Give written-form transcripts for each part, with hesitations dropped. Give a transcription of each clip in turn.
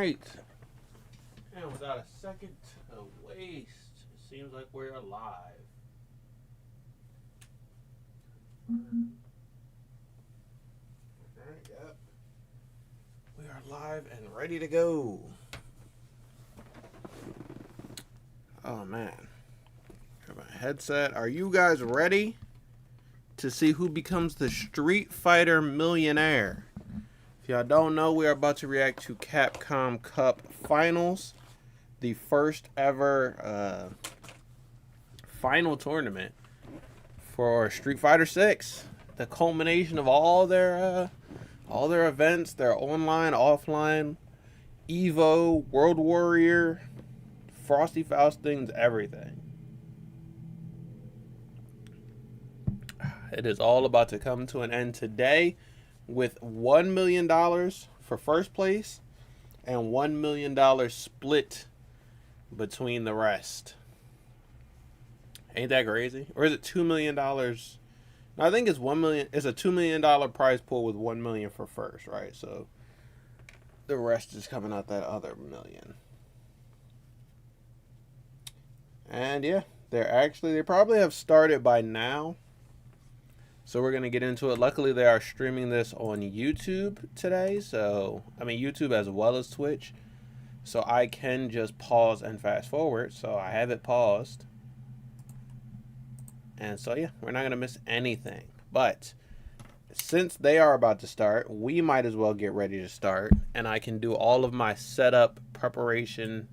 right. And without a second to waste, it seems like we're alive. Alright, yep. We are live and ready to go. Oh man. Got my headset. Are you guys ready to see who becomes the Street Fighter millionaire? If y'all don't know, we are about to react to Capcom Cup Finals, the first ever final tournament for Street Fighter 6. The culmination of all their events, their online, offline, Evo, World Warrior, Frosty Faustings, everything. It is all about to come to an end today with $1 million for first place and $1 million split between the rest. Ain't that crazy? Or is it $2 million? No, I think it's $1 million. It's a $2 million prize pool with $1 million for first, right? So the rest is coming out that other $1 million. And yeah, they probably have started by now. So we're going to get into it. Luckily, they are streaming this on YouTube today. So, I mean, YouTube as well as Twitch. So I can just pause and fast forward. So I have it paused. And so, yeah, we're not going to miss anything. But since they are about to start, we might as well get ready to start. And I can do all of my setup, preparation,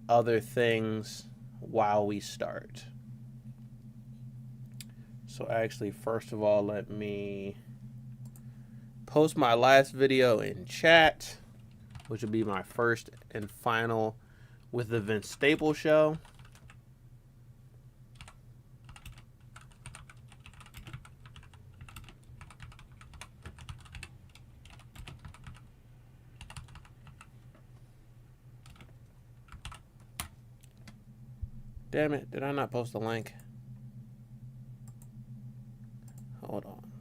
other things while we start. So actually, first of all, let me post my last video in chat, which will be my first and final with the Vince Staples show. Damn it, did I not post the link? Hold on.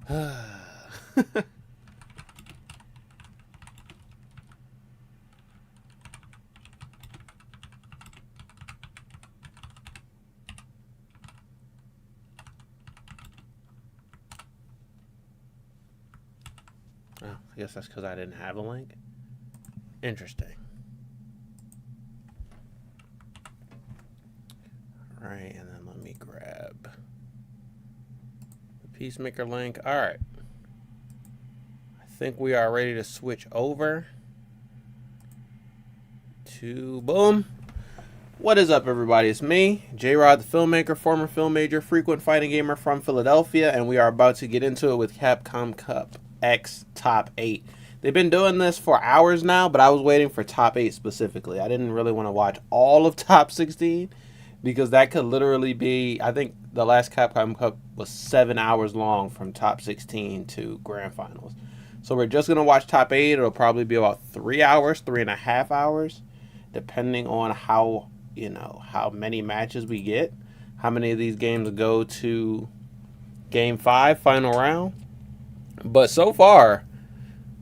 Oh, I guess that's because I didn't have a link. Interesting. All right, and then let me grab Peacemaker link. All right. I think we are ready to switch over to boom. What is up, everybody? It's me, Jrod, the filmmaker, former film major, frequent fighting gamer from Philadelphia, and we are about to get into it with Capcom Cup X Top 8. They've been doing this for hours now, but I was waiting for Top 8 specifically. I didn't really want to watch all of Top 16. Because that could literally be, I think the last Capcom Cup was 7 hours long from top 16 to grand finals. So we're just going to watch top 8. It'll probably be about 3 hours, 3.5 hours, depending on how, how many matches we get. How many of these games go to game 5, final round. But so far,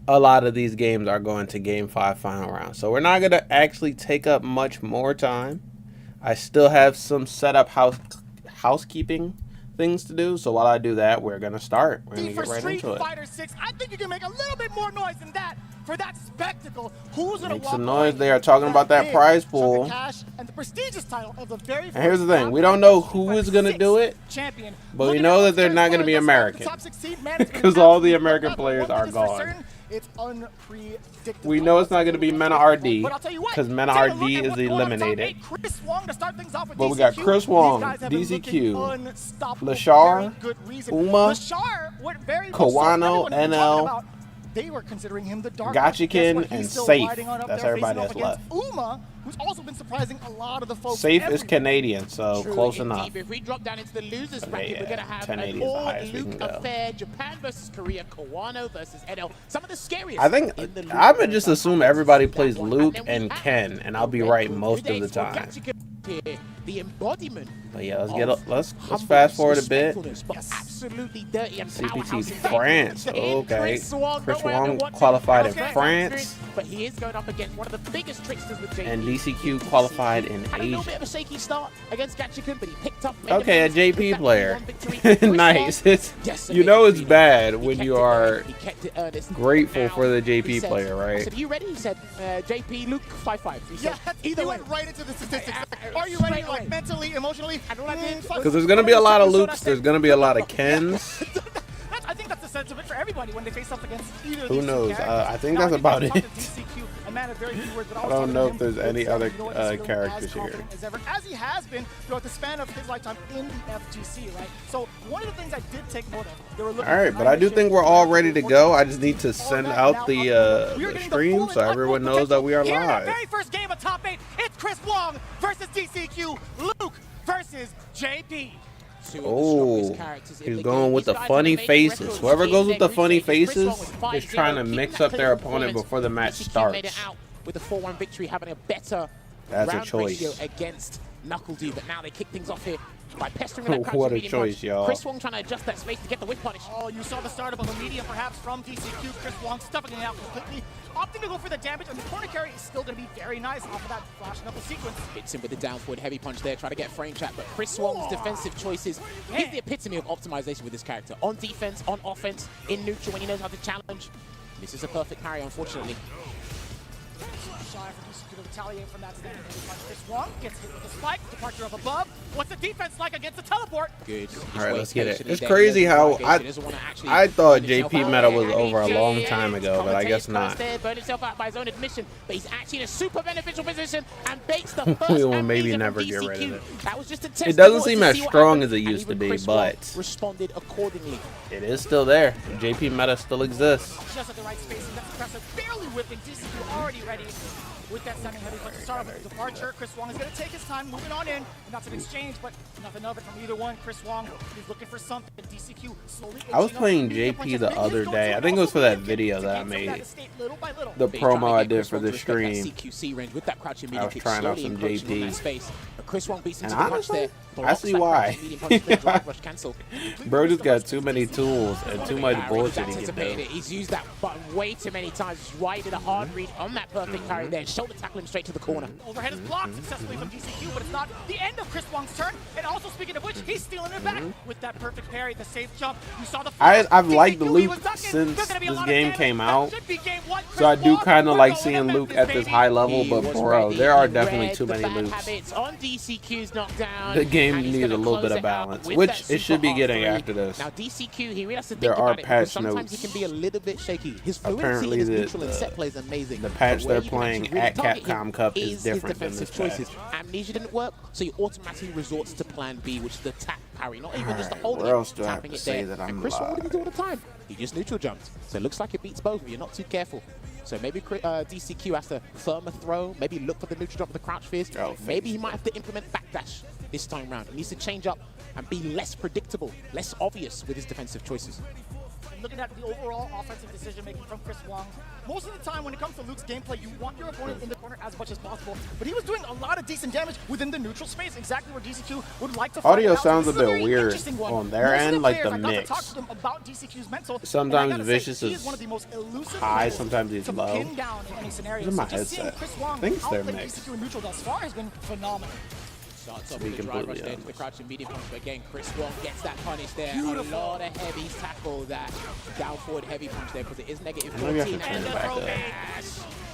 a lot of these games are going to game 5, final round. So we're not going to actually take up much more time. I still have some setup housekeeping things to do, so while I do that, we're gonna start. We're gonna get right into it. Fighter 6, I think you can make a little bit more noise than that for that spectacle. Who's gonna make some noise? They are talking about that prize pool. And the prestigious title of the very and here's the thing: we don't know who is gonna do it, but we know that they're not gonna be American because all the American players are gone. It's unpredictable. We know it's not going to be Mena RD because Mena RD is eliminated. But we got Chris Wong, DCQ, Lashar, Uma, Kawano, NL, They were considering him the dark Gotchikin, and Safe. That's everybody that's left. Uma, who's also been surprising a lot of the folks. Safe is Canadian, so close enough. If we drop down into the losers bracket, yeah, we're gonna have 1080 an is the highest we can all-Luke go. affair. Japan versus Korea, Kawano versus NL. Some of the scariest. I think I would just assume everybody plays Luke and Ken, and I'll be right most of the time. here, the embodiment. But yeah, let's fast forward a bit. But absolutely dirty and CPT France. Okay. Chris Wong qualified qualified in France. But he is going up against one of the biggest tricksters with JP. And DCQ qualified in Had a little bit Asia. of a shaky start against Gachikun, but he picked up. Okay, a JP player. Nice. You know it's bad when you are grateful for the JP player, right? I said, "Are you ready?" He said, "JP, Luke, 5-5." He said, Yeah, either he way. went right into the statistics. Are you ready, like mentally, emotionally? And what I did, Because there's gonna be a lot of Lukes. There's gonna be a lot of Kens. I think that's the sentiment for everybody when they face up against either of Who these two knows? characters. I think Now, that's about talked to it. DCQ, a man of very few words, but I was don't talking know to if there's him, any he said, other you know what, he's feeling characters as here. confident as ever, as he has been throughout the span of his lifetime in the FGC, right? So one of the things I did take note of, they were looking All right, but I do think we're all ready to go. I just need to send out the stream so everyone knows that we are Here in our live. very first game of top 8, it's Chris Wong versus DCQ, Luke versus JP. Oh, he's going with the funny faces. Whoever goes with the funny faces is trying to mix up their opponent before the match starts. With a 4-1 victory, having a better That's a round choice. ratio against Knuckle D, but now they kick things off here by pestering with that crouching What a medium choice, punch. y'all. Chris Wong trying to adjust that space to get the whip punish. Oh, you saw the startup of a medium perhaps from DCQ. Chris Wong stuffing it out completely. Opting to go for the damage, and the corner carry is still going to be very nice off of that flash knuckle sequence. Hits him with the down forward heavy punch there, try to get frame trap, but Chris Wong's defensive choices, he's the epitome of optimization with this character. On defense, on offense, in neutral when he knows how to challenge. This is a perfect parry, unfortunately. Shy for DCQ to retaliate from that standing heavy punch. Chris Wong gets hit with a spike, departure up above. What's the defense like against the teleport? Good. All right, let's get it. It's crazy how I thought JP meta was over a long time ago, but I guess not. Burned himself out by his own admission, but he's actually in a super beneficial position and baits the first We will amnesia maybe from never get DCQ. rid of it. That was just a test. It doesn't to seem see as what strong happened, as it and used to even be, Chris Wong but responded accordingly. it is still there. JP meta still exists. Just at the right space, and that's impressive. Barely whipping. DCQ already ready with that standing heavy punch to start off with the departure. Chris Wong is going to take his time, moving on in, and that's an exchange, but nothing of it from either one. Chris Wong is looking for something. DCQ slowly. I was playing JP the other day. I think it was for that video that I made. The promo I did for the stream. I was trying out some JP. Chris Wong beats him And to the punch honestly, there. I see why. Drive rush cancel. Bro just got too many tools and too much bullshit he can Anticipated do. it. He's used that button way too many times. He's right in a hard read on that perfect parry there. Shoulder tackle him straight to the corner. Overhead is blocked successfully from DCQ, but it's not the end of Chris Wong's turn. And also, speaking of which, he's stealing it back with that perfect parry, the safe jump. You saw the I've liked the DCQ, he Luke was ducking. since There's gonna be a this lot of game damage. came That out. should be game one. So I do Chris kind of Wong, like we're seeing going Luke to at this Memphis, high level, He but was bro, ready. there are He definitely read too the many bad Lukes. habits on DCQ's knockdown. The game and he's needs a gonna little close bit of it out balance, with which that it should super be getting R3. after this. Now DCQ, he really has to think There are about it, patch because sometimes notes. he can be a little bit shaky. His fluidity Apparently in his the- neutral and set play is amazing. the patch but where they're you can playing actually really at target him CAPCOM Cup is his different than defensive this choices. Amnesia didn't work, so he automatically resorts to plan B, which is the tap parry. Not even just the Alright, holding where it, else do I have tapping to it say there. that I'm And Chris Wong, what did he do all live? the time? He just neutral jumped. So it looks like it beats both if you're not too careful. So maybe DCQ has to firm a throw, maybe look for the neutral jump with the crouch fist. Oh, Maybe he might have to implement backdash this time round. He needs to change up and be less predictable, less obvious with his defensive choices. Looking at the overall offensive decision-making from Chris Wong, most of the time when it comes to Luke's gameplay, you want your opponent in the corner as much as possible, but he was doing a lot of decent damage within the neutral space, exactly where DCQ would like to find Audio it out. sounds This a is bit very weird interesting one. on their Most of end, like players, the I got to mix. talk to them about DCQ's mental, Sometimes and I gotta Vicious say, he is one of the most elusive high, players sometimes he's to low. pin down in any scenario. Look at my So just seeing headset. Chris Wong I think they're outplay mixed. DCQ in neutral thus far has been phenomenal. Starts off To be with the drive rush completely there to the honest. crouching medium punch, but again, Chris Wong gets that punish there. Beautiful. A lot of heavies tackle that down forward heavy punch there because it is negative Maybe I 14. should turn And it the back throw up. bash.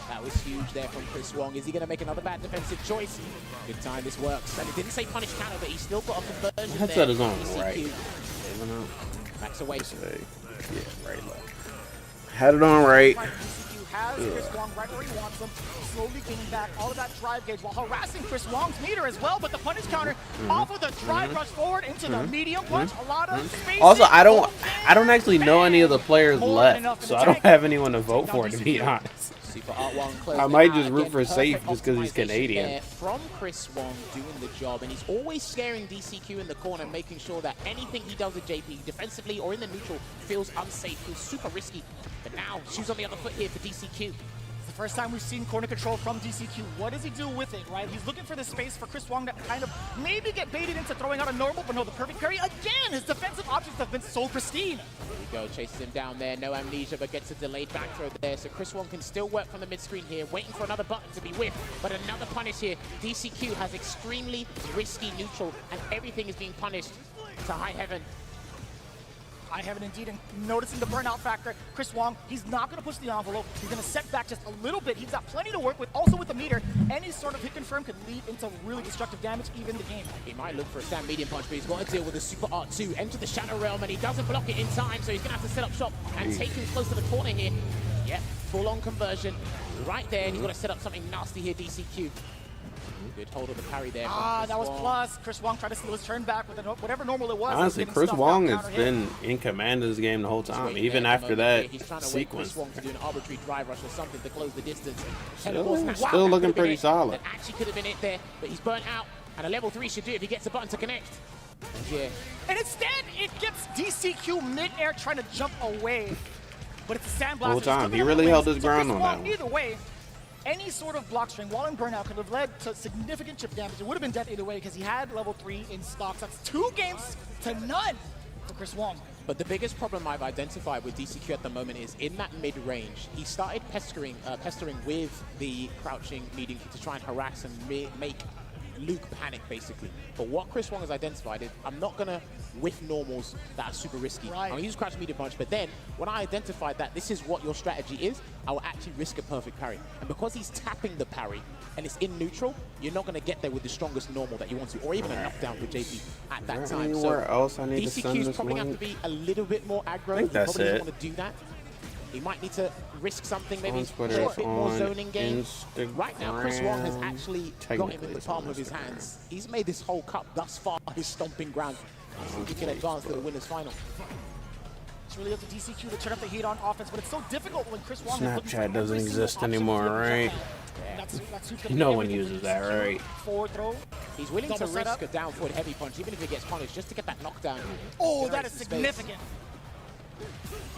That was huge there from Chris Wong. Is he going to make another bad defensive choice? Good time this works. And it didn't say punish counter, but he still got a conversion Headset there. is on DCQ right. backs away. Yeah, right left. Had it on right. DCQ has Chris Wong right where he wants him, slowly gaining back all of that drive gauge while harassing Chris Wong's meter as well, but the punish counter off of the drive rush forward into the medium punch, a lot of space. Also, I don't actually know any of the players left, so I don't have anyone to vote for, to be honest. Super Art Wong closed I it might out. just root Again, for safe perfect just 'cause he's optimization Canadian. there from Chris Wong doing the job, and he's always scaring DCQ in the corner, making sure that anything he does with JP, defensively or in the neutral, feels unsafe, feels super risky. But now, shoes on the other foot here for DCQ. The First time we've seen corner control from DCQ. What does he do with it, right? He's looking for the space for Chris Wong to kind of maybe get baited into throwing out a normal, but no, the perfect parry. Again, his defensive options have been so pristine. There we go, chases him down there. No amnesia, but gets a delayed back throw there. So Chris Wong can still work from the mid-screen here, waiting for another button to be whiffed. But another punish here. DCQ has extremely risky neutral, and everything is being punished to high heaven. I haven't indeed, and noticing the burnout factor. Chris Wong, he's not going to push the envelope. He's going to set back just a little bit. He's got plenty to work with. Also with the meter, any sort of hit confirm could lead into really destructive damage, even in the game. He might look for a stand medium punch, but he's got to deal with the super art 2. Enter the Shadow Realm, and he doesn't block it in time, so he's going to have to set up shop and take him close to the corner here. Yep, full-on conversion right there, and he's got to set up something nasty here, DCQ. Good hold of the parry there. That was plus. Chris Wong tried to steal his turn back with whatever normal it was. Honestly, Chris Wong has been in command of this game the whole time, even after that He's trying to sequence. Chris Wong to do an arbitrary drive rush or something to close the distance. Still looking pretty solid. That actually could have been it there, but he's burnt out, and a level 3 should do it if he gets a button to connect. Yeah. And instead, it gets DCQ mid-air trying to jump away. But it's a sandblast. Whole time, he really held his ground on that one. Either way, any sort of block string while in burnout could have led to significant chip damage. It would have been death either way because he had level 3 in stocks. That's 2 games to none for Chris Wong. But the biggest problem I've identified with DCQ at the moment is in that mid-range, he started pestering with the crouching medium to try and harass and make Luke panic, basically. But what Chris Wong has identified is, I'm not going to whiff normals that are super risky. Right. I'm going to use crouch medium punch, but then when I identified that this is what your strategy is, I will actually risk a perfect parry. And because he's tapping the parry and it's in neutral, you're not going to get there with the strongest normal that you want to, or even a knockdown for JP at that time. Anywhere else I need to send DCQ's this probably going to link? have to be a little bit more aggro. I think that's he probably it. doesn't want to do that. He might need to risk something, maybe Twitter, play a bit more on zoning game. Instagram. Right now, Chris Wong has actually got him Technically in the it's palm on of his Instagram. hands. He's made this whole cup thus far his stomping ground. He can advance to the winner's final. It's really up to DCQ to turn up the heat on offense, but it's so difficult when Chris Wong is looking for Snapchat doesn't every single exist option anymore, to get right? that's who's gonna You know do one everything uses for that, DCQ. right? Forward throw. He's willing to Double risk setup. a down forward heavy punch, even if he gets punished, just to get that knockdown. Oh, that Generates is the space. significant.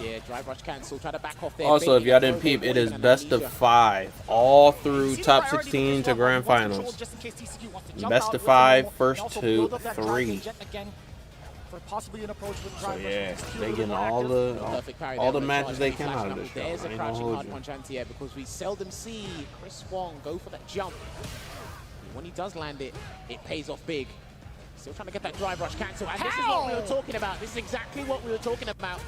Yeah, drive rush cancel, try to back off there. Also, if Baiting y'all and didn't throw, peep, it is avoiding an best of amnesia. 5, all through See the top priority for 16 Chris to Wong, grand he wants control finals. just in case DCQ wants to jump Best out of with 5, the normal, first and also 2, build up that drive 3. inject again for possibly an approach with So drive rush. yeah, DCQ a they little getting more all active. the Perfect parry all there the on matches charge, they he's can out flashing of up. this show. There's I a ain't gonna crouching hold hard you. punch anti-air because we seldom see Chris Wong go for that jump. When he does land it, it pays off big. Still trying to get that drive rush cancel, and this is what we were talking about. This is exactly what we were talking about.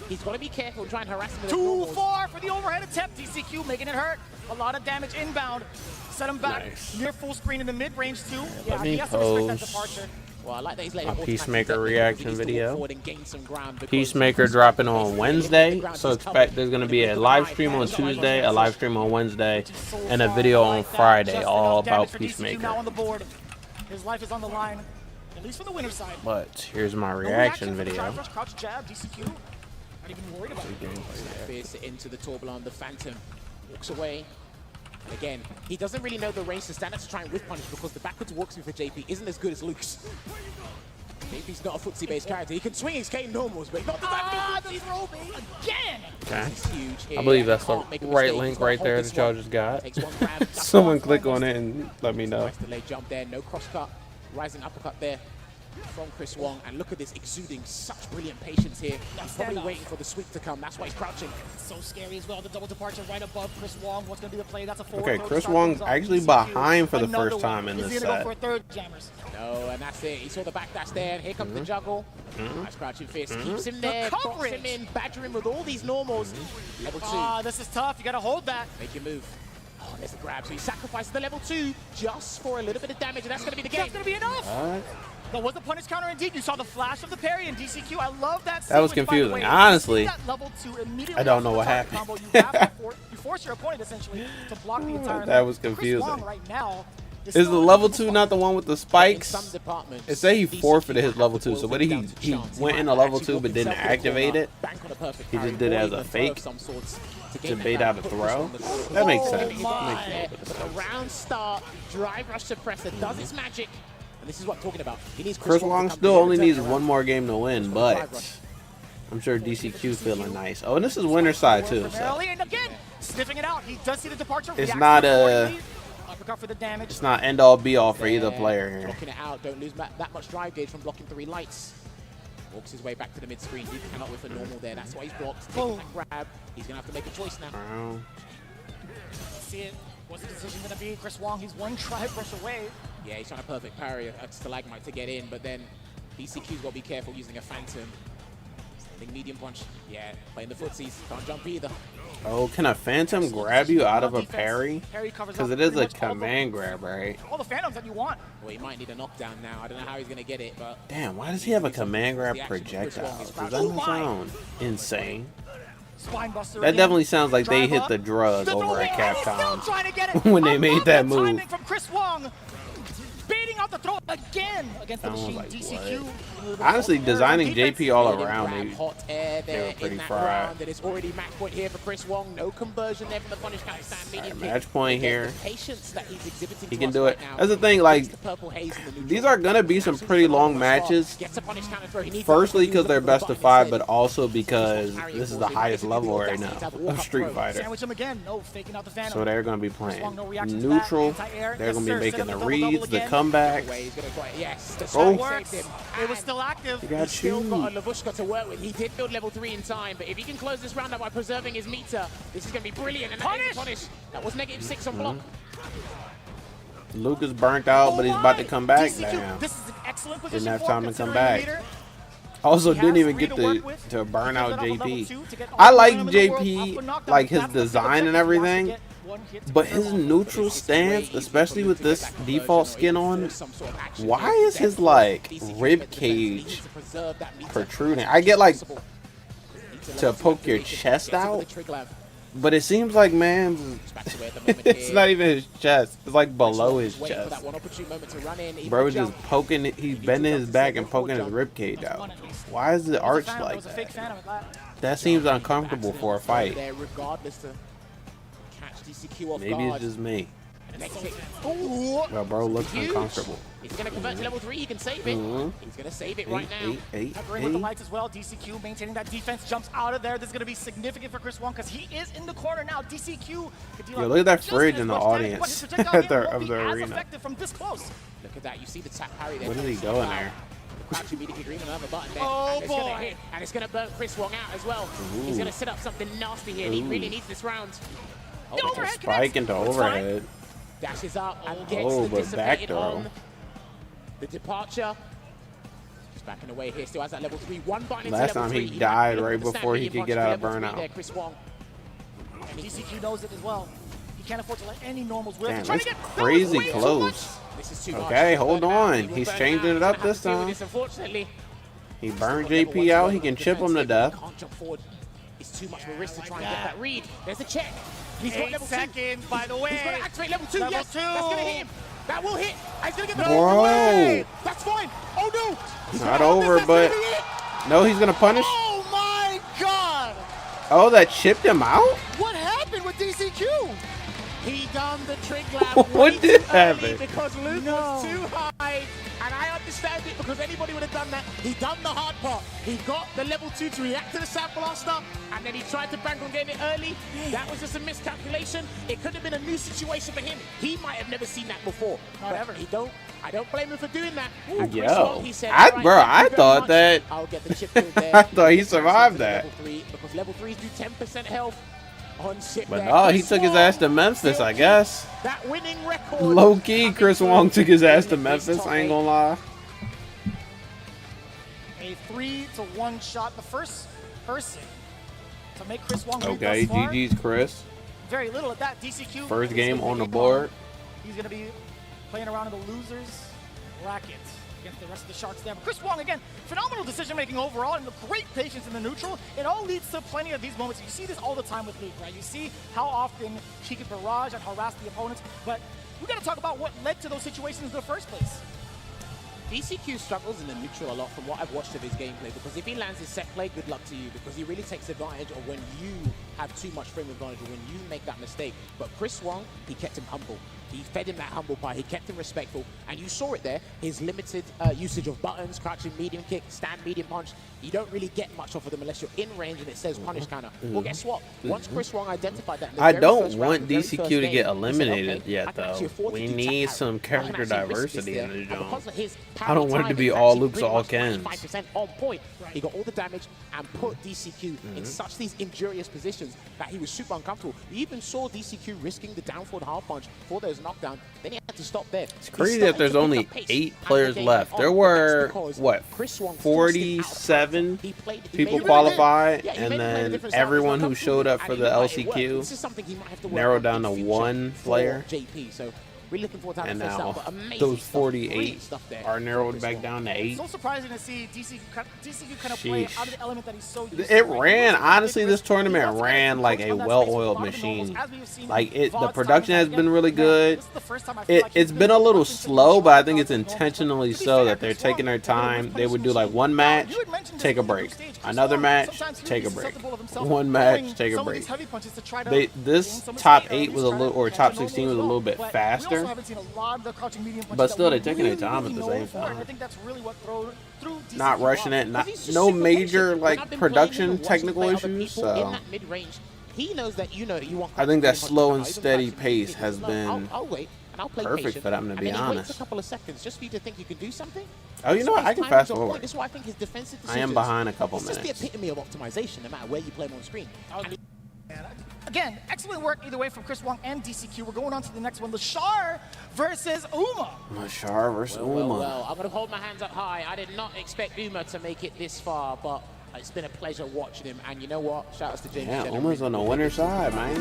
He's got to be careful and try and harass him with the Too normals. far for the overhead attempt. DCQ making it hurt. A lot of damage inbound. Set him back Nice. near full screen in the mid-range too. Yeah, let me he has to respect that pose departure. Well, I like that he's letting a him automatically Peacemaker get there reaction because he needs to video. walk forward and gain some ground because Peacemaker Chris dropping Wong on basically Wednesday, the ground so is expect covered. there's going to be a live stream on Tuesday, a live stream on Wednesday, and a video on Friday all about Peacemaker. Now on the board. His life is on the line, at least for the winner's side. But here's my No reaction for the video. drive rush, crouch jab, DCQ. Not even worried about it. Fierce into the tourbillon. The Phantom walks away. And again, he doesn't really know the range to stand up to try and whiff punish because the backwards walk through for JP isn't as good as Luke's. JP's not a footsie-based character. He can swing his K normals, but not the The throw again! Okay. It's huge here. I believe that's the Can't make a right mistake. link He's gotta right hold there this that y'all one. just got. Takes one grab. Someone click on it and let me know. Nice delayed jump there. No cross cut. Rising uppercut there from Chris Wong. And look at this, exuding such brilliant patience here. He's probably standoff. waiting for the sweep to come. That's why he's crouching. So scary as well. The double departure right above Chris Wong. What's going to be the play? That's a forward Okay, throw to Chris start Wong things off. actually DCQ, behind for the another first one. time in Is this he gonna set. go for a third, Jammers? No, and that's it. He saw the back dash there, and here comes the juggle. Nice crouching fist. Keeps him The there, crops coverage. him in, badger him with all these normals. Level 2. This is tough. You got to hold that. Make your move. Oh, there's the grab. So he sacrifices the level 2 just for a little bit of damage, and that's going to be the game. That's going to be enough. That was the punish counter indeed. You saw the flash of the parry in DCQ. I love that. That was sequence, by the confusing. way. Honestly, That level 2 immediately I don't after know the what target happened. combo, you, have to you force your opponent essentially to block the entire That thing. was Chris confusing. Wong right now Is the still in level the 2 spot. not the one with the In spikes? some departments, It say he DCQ forfeited his have level to 2, so boil what did it he down to he chance. went might into level actually 2 but walk didn't himself to the activate corner, it? bank on a perfect He just parry, did it or as a even throw fake of some sorts to to gain that bait back, out a put Chris throw? on the board. That makes Oh sense. my. That makes a little bit of But sense. the round start, drive rush suppressor does its magic. And this is what I'm talking about. He needs Chris Wong Wong to come still through only and turn needs it around. one more game to win, but I'm sure DCQ feeling nice. Oh, and this is winner's side too, so Primarily, and again, sniffing it out. He does see the departure. It's reacts not accordingly. Uppercut for the damage. It's not end all be all for either player here. Blocking it out. Don't lose that much drive gauge from blocking 3 lights. Walks his way back to the mid screen. He cannot whiff a normal there. That's why he's blocked. Taking that grab. He's gonna have to make a choice now. See it. What's the decision gonna be? Chris Wong, he's one drive rush away. Yeah, he's trying to perfect parry a stalagmite to get in, but then DCQ's got to be careful using a phantom. Standing medium punch. Yeah, playing the footsies. Can't jump either. Oh, can a phantom grab you out of a Defense. parry? Parry covers Because up it is pretty a much all the- command grab, right? All the phantoms that you want. Well, he might need a knockdown now. I don't know how he's going to get it, but... Damn, why does he have a command grab projectile? Does that sound insane? Spine buster That again. definitely sounds like they Drive hit up. the drug The over at throw, and he's still Capcom trying to get it. when they I made love that the move. timing from Chris Wong. Baiting out the throw again against the I was machine. like, DCQ. Honestly, designing JP all Letting him around, grab they hot air they there were pretty in that fried. round. It is already match point here for Chris Wong. No conversion there from the punish counter stand medium kick. match point Again, here. the patience that he's exhibiting He to can us do right it. now. That's the thing, like, Gets the purple haze in the neutral. these are going to be some pretty long matches. Gets a punish counter throw. He needs Firstly, to because they're use the best of button 5, instead. but also because this is the highest level right now of Street Fighter. Sandwich him again. No, faking out the phantom. So they're going to be Chris playing Wong, no reaction to that. neutral. Anti-air. They're Yes, going to sir. be Set making up the a double-double reads, the again. comebacks. He's gonna try. Yes, the Oh. strike Works. saved him. It was still active. You He's got still got a you. Lavushka to work with. He did build level 3 in time, but if he can close this round out by preserving his meter, this is going to be brilliant. And that is a punish. That was -6 on block. Luke is burnt out, but he's about to come back. DCQ, Damn. this is an excellent Didn't position have for time him to come considering the back. meter. Also, He didn't has even three get to work with. to burn He out set up a level JP. 2 to get I all like the momentum in the world JP, off the knockdown. like his That's the design and objective. He has to everything, get one hit to but confirm his off. neutral stance, especially with this default skin on, why is his like rib cage protruding? I get like to poke your chest out, but it seems like, man, it's not even his chest. It's like below his chest. Bro just poking, he's bending his back and poking his rib cage out. Why is it arched Phantom, it like was a fake that? phantom at that. That seems uncomfortable for a fight. Regardless to catch DCQ off Maybe it's guard. just me. Next hit. Ooh. Well, bro looks Huge. uncomfortable. He's going to convert to level 3. He can save it. Mhm. He's going to save it right now. Covering with the lights as well. DCQ maintaining that defense, jumps out of there. This is going to be significant for Chris Wong because he is in the corner now. DCQ could deal Yo, out look at that just fridge as in the much damage, audience but his projectile of the- hit won't of be the as arena. effective from this close. Look at that. You see the tap parry there. What is he going there? Crouch immediately green, another button there. Oh, and it's gonna boy. hit, and it's going to burn Chris Wong out as well. He's going to set up something nasty here. He really needs this round. Oh, The it's a overhead Spike into connects. It's fine. overhead. dashes up and gets Oh, the but back dissipated throw. on the departure. Just backing away here, still has that level 3. One button into Last level time he 3. died might be right able to before he stand could medium get punch out of for level 3 burnout. there, Chris Wong. And DCQ knows it as well. He can't afford to let any normals whip. Damn, He's trying that's to get crazy way too much. close. This is too much. Okay, hold Burn out. on. He will He's burn changing out. it up He's gonna this have to deal with time. this, unfortunately. He burned JP out. He can chip him to death. Can't jump forward. It's too much of a risk to try and get that read. There's a check. He's got 8 level 2. seconds, by the way. He's going to activate level 2. Level Yes, 2. that's going to hit him. That will hit. He's going to get the Whoa. way. That's fine. Oh no. He's Not gonna hold over, this. but That's gonna be it. no, he's gonna punish. Oh my God! Oh, that chipped him out. What happened with DCQ? He done the trig lab What way did too early happen? because Luke was too high, and I understand it because anybody would have done that. He done the hard part. He got the level 2 to react to the Sand Blaster, and then he tried to bank on getting it early. That was just a miscalculation. It could have been a new situation for him. He might have never seen that before. Not but ever. I don't blame him for doing that. And Chris Yo, Wong, he said, I- "All right, bro, thank you I very thought much. that- I'll get the chip kill there." I thought he survived Level that. 3, because level 3s do 10% health on chip But there. no, he Chris took his Wong ass to Memphis, still I guess. keeps that winning record. Low key, coming Chris through Wong took his ass to in this Memphis. top I ain't 8. gonna lie. A 3-to-1 shot. The first person to make Chris Wong lead Okay, thus far. GG's Chris. Very little at that. DCQ. First is game gonna on be the board. He's going to be playing around in the losers bracket against the rest of the Sharks there. But Chris Wong, again, phenomenal decision-making overall and great patience in the neutral. It all leads to plenty of these moments. You see this all the time with Luke, right? You see how often he could barrage and harass the opponents. But we got to talk about what led to those situations in the first place. DCQ struggles in the neutral a lot from what I've watched of his gameplay, because if he lands his set play, good luck to you, because he really takes advantage of when you have too much frame advantage or when you make that mistake. But Chris Wong, he kept him humble. He fed him that humble pie. He kept him respectful. And you saw it there. His limited usage of buttons, crouching medium kick, stand medium punch. You don't really get much off of them unless you're in range and it says punish counter. Well, guess what? Once Chris Wong identified that in the I very don't first want round, the very DCQ first to game, get he said, eliminated okay, yet, I can though. actually afford to We do need tap some parry. I can character actually risk this diversity there. in the And zone. because of his I don't want it to be all Luke's, all Ken's. Kens. 95% on point. He got all the damage and put DCQ in such these injurious positions that he was super uncomfortable. You even saw DCQ risking the down forward half punch for those knockdowns. Then he had to stop there. It's crazy that there's only 8 players left. There were, what, 47 people qualified, and then everyone who showed up for the LCQ narrowed down to 1 player. Really looking forward to And having now but amazing those stuff, 48 brilliant stuff there. are narrowed back down to 8. So surprising to see DCQ kind of play out of the element that he's so used It to. ran, honestly, this tournament ran like a well-oiled machine. Like, the production has been really good. It's been a little slow, but I think it's intentionally so that they're taking their time. They would do like one match, take a break. Another match, take a break. One match, take a break. This top 8 was a little, or top 16 was a little bit faster. But still, they're taking their time at the same time. Not rushing it, no major like production technical issues. So he knows that you want. I think that slow and steady pace has been I'll wait and I'll play perfect patient, for them, to be and then he waits honest. a couple of seconds just for you to think you can do something. Oh, you know what? I can fast forward. This is why I think his defensive I am behind a couple it's just the minutes. epitome of optimization, no matter where you play him on screen. Again, excellent work either way from Chris Wong and DCQ. We're going on to the next one. Lashar versus Uma. Lashar versus Uma. Well, I'm going to hold my hands up high. I did not expect Uma to make it this far, but it's been a pleasure watching him. And you know what? Shout outs to James. Yeah, Uma's on the winner's side, man.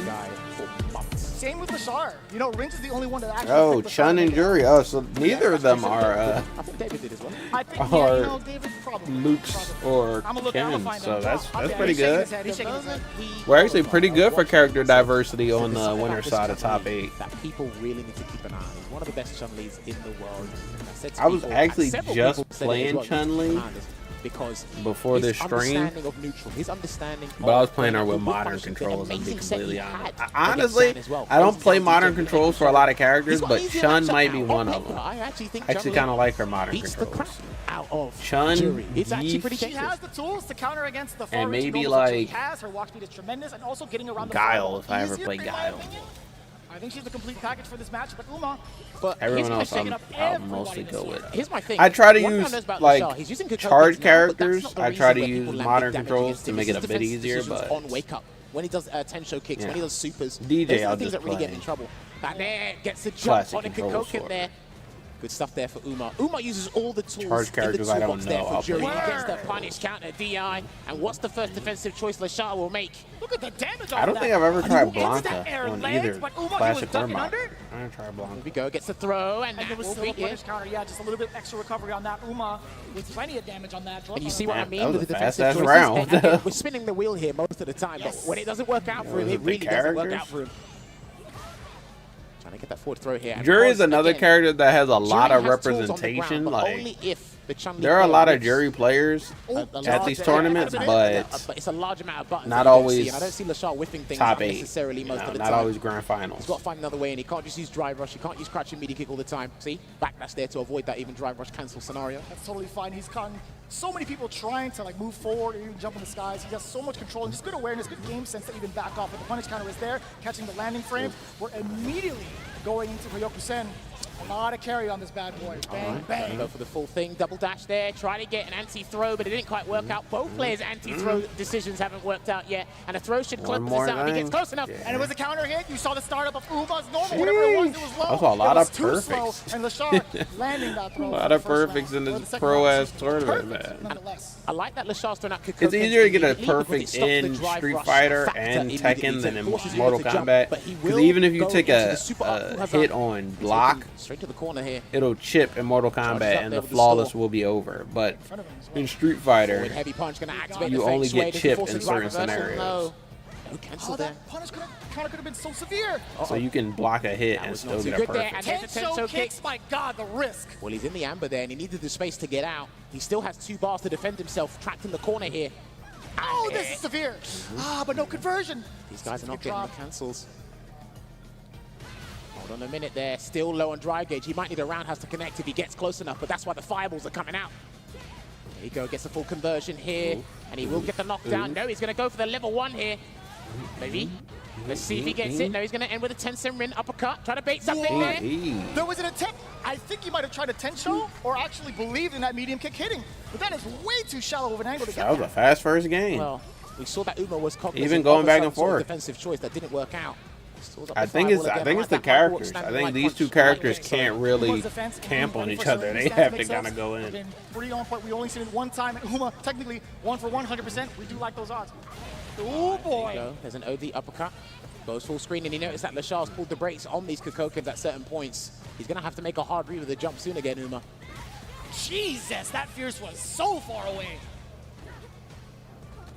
Same with Lashar. You know, Rings is the only one that actually. Oh, Chun and Jury. Oh, so neither of them are I think David did as well. I think, yeah, you know, David probably. Luke's or Ken. So that's pretty good. He's shaking his head. We're actually pretty good for character diversity on the winner's side of top 8. That people really need to keep an eye on. He's one of the best Chun Lees in the world. I was actually just playing Chun-Li because before this stream, his understanding but I was playing her with modern controls. I'm being completely honest. Honestly, I don't play modern controls for a lot of characters, but Chun might be one of them. I actually kind of like her modern controls. Chun, it's actually pretty She dangerous. has the tools to counter against the and maybe she like has. Her walk speed is tremendous, and also getting around the Guile if I ever easier, play in my Guile. opinion. I think she's the complete package for this match, but Uma. But Everyone else shaking I'll up mostly go everybody with. Here's my thing. I try to One thing use knows about like Lashar, he's using control charge kicks now, but that's characters. not the I reason try to where use people land modern big damage controls against to him. make It's it a his bit defensive easier, decisions but on wake up, when he does 10 show kicks, when he Yeah. does supers, DJ, those are I'll the things just that really get play. in trouble. And there gets the jump Classic on a controls Kikoken for there. it. Good stuff there for Uma. Uma uses all the tools Charge in characters the I don't toolbox there know, for I'll Jury. play. He gets the punish counter DI, and what's the first defensive choice Lashar will make? Look at the damage on I don't that. think I've ever tried Instant Blanca air on legs, either but Uma, he was classic or ducking modern. under. I'm gonna try Here Blanca. we go, gets the throw, and And there that was will still be a punish it. counter. Yeah, just a little bit extra recovery on that. Uma with plenty of damage on that. And you see what I Man, mean that was with the a defensive fast-ass choices? round. And again, we're spinning the wheel here most of the time, Yes. but when it doesn't work out for him, was it it the really doesn't work characters? out for him. Trying to get that forward throw here. And Jury is because, another again, character that has a lot Jury of has tools on the representation. ground, but Like only if the Chun-Li there are a player lot of lives Jury players at these tournaments, but it's a large amount of buttons not that you don't always see, and I don't see Lashar whiffing things top out 8. necessarily most of the Not time. always grand He's finals. got to find another way, and he can't just use drive rush. He can't use crouching media kick all the time. See, backlash there to avoid that even drive rush cancel scenario. That's totally fine. He's caught so many people trying to like move forward or even jump in the skies. He has so much control and just good awareness, good game sense to even back off. But the punish counter is there, catching the landing frames. We're immediately going into Ryoku-sen. A lot of carry on this bad boy. Bang, bang. Go for the full thing, double dash there, try to get an anti-throw, but it didn't quite work out. Both players' anti-throw decisions haven't worked out yet, and a throw should close more this out if he thing. gets close enough. And it was a counter hit. You saw the startup of Uma's normal, whatever it was low. That's a lot It was of too slow, perfects. and Lashar landing that throw. A for lot the of first perfects round. in Or this the second pro-ass round. tournament, Perfect, man. nonetheless. I like that Lashar throwing out Kikoken. It's easier to get a immediately because perfect it stops the in drive Street rush Fighter factor and immediately. Tekken than It in forces you Mortal to jump, Kombat. but he Because will even if you go take into a the super up full hazard. hit on block, Straight to the corner here. it'll chip in Mortal Kombat up and there the with the flawless store. will be over. But front of him as well. in Street Fighter, With heavy punch going to activate you the only fake get sway. Does he chipped force in a drive certain reversal? scenarios. No. Cancel Oh, there. that punish counter could have been so severe. so you can block a hit and was still not too get a good there, perfect. and there's a 10-show kick. Kicks, my God, the risk. Well, he's in the amber there, and he needed the space to get out. He still has 2 bars to defend himself, trapped in the corner here. Oh, this is severe. But no conversion. These guys are not Good getting drop. the cancels. Hold on a minute there. Still low on drive gauge. He might need a roundhouse to connect if he gets close enough, but that's why the fireballs are coming out. There you go. Gets a full conversion here, and he will get the knockdown. No, he's going to go for the level 1 here. Maybe. Let's see if he gets it. No, he's going to end with a 10-cent rin uppercut. Try to bait something there. There was an attempt. I think he might have tried a tension or actually believed in that medium kick hitting. But that is way too shallow of an angle to get That was a fast first game. Well, we saw that Uma was cognizant Even going of back some and sort of forth. defensive choice that didn't work out. I think it's the characters. I think these two characters can't really camp on each other. They have to kind of go in. Pretty on point. We only seen it one time, and Uma technically 1 for 100%. We do like those odds. Oh boy! There's an OD uppercut. Goes full screen, and he noticed that Lashar's pulled the brakes on these Kokokins at certain points. He's gonna have to make a hard read with the jump soon again, Uma. Jesus, that Fierce was so far away.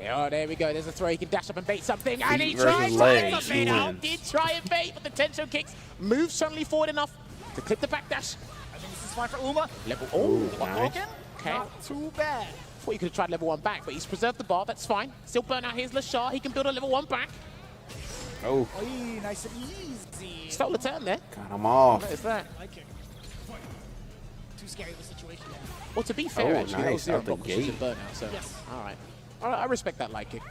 Oh, there we go. There's a throw. He can dash up and bait something. And he Feet tried versus to legs, bait he out. wins. Did try and bait, but the tension kicks moves suddenly forward enough to clip the back dash. I think this is fine for Uma. Level. Nice. Broken? Okay. Not too bad. Thought you could have tried level 1 back, but he's preserved the bar. That's fine. Still burn out. Here's Lashar. He can build a level 1 back. Oh, Oy, nice and easy. Stole the turn there. got him off. What is that? I like it. Too scary of a situation. Well, to be fair, Oh, actually, nice, that was 0 out the block pushes gate. and burnout. So, Yes. all right. I respect that light kick.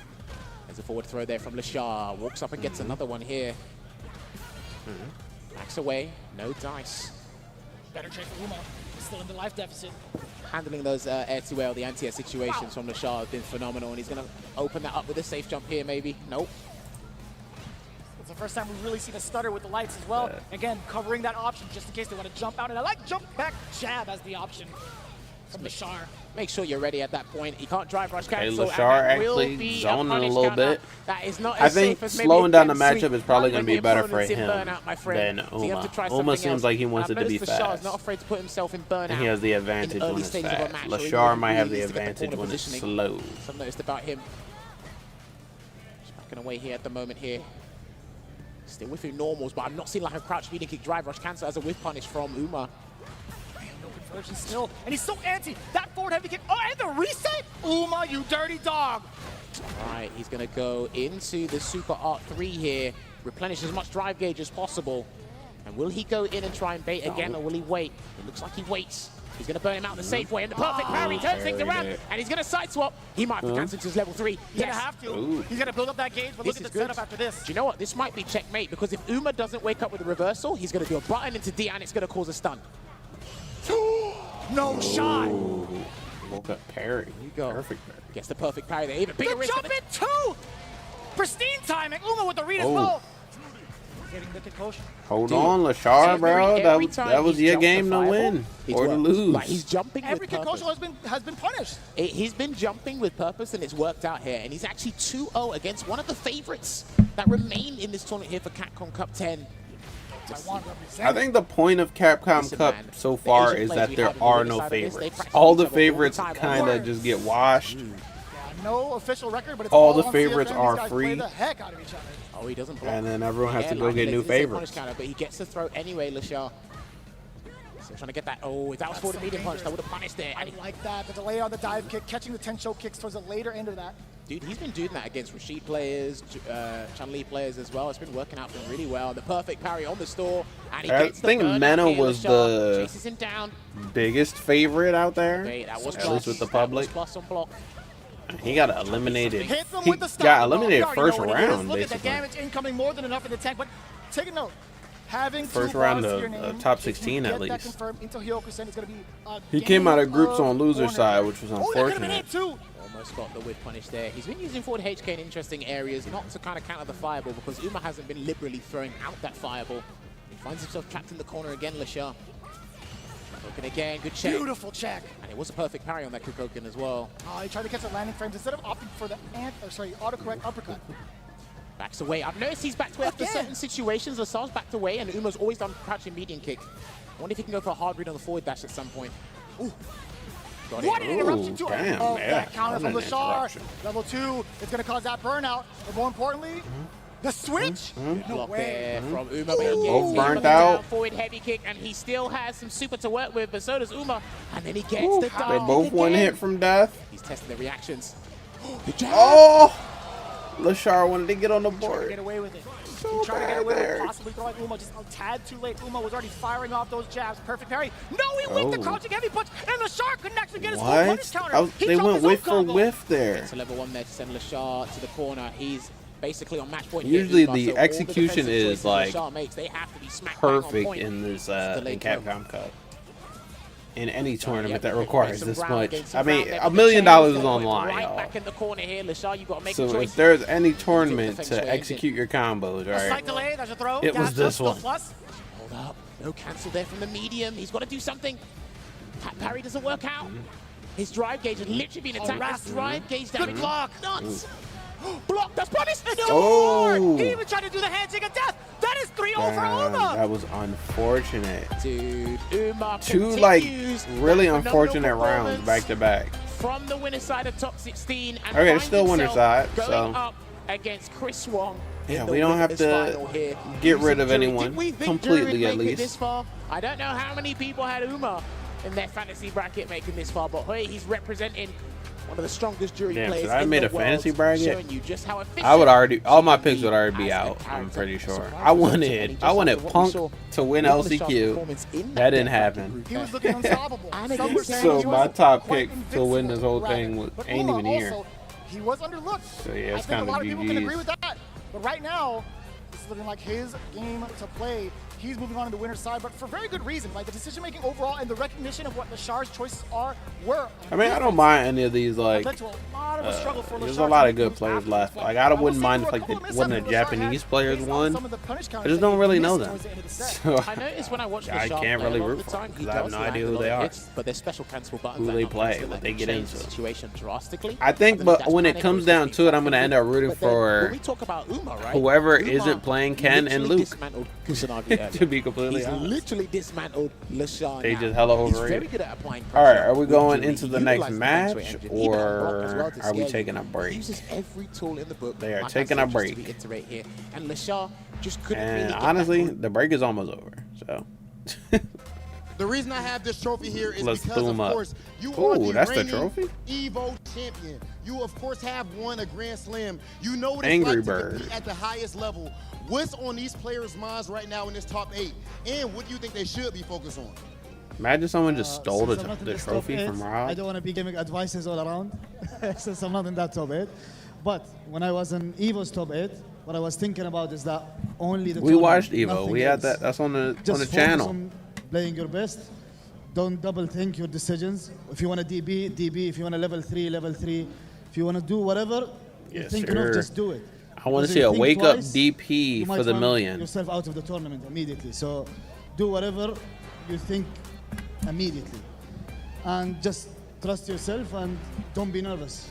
There's a forward throw there from Lashar. Walks up and gets another one here. Backs away. No dice. Better trade for Uma. He's still in the life deficit. Handling those air-to-air, the anti-air situations from Lashar has been phenomenal, and he's going to open that up with a safe jump here, maybe. Nope. It's the first time we've really seen a stutter with the lights as well. Again, covering that option just in case they want to jump out. And I like jump back jab as the option from Lashar. Make sure you're ready at that point. He can't drive rush Okay, cancel. Lashar and that will actually be zoning a punish little counter. bit. That is not I as think safe as maybe slowing down the against matchup Sweet. is probably Not going to when be the better for opponent's in him burnout, my friend. than So you have to try Uma. Uma something seems else. like he wants it And to I've be noticed Lashar is fast. not afraid to put himself in burnout. And he has the in advantage early when it's stages of a fast. match, or even Lashar when might he have the needs to get advantage corner when it's positioning. slow. So I've noticed about him. Just backing away here at the moment here. Still whiffing normals, but I'm not seeing like a crouch medium kick drive rush cancel as a whiff punish from Uma. No conversion still. And he's so anti. That forward heavy kick. Oh, and the reset? Uma, you dirty dog. All right, he's going to go into the Super Art 3 here, replenish as much drive gauge as possible. And will he go in and try and bait again, or will he wait? It looks like he waits. He's going to burn him out the safe way, and the perfect parry turns things around, and he's going to side swap. He might have cancelled to his level 3. He's gonna have to. Ooh. He's gonna build up that gauge, but This look at is the good. setup after this. Do you know what? This might be checkmate, because if Uma doesn't wake up with a reversal, he's going to do a button into D, and it's going to cause a stun. No shot. Woke up parry. You go. Perfect parry. Gets the perfect parry there. Even bigger The risk. jump in two. Pristine timing. Uma with the read as well. Getting the concussion. Hold Dude, on, Lashar, bro. every time That was he's your jumped game the to fireball, win he's or to worked. lose. Like, he's jumping Every with purpose. concussion has been punished. He's been jumping with purpose, and it's worked out here. And he's actually 2-0 against one of the favorites that remain in this tournament here for CAPCOM Cup 10. Taiwan I represented. think the point of Capcom Listen, Cup man, so the far Asian is players that we there have on are the no other side of this, they favorites. practice All each the other all the favorites time. kind of just get washed. No official record, but it's All the on favorites CFN. are These guys free. play the heck out of each other. Oh, he doesn't block. And then everyone has to go like get he new didn't say favorites. punish counter, but he gets the throw anyway, Lashar. Still trying to get that. Oh, if that was for the so medium punch, dangerous. that would have punished it. I And like that. The delay on the dive kick, catching the 10-show kicks towards the later end of that. dude, he's been doing that against Rashid players, Chun-Li players as well. It's been working out for him really well. The perfect parry on the store, and he I gets the think burn out Mena here, was Lashar. the chases him down. biggest favorite out there, Okay, that was at plus. least with the That was public. plus on block. He got eliminated. Hit them He with the stop. got eliminated You already first know what it is. round, Look at the basically. damage incoming, more than enough in the tank. But take a note. Having First two round bars of to your name, top if you 16 get at that least. confirmed into Hyokusen, it's going to be a He game came out of groups of on loser honor. side, which was Oh, that could have been unfortunate. it too. Almost got the whip punish there. He's been using forward HK in interesting areas, not to kind of counter the fireball, because Uma hasn't been liberally throwing out that fireball. He finds himself trapped in the corner again, Lashar. Looking again, good check. Beautiful check. And it was a perfect parry on that Kukoken as well. He tried to catch the landing frames instead of opting for the autocorrect uppercut. Backs away. I've noticed he's backed away after Again. certain situations. Lasar's backed away, and Uma's always done crouching medium kick. I wonder if he can go for a hard read on the forward dash at some point. Ooh. Got What it. an interruption Ooh, too. damn, Oh, yeah, that counter from what an Lashar. interruption. Level 2 is going to cause that burnout. But more importantly, the switch. No Block way. there from Uma, but he gets Both him burnt on the down out. forward heavy kick, and he still has some super to work with, but so does Uma. And then he gets Ooh, the they dive both kick one again. hit from death. He's testing the reactions. The jab. Oh! Lashar wanted to get on the Trying to board. get away with it. So Trying to get bad away with there. it. Possibly throwing Uma just a tad too late. Uma was already firing off those jabs. Perfect parry. No, he winked the Oh. crouching heavy punch, and Lashar couldn't actually get his full What? punish counter. He They dropped went his own whiff for combo. whiff there. To level 1 there to send Lashar to the corner. He's basically on match point. Usually here, the so all execution defensive is, choices like, Lashar makes, they have to be smack bang on Perfect point. in this Delay in kill. Capcom Cup. In any tournament Yep, that gain requires some this ground, much. gain some I mean, ground there, $1 but the million chain's is gonna on put line, right y'all. back in the corner here. Lashar, you've got to make a So choice. if there's any tournament defense to way in. execute your combos, A slight right? delay. There's a throw. It was Dash this up, one. still plus. Hold up. No cancel there from the medium. He's got to do something. Parry doesn't work out. His drive gauge has literally been attacked. His drive gauge damage. Good block. Nuts. Block. That's punished. No. Oh. He even tried to do the handshake of death. That is 3-0 for Damn, Uma. that was unfortunate. Dude, Uma Two like continues really that unfortunate phenomenal rounds back to back. from the winner side of top 16. And Okay, finds still winner himself side, going so- up against Chris Wong. Yeah, in the we don't have winners to final here. get rid Using of Jury. anyone Did we think completely, Jury would at make it least. this far? I don't know how many people had Uma in their fantasy bracket making this far, but hey, he's representing one of the strongest jury Damn, players should I in made the a fantasy world, bracket? showing you just how efficient I would already, all my picks he would already be as a out. I'm character. pretty sure. Surprise I results, and wanted just after what we Punk saw to win with Lashard's LCQ. performance in That didn't bracket happen. group He was F. looking unstoppable. And Some against were saying So he my was top quite pick to win this whole thing invincible, was- but ain't Uma even here. also, he was underlooked. So yeah, I it's think a kind lot of of people can agree with GG's. that. But right now, it's looking like his game to play. He's moving on to the winner's side, but for very good reason. Like the decision-making overall and the recognition of what Lashar's choices were. I mean, I don't mind any of these, like, led to a lot of a struggle for there's Lashar a lot to of good move players after left. this Like, one. I will wouldn't say mind there if, were a like, couple of one of missteps the that Lashar Japanese had players based on won. some of the punish I counters just that don't he really missed know them. towards the end of the set. So I noticed when I watched I Lashar can't play really a lot of root the for time, them, he 'cause I have does no land idea a who lot they of are. hits, but their special cancel buttons Who that they not play, constant, what that they can get change into. the situation drastically. I think, believe but that's when it panic comes was down the to it, I'm gonna feedback end up rooting But then when for we talk about Uma, right? whoever Uma isn't playing Ken and literally Luke. dismantled Kusanagi To be completely He's honest. literally dismantled Lashar. They now. just hella He's overrated. very good at applying All right, pressure are we with going Jury. into the He next utilizes match, the engine, even on block as well or to are we scare you. taking a He break? uses every tool in the book. They are like I taking said, a just break. To reiterate here, and Lashar just couldn't really And get honestly, that the break is almost over. So The reason I have this trophy here is Let's because, boom of up. course, you Ooh, are the that's the reigning trophy? Evo champion. You, of course, have won a Grand Slam. You know what it's Angry like Bird. to compete at the highest level. What's on these players' minds right now in this top 8? And what do you think they should be focused on? imagine someone just stole Since I'm not in the this trophy top from eight, Rod. I don't want to be giving advices all around since I'm not in that top 8. But when I was in Evo's top 8, what I was thinking about is that only the We tournament, watched Evo. nothing We had else. that. That's on the Just on the focus channel. on playing your best. Don't double think your decisions. If you want to DB, DB. If you want to level 3, level 3. If you want to do whatever you're Yes, thinking sir. of, just do it. I want to Because if see you a think wake up twice, DP you for might the find million. yourself out of the tournament immediately. So do whatever you think immediately. And just trust yourself and don't be nervous.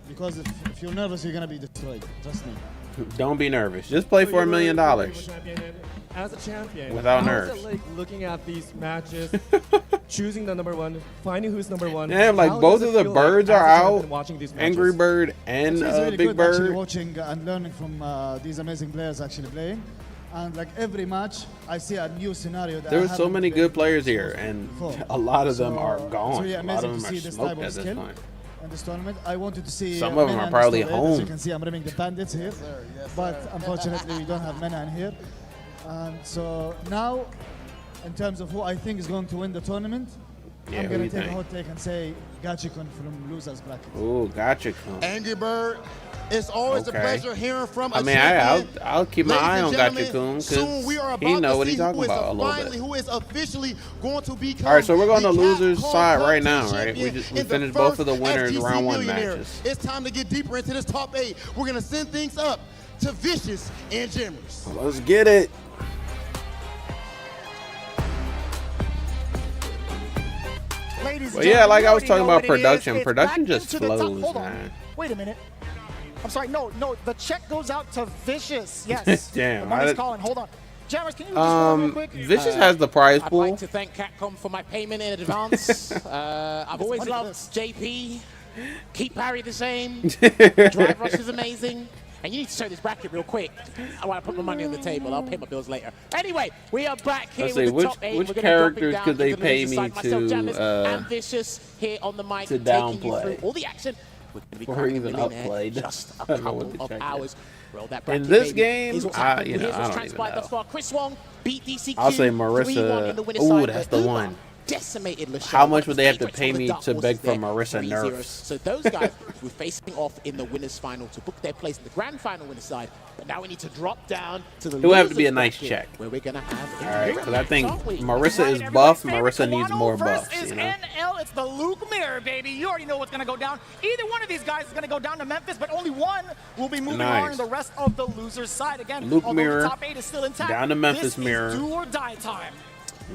Because if you're nervous, you're going to be destroyed. Trust me. Don't be nervous. Just play for $1 million. As a champion, Without how nerves. is it like looking at these matches, choosing the number one, finding who's number one? Damn, like How both does of it the feel birds like, are as a champion, out. watching these matches? Angry Bird and It's really Big good actually Bird. watching and learning from these amazing players actually playing. And like every match, I see a new scenario. That There I were so haven't many played good players here, and before. a lot of them are So gone. yeah, A lot amazing of to them are see this type smoked of at this skill point. in this tournament. I wanted to see Some of them Mena are in probably this top eight. As home. you can see, I'm rimming the bandits here. But unfortunately, we don't have Mena in here. And so now, in terms of who I think is going to win the tournament, Yeah, I'm who going you to take think? a hot take and say Gachikun from losers bracket. Ooh, gotcha. Come. Angry Bird, it's always Okay. a pleasure hearing from a I mean, champion. I'll keep my Ladies eye and on gentlemen, Gachikun soon we are because he about know to what see he's talking who is about a little finally bit. who is officially going to become. All right, so we're going the to losers CAPCOM side Cup right now, Team right? We Champion and finished both of the first winners FGC round 1 millionaire. matches. It's time to get deeper into this top 8. We're gonna send things up to Vicious and Jammers. Let's get it. Ladies Well, and yeah, gentlemen, like you I was already talking know about what it is. production. It's Production back just into the top- flows, hold on. man. Wait a minute. I'm sorry. No. The check goes out to Vicious. Yes. Damn, The money's I- calling. Hold on. Jammers, can you just hold on real quick? Vicious has the prize I'd pool. like to thank Capcom for my payment in advance. I've always money for loved this. JP. Keep Parry the same. Drive Rush is amazing. And you need to show this bracket real quick. I want to put my money on the table. I'll pay my bills later. Anyway, we are back here Let's with see, the which- top 8. which We're gonna be characters dropping could they down into the pay loser me side. Myself, to, Jammers, and Vicious here on the mic, to taking you downplay? through all the action We're gonna be Or cracking even the millionaire upplayed. just a I don't know what couple to of check hours. Roll that In bracket, this baby. game, Here's what's I happened. don't Here's what's even transpired know. thus far. Chris Wong beat DCQ. I'll say 3-1 in the winner's Marissa. Ooh, side, that's but the Uber one. decimated Lachelle. How much would they have to Favorites pay on the me dark to beg horses for there, Marissa 3-0. nerfs? So those guys were facing off in the winner's final to book their place in the grand final winner's side. But now we need to drop down to the It would have to be a losers nice bracket, check. where we're gonna have. All right, because I think aren't we? Marissa is Right, buff. everybody's Marissa favorite needs Kawano more versus buffs, you know? NL, it's the Luke Mirror, baby. You already know what's going to go down. Either one of these guys is going to go down to Memphis, but only one will be moving on Nice. in the rest of the loser's side. Again, Luke although Mirror, the top 8 is still intact, down to Memphis this Mirror. is do or die time.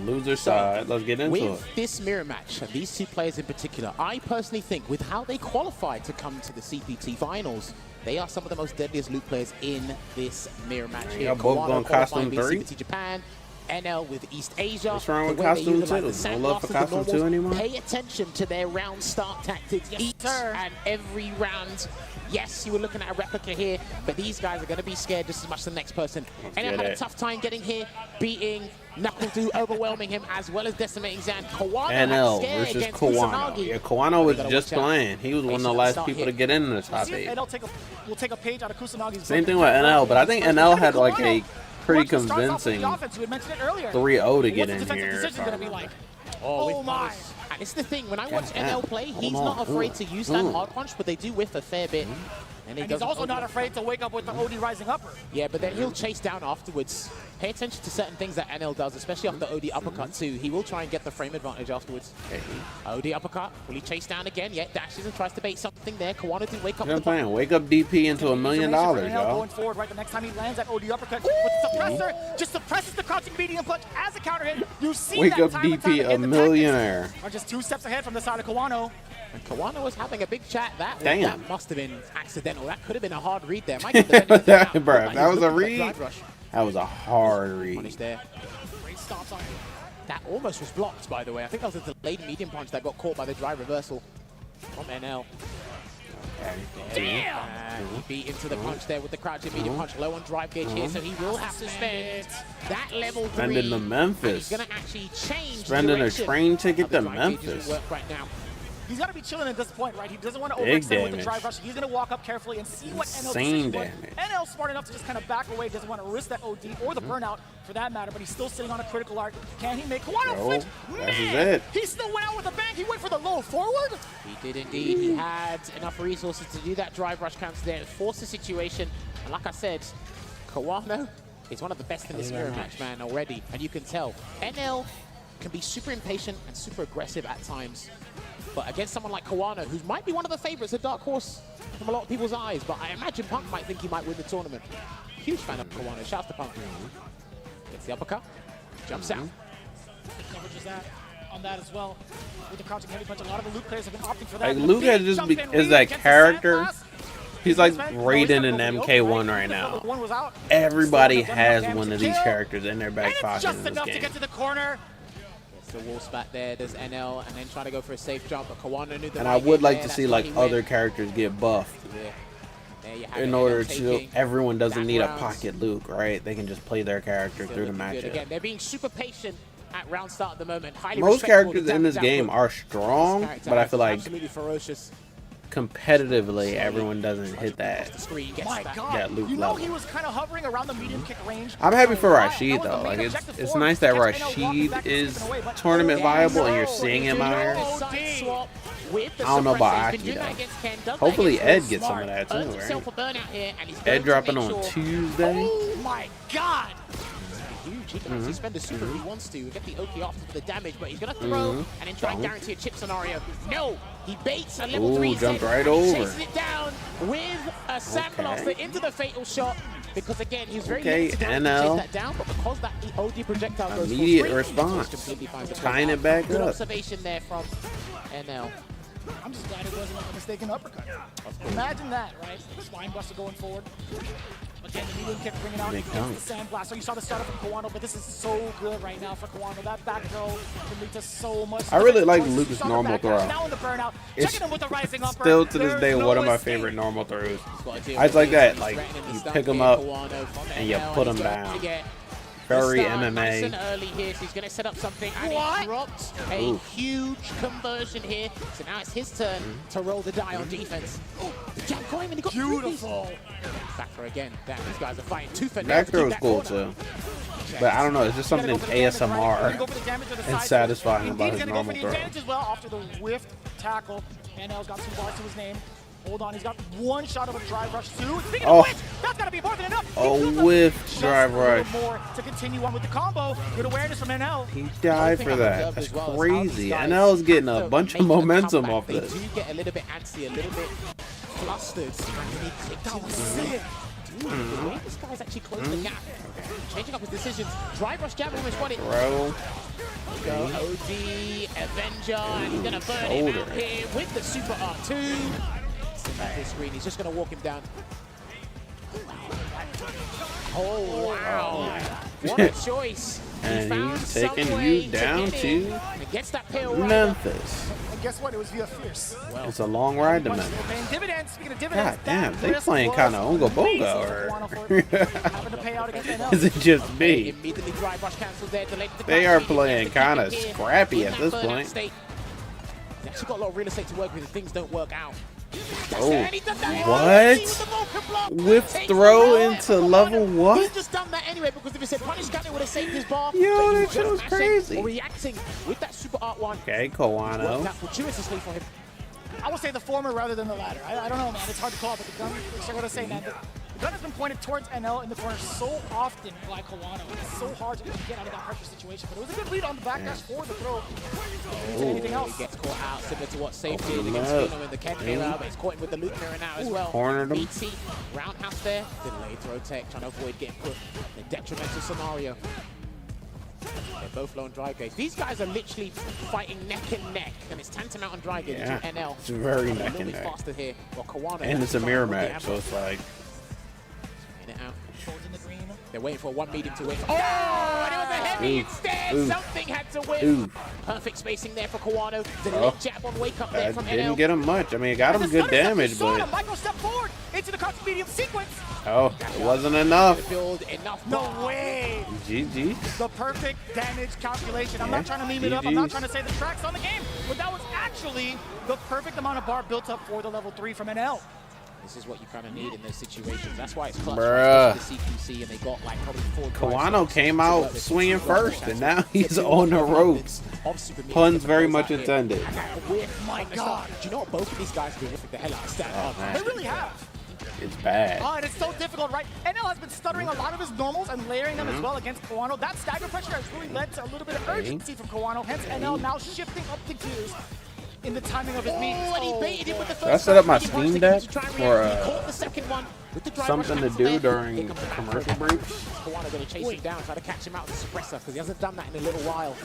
Loser side. Let's get into With it. this mirror match, and these two players in particular, I personally think with how they qualified to come to the CPT finals, they are some of the most deadliest Luke players in this mirror match here. Y'all both Kawano going costume qualifying with 3? CPT Japan, NL with East Asia. What's wrong with The way they costume utilize 2? the No love for sandblasters, the costume 2 normals. anymore? Pay attention to their round start tactics Yes, each sir. and every round. Yes, you were looking at a replica here, but these guys are going to be scared just as much as the next person. NL get had a it. tough time getting here, beating Knuckle, overwhelming him, as well as decimating Zan. Kawano NL had scared versus against Kawano. Kusanagi. Yeah, Kawano was Gotta just watch out. playing. He was one of the Patience last start people here. to get into the top See if 8. NL will take a page out of Kusanagi's Same book. thing with NL, but I think NL had like a pretty Watch the starts off with convincing the offense. You had mentioned it earlier. 3-0 to get What's in the defensive here. decision if I going to be like? remember. Oh with my. punish. And it's the thing, when I watch damn. NL play, Hold he's on. not afraid Ooh. to use that Ooh. hard punch, but they do whiff a fair bit. And And he's also not afraid to wake up with the OD rising upper. Yeah, but then he'll chase down afterwards. Pay attention to certain things that NL does, especially off the OD uppercut too. He will try and get the frame advantage afterwards. Okay. OD uppercut. Will he chase down again? Yeah, dashes and tries to bait something there. Kawano did wake up You know with what I'm saying? Wake up DP into $1 million, Information for NL y'all. Going forward, right, the next time he lands that OD uppercut with the suppressor, just suppresses the crouching medium punch as a counter hit. You see Wake that up time and time DP again. a The millionaire. tactics are just 2 steps ahead from the side of Kawano. And Kawano was having a big chat. That Damn. must have been accidental. That could have been a hard read there. Might get the benefit of the doubt, Bruh, but that he's was a looking for read. drive rush. That was a hard Punish read. there. Great stops on him. That almost was blocked, by the way. I think that was a delayed medium punch that got caught by the drive reversal from NL. Damn! And he beat into the punch there with the crouching medium punch. Low on drive gauge here, so he will have to spend that level 3. Spending to And he's Memphis. going to actually change Spending a direction train ticket of the to drive gauge. It Memphis. doesn't work right now. He's got to be chilling at this point, right? He doesn't want to Big overextend with the damage. drive rush. He's going to walk up carefully and see what NL Insane decision was. damage. NL's smart enough to just kind of back away. Doesn't want to risk that OD or the burnout for that matter, but he's still sitting on a critical arc. Can he make Kawano Yo, flinch? that's Man, it. he still went out with a bang. He went for the low forward. He did indeed. He had enough resources to do that drive rush counter there. It forced the situation. And like I said, Kawano is one of the best in this mirror match, man, already. And you can tell. NL can be super impatient and super aggressive at times. But against someone like Kawano, who might be one of the favorites, a dark horse from a lot of people's eyes, but I imagine Punk might think he might win the tournament. Huge fan of Kawano. Shouts to Punk. Gets the uppercut. Jumps out. Coverages that on that as well. With the crouching heavy punch, a lot of the Luke players have been opting for that. Like, The Luke big had just jump be- in is read that against the character. sandblast. He's like Defense, Raiden no, in he's got MK1 the right now. One was out. Everybody Still has done enough one of damage to these kill. characters in their And back it's pocket just in this enough to game. get to the corner. Gets the wall spat there. Does NL and then trying to go for a safe jump. But Kawano knew the And I right would game like there. to That's see why like he other went. characters get buffed Yeah. There you have in it. order NL to taking everyone doesn't back need a rounds. pocket Luke, right? They can just play their character They're through the looking good. Again, matchup. they're being super patient at round start at the moment. Highly Most respectful of characters the in this damage game output. are strong, Character but I is feel like absolutely ferocious. competitively everyone doesn't hit Off that. the screen, gets My that. God, that Luke you know level. he was kind of hovering around the medium kick range. I'm happy for a while. Rashid That was the though. main Like objective it's for him, nice that to catch NL walking Rashid back and is slipping away, but tournament yeah, viable and you're no, seeing him no, out here. Side swap with the I don't know about suppressor. He's been Aki, doing that though. against Ken, does that Hopefully against Ed gets some of Smart. that too, Earns himself right? a burnout here, and he's Ed going to dropping make on sure Tuesday. Oh my God! huge. He can actually spend a super if he wants to. Get the OP after the damage, but he's going to throw and then try and guarantee a chip scenario. No! He baits a level Ooh, 3 jumped set, right and he over. chases it down with a sandblaster into the fatal shot. Because again, he's very Okay, limited to NL. chase that down, but because that OD projectile goes Immediate for free, response. it's completely fine to Tying play it back Good up. observation there from NL. I'm just glad it wasn't a mistaken uppercut. Imagine that, right? Spine buster going forward. Again, the medium kick bringing out Big against dunk. the sandblast. So you saw the startup from Kawano, but this is so good right now for Kawano. That back throw can lead to so much. I really like You Lucas' saw the normal back dash, throw. Now in the burnout, It's checking him with the rising upper. Still to this There's day, no one of my escape. favorite normal throws. Got to deal I just with like that, it. like, Threatening the you stun pick 'em here, up Kawano from and you NL, put he's 'em going down. to get Very Nice and MMA. early here, so he's going to set up something, and What? he drops a huge conversion here. So now it's his turn to roll the die on defense. Oh, the jab caught him and he got Beautiful. back for again. Damn, these guys are fighting tooth and That nail to girl keep was that cool corner. too. But I don't know, it's just something ASMR and satisfying about his He's normal gonna go for the throw. advantage as well after the whiffed tackle. NL's got 2 bars to his name. Hold on, he's got 1 shot of a drive rush too. Speaking Oh. of which, that's gotta be more than enough. Oh, He built up whiff just drive a little rush. more to continue on with the combo. Good awareness from NL. He died One for thing I've that. observed That's as well is how crazy. these guys NL's getting a have to bunch of make a momentum comeback. off They this. do get a little bit antsy, a little bit flustered. That was sick. The way this guy's actually closed the gap, changing up his decisions. Drive rush jab almost won it. Bro. Go OD, Avenger, and he's gonna burn him out here with the Super R2. Back his screen, he's just gonna walk him down. Oh wow! What a choice! And found he's taking some you way down get to in and gets that pill right Memphis. And guess what? It was via Fierce. It's a long ride to Much Memphis. still paying dividends. Speaking of dividends, God damn, that they risk playing was kinda unga bunga, amazing or- for Toronto having to pay out against NL. Is it just me? Immediately drive rush cancels there, delayed the They counter. are He playing gets the kick kinda in here scrappy in at that this burnout point. state. He's actually got a lot of real estate to work with if things don't work out. Oh, And he does that. what? With the Vulcan block. Whip Takes throw the ball. into level He's what? just done that anyway because if he said punish gun, it would have saved his bar. Yo, But that he's shit just was mashing crazy. Or reacting with that super art one. Okay, Worked Kawano. out fortuitously for him. I would say the former rather than the latter. I don't know, man. It's hard to call, but the gun, I gotta say, man, the gun has been pointed towards NL in the corner so often by Kawano. It's so hard to get out of that pressure situation. But it was a good lead on the backdash for the throw. Into anything else. He gets caught out similar to what Safe did him against up. Pheno in the Ken mirror, but he's caught him with the loop mirror now as well. Cornered him. BT, roundhouse there, delayed throw tech, trying to avoid getting put in a detrimental scenario. They're both low on dry gauge. These guys are literally fighting neck and neck, and it's tantamount on dry gauge Yeah, to NL. it's very A neck little and bit neck. faster here. Well, Kawano And it's a trying mirror to look match, at so it's like, in it out. Holds in the green. They're waiting for one medium to win. Oh, and it was a heavy Oof. instead. Oof. Something had to win. Oof. Perfect spacing there for Kawano. The Oh. leg jab on wake up there that from didn't NL. get him much. I mean, it got him As good the stunner damage, saw him, but Michael step forward into the constant medium sequence. oh, it wasn't enough. Build enough. No way. GG. The perfect damage calculation. I'm Yeah, not trying to meme it up. I'm not GGs. trying to say the tracks on the game, but that was actually the perfect amount of bar built up for the level 3 from NL. This is what you kind of need in those situations. That's why it's clutch. Bruh. Right? The CQC, and they got like probably 4 Kawano came out swinging first, and now he's on the ropes. Puns very much intended. My God. Do you know what both of these guys do with the hell out of stat? Oh, man. They really have. It's bad. Oh, and it's so difficult, right? NL has been stuttering a lot of his normals and layering them as well against Kawano. That stagger pressure has really led to a little bit of urgency from Kawano. Hence, NL now shifting up the gears in the timing of his meets. Oh, and he baited him with the first. Should I set up my punch. He Steam punched Deck to try and for, react. He caught the second one with the drive something rush to cancel do there. during Here comes the commercial back. breaks? Kawano going to chase him down, try to catch him out with the suppressor because he hasn't done that in a little while.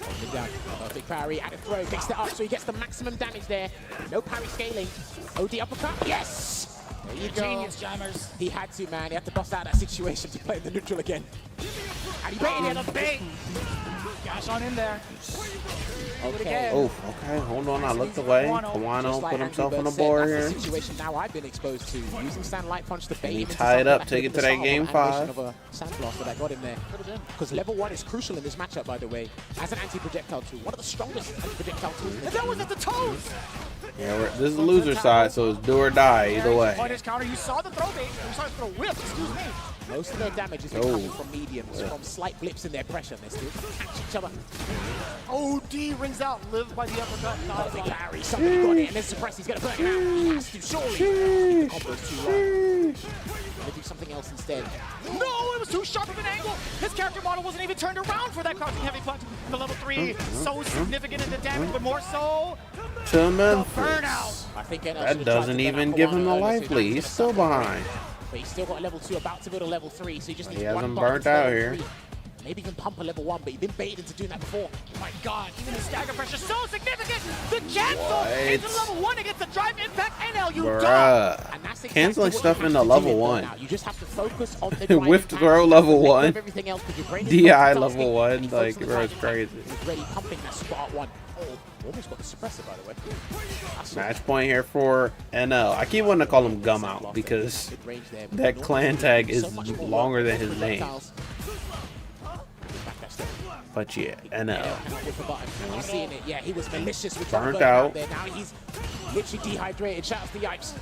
Holds him down. Perfect parry, added throw, mixed it up so he gets the maximum damage there. No parry scaling. OD uppercut. Yes! There you go. Genius jammers. He had to, man. He had to bust out that situation to play the neutral again. And he baited Yeah, it. the bait. Gash on in there. Okay. Oh, okay. Hold on. I looked away. Kawano Just like put himself Andrew on the Bird board said, here. that's the situation now I've been exposed to. Using Stand Light Punch to bait he him into tie it something up, that take could it be to that the game start of an 5. animation of a Sand Blaster that got him there. Because level 1 is crucial in this matchup, by the way, as an anti-projectile tool. One of the strongest anti-projectile tools. And that was at the toes. Yeah, this is the loser side, so it's do or die either way. Punish counter. You saw the throw bait. You saw the throw whip. Excuse me. Most of their damage is coming from mediums, from slight blips in their pressure. They're still trying to catch each other. OD rings out. Live by the uppercut. Perfect parry. Somebody got it, and then suppress. He's going to burn him out. He has to, surely. The combo's too long. Gonna do something else instead. No, it was too sharp of an angle. His character model wasn't even turned around for that crouching heavy punch. And the level 3, so significant in the damage, but more so To the Memphis. burnout. I think NL That doesn't even give him the life lead. He's still behind. But he's still got a level 2, about to build a level 3, so he just needs He one hasn't button burnt to level out here. 3. Maybe even pump a level 1, but he's been baited into doing that before. Oh my God, even the stagger pressure so significant. The cancel What? into level 1 against the drive impact. NL, you dog. Bruh. And that's exactly Canceling what stuff you have into to do level in there 1. now. You just have to focus on the drive Whiff to impact, throw level let go 1. of everything else, because your brain is DI multitasking, level 1. and he Like, focuses on bro, the it's drive impact. crazy. He's ready pumping that spot 1. Almost got the suppressor, by the way. Match point here for NL. I keep wanting to call him Gum Out because that clan tag is longer than his name. But yeah, NL. You're seeing it. Yeah, he was malicious with Burnt that out. there. Now he's literally dehydrated. Shout out to Yipes.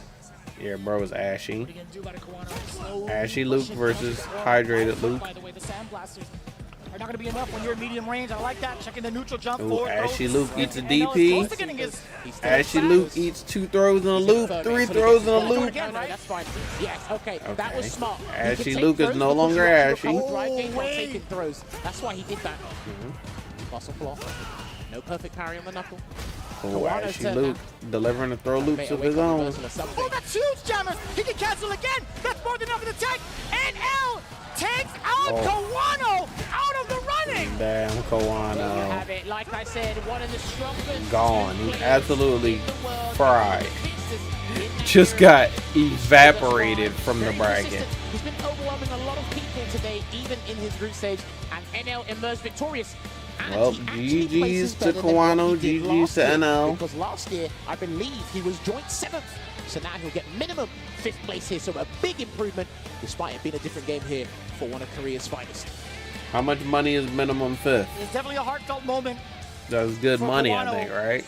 Yeah, bro is ashy. What are you gonna do about it, Kawano? Ashy Luke versus hydrated Luke. By the way, the sandblasters are not gonna be enough when you're in medium range. I like that. Checking the neutral jump Ooh, forward. Ashy Luke eats a NL is DP. close to getting his Ashy Luke eats 2 throws in a loop, 3 throws in a loop. No, that's fine. Yes, okay, that was smart. He Ashy could take Luke is throws no because longer you're ashy. right game while taking throws. That's why he did that. Muscle block. No perfect parry on the knuckle. Oh, Ashy Luke delivering the throw loops of his own. Oh, that's huge, Jammers! He can cancel again! That's more than enough in the tank! And L takes out Kawano out of the running! Damn, There you Kawano. have it. Like I said, one of the strongest. Gone. He's players absolutely in the world. fried. Fixes in Just that got evaporated from the Very bracket. consistent. He's been overwhelming a lot of people today, even in his group stage, and NL emerged victorious. And Well, he actually GG's places to better than what Kawano, he did GG's last to year, NL. Because last year, I believe he was joint 7th. So now he'll get minimum 5th place here. So a big improvement, despite it being a different game here for one of Korea's finest. How much money is minimum 5th? It's definitely a heartfelt moment. That's good For money, I Kawano. think, right?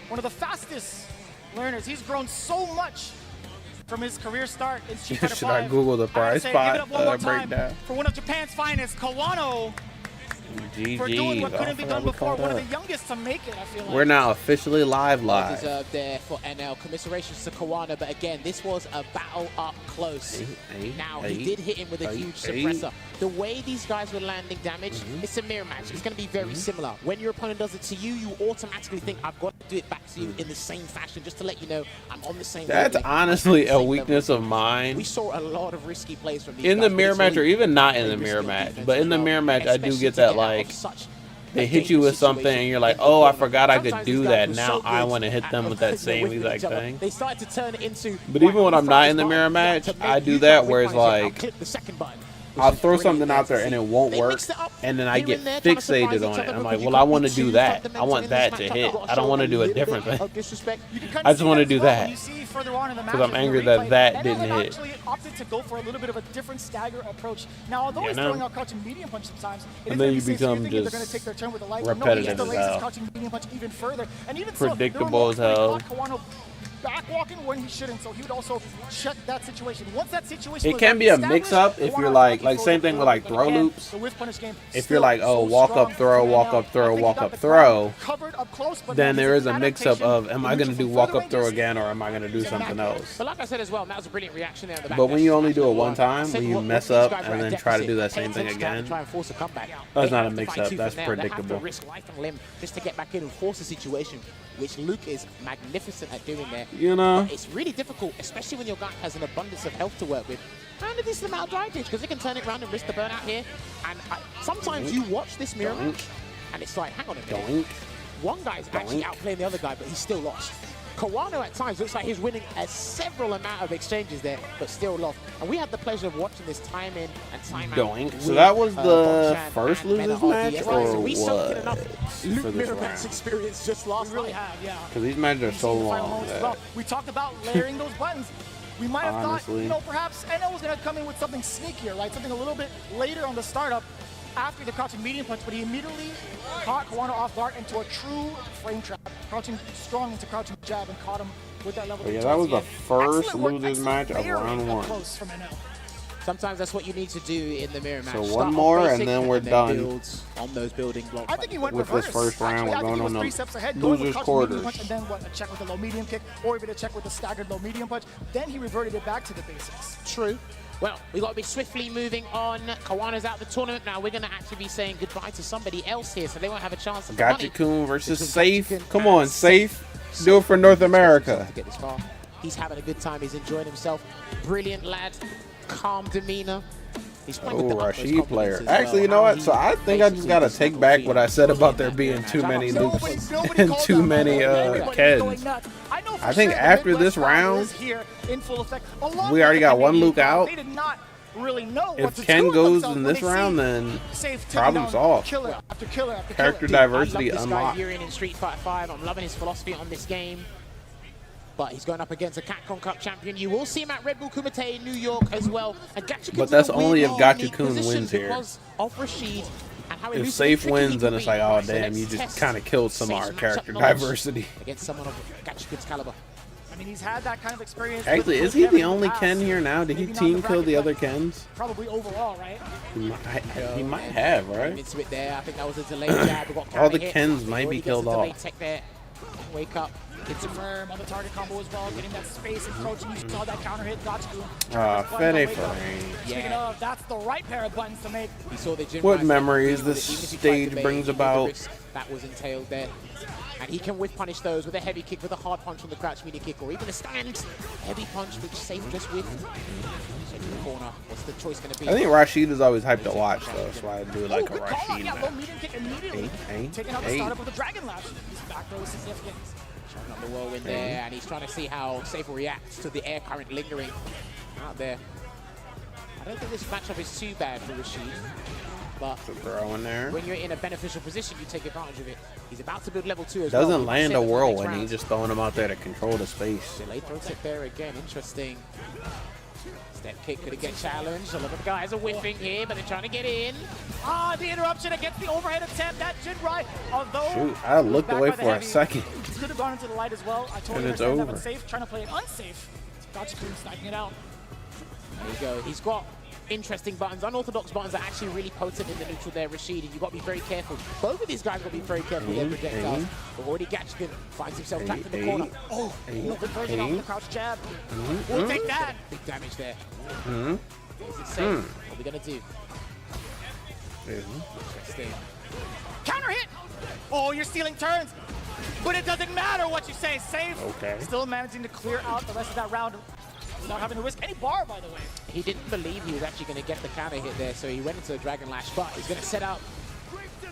One of the fastest learners. He's grown so much from his career start in Street Fighter Should I 5. Google the I gotta prize say, give it spot up one more time breakdown? for one of Japan's finest, Kawano, for doing what GG's. couldn't be done before. One of the youngest to make it, I feel like. We're now officially live. Deserved there for NL. Commiserations to Kawano, but again, this was a battle up close. Now, he did hit him with a huge suppressor. The way these guys were landing damage, it's a mirror match. It's going to be very similar. When your opponent does it to you, you automatically think, I've got to do it back to you in the same fashion, just to let you know I'm on the same That's wavelength, honestly I'm on a the same weakness level. of mine. We saw a lot of risky plays from these In guys, the but mirror it's match, or really even not in the very mirror risky match, defense but in as the well, mirror match, I do especially get to that, get out like, of such they a hit you with dangerous something situation and you're like, in the oh, I corner. forgot I could Sometimes do these that. guys were Now so I good want to hit them at with that avoiding same whipping exact each other. thing. They started to turn it into. But even when I'm not in the mirror match, I do that where it's like, click the second button. I'll throw something out there and it won't work, and then I get fixated on it. I'm like, well, I want to do that. I want that to hit. I don't want to do a different thing. I just want to do that. Because I'm angry that that didn't hit. Actually opted to go for a little bit of a different stagger approach. Now, although he's throwing out crouching medium punch sometimes, And then you become they're just going to take their turn with the light. repetitive No, he as hell. crouching medium punch even further, and even Predictable so, there were as moments where he hell. caught Kawano backwalking when he shouldn't, so he would also check that situation. Once that situation It was can be a established, mix-up if Kawano you're was like same thing with like throw again, loops. the whiff punish game If still you're like, oh, so walk strong up, throw, for walk NL. up, throw, I think he walk got up, the throw, ground covered up close, but then now there he's is a mix-up adaptation. of, am I going to do From walk further up, throw ranges, again, or am I going to do something else? But like I said as well, that was a brilliant reaction there on the back. But when you only do it one I time, said when you what mess these up guys were and at then try to deficit, do that pay same thing attention to how to again, try and force a comeback. that's They not a have to mix fight up, tooth that's and nail. They have predictable. to risk life and limb just to get back in and force a situation, which Luke is magnificent at doing there. You know? But it's really difficult, especially when your guy has an abundance of health to work with. And a decent amount of dry ditch, because they can turn it around and risk the burnout here. And sometimes you watch this mirror match, and it's like, hang on a minute. Doink. One guy's actually Doink. outplaying the other guy, but he's still lost. Kawano at times looks like he's winning a several amount of exchanges there, but still lost. And we had the pleasure of watching this time in and time out. Doink. So with, that was the Bonchan first and losers Mena match, RDS. or So we soaked in what? enough For Luke this mirror match round. experience just last We really night. have, yeah. Because these matches are We've so seen the final long moments as that well. We talked about layering those buttons. We might have Honestly. thought, perhaps NL was going to come in with something sneakier, right? Something a little bit later on the startup after the crouching medium punch, but he immediately caught Kawano off guard into a true frame trap, crouching strong into crouching jab and caught him with that level. But yeah, of that was the intensity. first Excellent work, losers excellent match of layering round up one. close from NL. Sometimes that's what you need to do in the mirror match. So Start one off more, and basic then we're done. build on those building blocks. I think he went With this reverse. first round, we're Actually, I think going he was on the 3 steps ahead, going with losers' crouching medium quarters. punch, and then a check with the low medium kick, or even a check with the staggered low medium punch. Then he reverted it back to the basics. True. Well, we got to be swiftly moving on. Kawano's out of the tournament now. We're going to actually be saying goodbye to somebody else here, so they won't have a chance at the money. Gotcha-kun versus Between Safe. Gotcha-kun Come and on, Safe. Do it for North America. To get this far. He's having a good time. He's enjoying himself. Brilliant lad. Calm demeanor. He's playing with Oh, the utmost Rashid confidence player. as Actually, well. you know How what? he So I think I just basically gotta just take handled back Fiend. what I said about there Brilliant being match. too Shout out many to Lukes Nobody and called too that many moment. Everybody Keds. going nuts. I know for I think sure the after Midwest this crowd round, is here in full effect, along we with already the got one Canadian Luke crowd. out. They did not really know If what to do Ken with goes themselves in when this they round, see then Safe taking problem down solved. Killer after killer after Character killer. diversity I love this unlocked. guy Yurian in Street Fighter 5. I'm loving his philosophy on this game. But he's going up against a CAPCOM Cup champion. You will see him at Red Bull Kumite in New York as well. And But that's only if Gachikun wins here. Because of Rashid and how If elusive Safe and tricky he wins, then can it's be. like, oh So damn, let's you just test kind of killed some of our Safe's character matchup knowledge diversity. against someone of Gachikun's caliber. I mean, he's had that kind of experience. Actually, with is he Kevin the in only past. Ken here now? Did he Maybe not in team the kill the bracket, other but Kens? Probably overall, right? He might have, right? Into it there. I think that was a delayed jab. We got All the counter hit. Kens He might be already gets killed a delayed off. tech there. Wake up. Gets a firm on the target combo as well, getting that space and approaching. You saw that counter hit, Gachikun. Fede Frame. Speaking of, that's the right pair of buttons to make. He saw the gym What rise memories even this if he tried stage to bait, brings he knew the about. risk that was entailed there. And he can whiff punish those with a heavy kick, with a hard punch on the crouch media kick, or even a stand heavy punch, which Safe just whiffed. Check in the corner. What's the choice going to be? I think Rashid is always hyped to watch, though. That's why I do like a Good call. Rashid Yeah, low match. medium kick immediately. Hey, Taking out the hey. startup with the Dragon Lash. His back throw is significant. Showing up the whirlwind there, and he's trying to see how Safe will react to the air current lingering out there. I don't think this matchup is too bad for Rashid, but Throw in there. when you're in a beneficial position, you take advantage of it. He's about to build level 2 as well. Doesn't He might land save a it for the next whirlwind. round. He's just throwing him out there to control the space. Delayed throw tip there again. Interesting. Step kick could get challenged. A lot of the guys are whiffing here, but they're trying to get in. Ah, the interruption against the overhead attempt. That Jrod, although Shoot, I looked back away by the for a heavy, second. Could have gone into the light as well. I totally And it's understand that, over. but Safe trying to play it unsafe. Gachikun sniping it out. There you go. He's got interesting buttons, unorthodox buttons that are actually really potent in the neutral there, Rashid, and you've got to be very careful. Both of these guys got to be very careful with their projectiles. But already Gachikun finds himself trapped in the corner. Oh, No conversion off the crouch jab. We'll take that. big damage there. Is it safe? What are we going to do? Interesting. Counter hit. Oh, you're stealing turns. But it doesn't matter what you say. Safe. Okay. Still managing to clear out the rest of that round without having to risk any bar, by the way. He didn't believe he was actually going to get the counter hit there, so he went into a Dragon Lash, but he's going to set up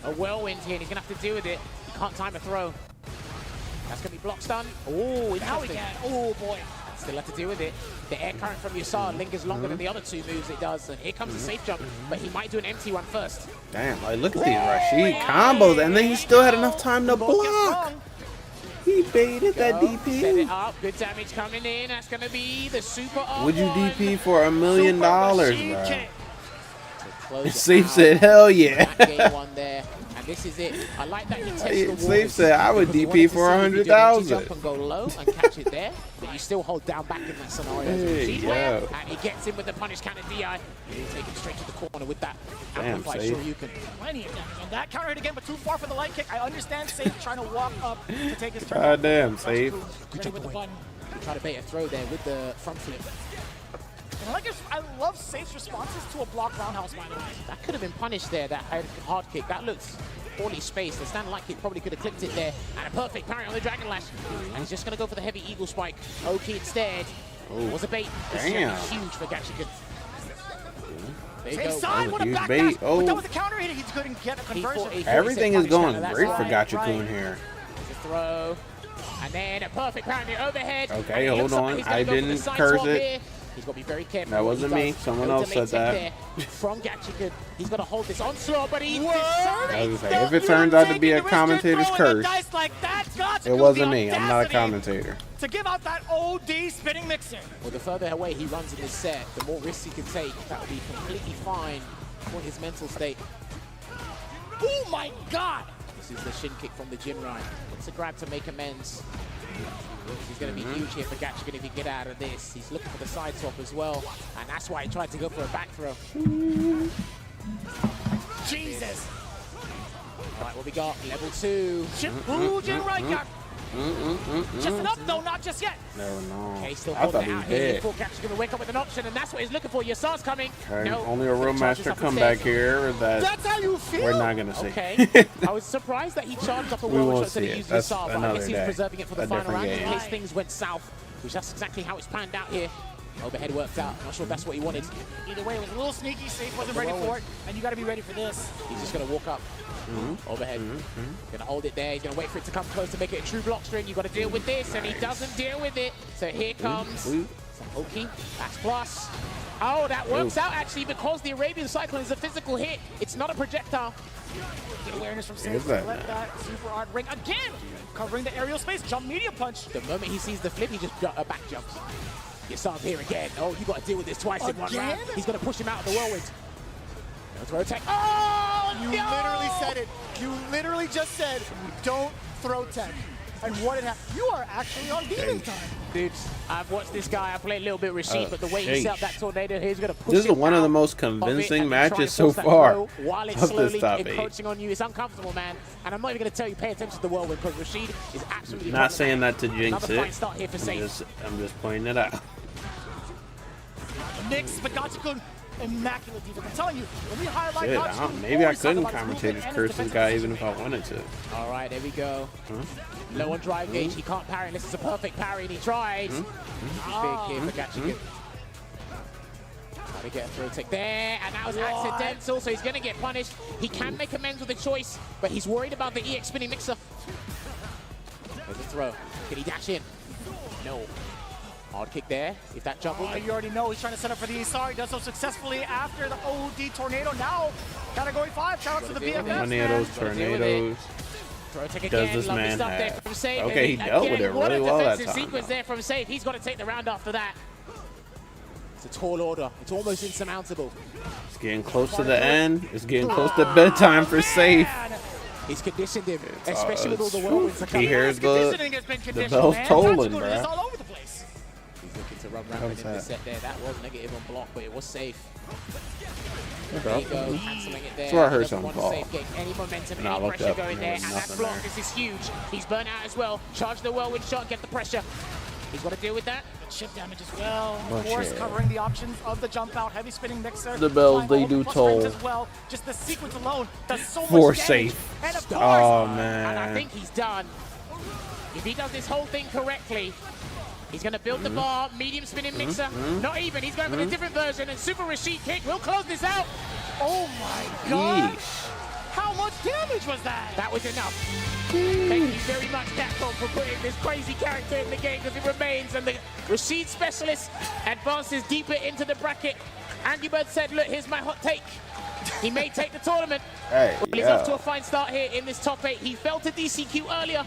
a whirlwind here, and he's going to have to deal with it. He can't time a throw. That's going to be block stun. Oh, Now we interesting. can. Oh, boy. Still have to deal with it. The air current from Yasar lingers longer than the other two moves it does, and here comes the safe jump, but he might do an empty one first. Damn, like look at these Rashid combos, and then he still had enough time to Both gets block. wrong. He baited that Go, set DP. it up. Good damage coming in. That's going to be the super R1. Would you DP for $1 million, Super Rashid bro? kick. To close it Safe out. said, hell yeah. That game one there, and this is it. I like that he tested the waters. Safe said, I would because he DP wanted to for see if you do an empty 100,000. jump and go low and catch it there, but you still hold down back in that scenario. Hey, She's yo. there, and he gets in with the punish counter DI. He'll take him straight to the corner with that Damn, amplified Safe. Shoryuken. Plenty of damage on that. Counter hit again, but too far for the light kick. I understand Safe trying to walk up to take his turn. God damn, Safe. Ready with the button. Try to bait a throw there with the front flip. And I love Safe's responses to a block roundhouse, by the way. That could have been punished there, that hard kick. That looks poorly spaced. The stand light kick probably could have clipped it there. And a perfect parry on the Dragon Lash. And he's just going to go for the heavy eagle spike. Oki instead. Was a bait. This is gonna be Damn. huge for Gachikun. There you Same go. side, was what a huge backdash. bait. But Oh. that was a counter hit. He couldn't get a conversion. He Everything said is going punish counter, great that's for right. Gachikun right. here. There's a throw. And then a perfect parry on the overhead. Okay, And it hold looks like on. he's gonna I go for the didn't side curse swap it. here. He's got to be very careful. That what he wasn't me. does. Someone No else delayed said tech there from Gachikun. He's got to hold this onslaught, but he I was gonna say, if it turns out to be a commentator's curse, it wasn't me. I'm not a commentator. To give out that OD spinning mixer. Well, the further away he runs in this set, the more risks he can take. That will be completely fine for his mental state. Oh my God! This is the shin kick from the Jrod. It's a grab to make amends. This is going to be huge here for Gachikun if he get out of this. He's looking for the side swap as well, and that's why he tried to go for a back throw. Jesus! All right, what we got? Level 2. Ooh, Jrod got just enough though, not just yet. No. Okay, still I holding thought it he out was here. dead. Before Gachikun to wake up with an option, and that's what he's looking for. Yasar's coming. Okay, No, only a real gonna charge this master up the comeback stairs. here that That's how you feel? we're not gonna see. Okay. I was surprised that he charged up a We whirlwind won't shot instead see of it. used That's Yasar, but I another guess he's day. preserving it for the A final different round in game. case things went south, which that's exactly how it's planned out here. Overhead worked out. Not sure if that's what he wanted. Either way, it was a little sneaky. Safe wasn't ready for it, and you got to be ready for this. He's just going to walk up. Overhead. Going to hold it there. He's going to wait for it to come close to make it a true block string. You've got to deal with this, and he doesn't deal with it. So here comes some Oki. That's plus. Oh, that works out actually because the Arabian Cyclone is a physical hit. It's not a projectile. Good awareness from Here's Safe. that Let now. that super art ring again. Covering the aerial space. Jump medium punch. The moment he sees the flip, he just back jumps. Gets up here again. Oh, you got to deal with this twice in one round. He's going to push him out of the whirlwind. No throw tech. Oh, You literally said it. You literally just said, don't throw tech. And what it happened. You are actually on demon time. Dude, I've watched this guy. I played a little bit Rashid, but the way he set up that tornado, he's going to push This is him one of the out most of convincing it and then try and matches so force that far throw while it's of slowly this top 8. encroaching on you. It's uncomfortable, man. And I'm not even going to tell you pay attention to the whirlwind because Rashid is absolutely Not saying that to jinx Another fine it. start here for Safe. I'm just pointing it out. Mix, but Gachikun, immaculate defense. I'm telling you, when we highlight Shit, Gachikun, maybe I always talk couldn't about his commentate movement this and curse this defensive guy even positioning. if I wanted to. All right, there we go. Low on drive gauge. He can't parry unless it's a perfect parry, and he tries. Big hit for Gachikun. Trying to get a throw tick there, and that was accidental, so he's going to get punished. He can make amends with a choice, but he's worried about the EX spinning mixer. There's a throw. Can he dash in? No. Hard kick there. If that jump Oh, you already know he's trying to set up for the Isar. He does so successfully after the OD tornado. Now, category 5. Shout out to the BFFs, Many of those tornadoes. Throw tick Does again. this Lovely man stuff there have? from Safe. Okay, he And dealt with again, it what really a well that defensive time, sequence though. there from Safe. He's got to take the round after that. It's a tall order. It's almost insurmountable. It's getting close to the end. It's getting close to bedtime for Safe. He's conditioned him, especially with all the whirlwinds that come. He hears Conditioning has been the conditioned, bells man. tolling, Gachikun is bruh. all over the place. He's looking to run rampant in the set there. That was negative on block, but it was safe. There you go, cancelling it there. That's where I heard Doesn't something want to fall. save, get any momentum, And I any looked pressure up going and there. there And was that nothing block, there. this is huge. He's burnt out as well. Charge the whirlwind shot, get the pressure. He's got to deal with that. Chip damage as well. Oh, Of course, shit. covering the options of the jump out. Heavy spinning mixer. The bells, Flying they all do plus frames toll. as well. Just the sequence alone does so For much damage. Safe. And of course, Oh, And I man. think he's done. If he does this whole thing correctly, he's going to build the bar, medium spinning mixer. Not even, he's going with a different version, and Super Rashid kick will close this out. oh my god. Yeesh. How much damage was that? That was enough. Thank you very much, Capcom, for putting this crazy character in the game because it remains. And the Rashid specialist advances deeper into the bracket. Angry Bird said, look, here's my hot take. He may take the tournament. Hey, Well, he's off to a fine start here in this top 8. He fell to DCQ earlier.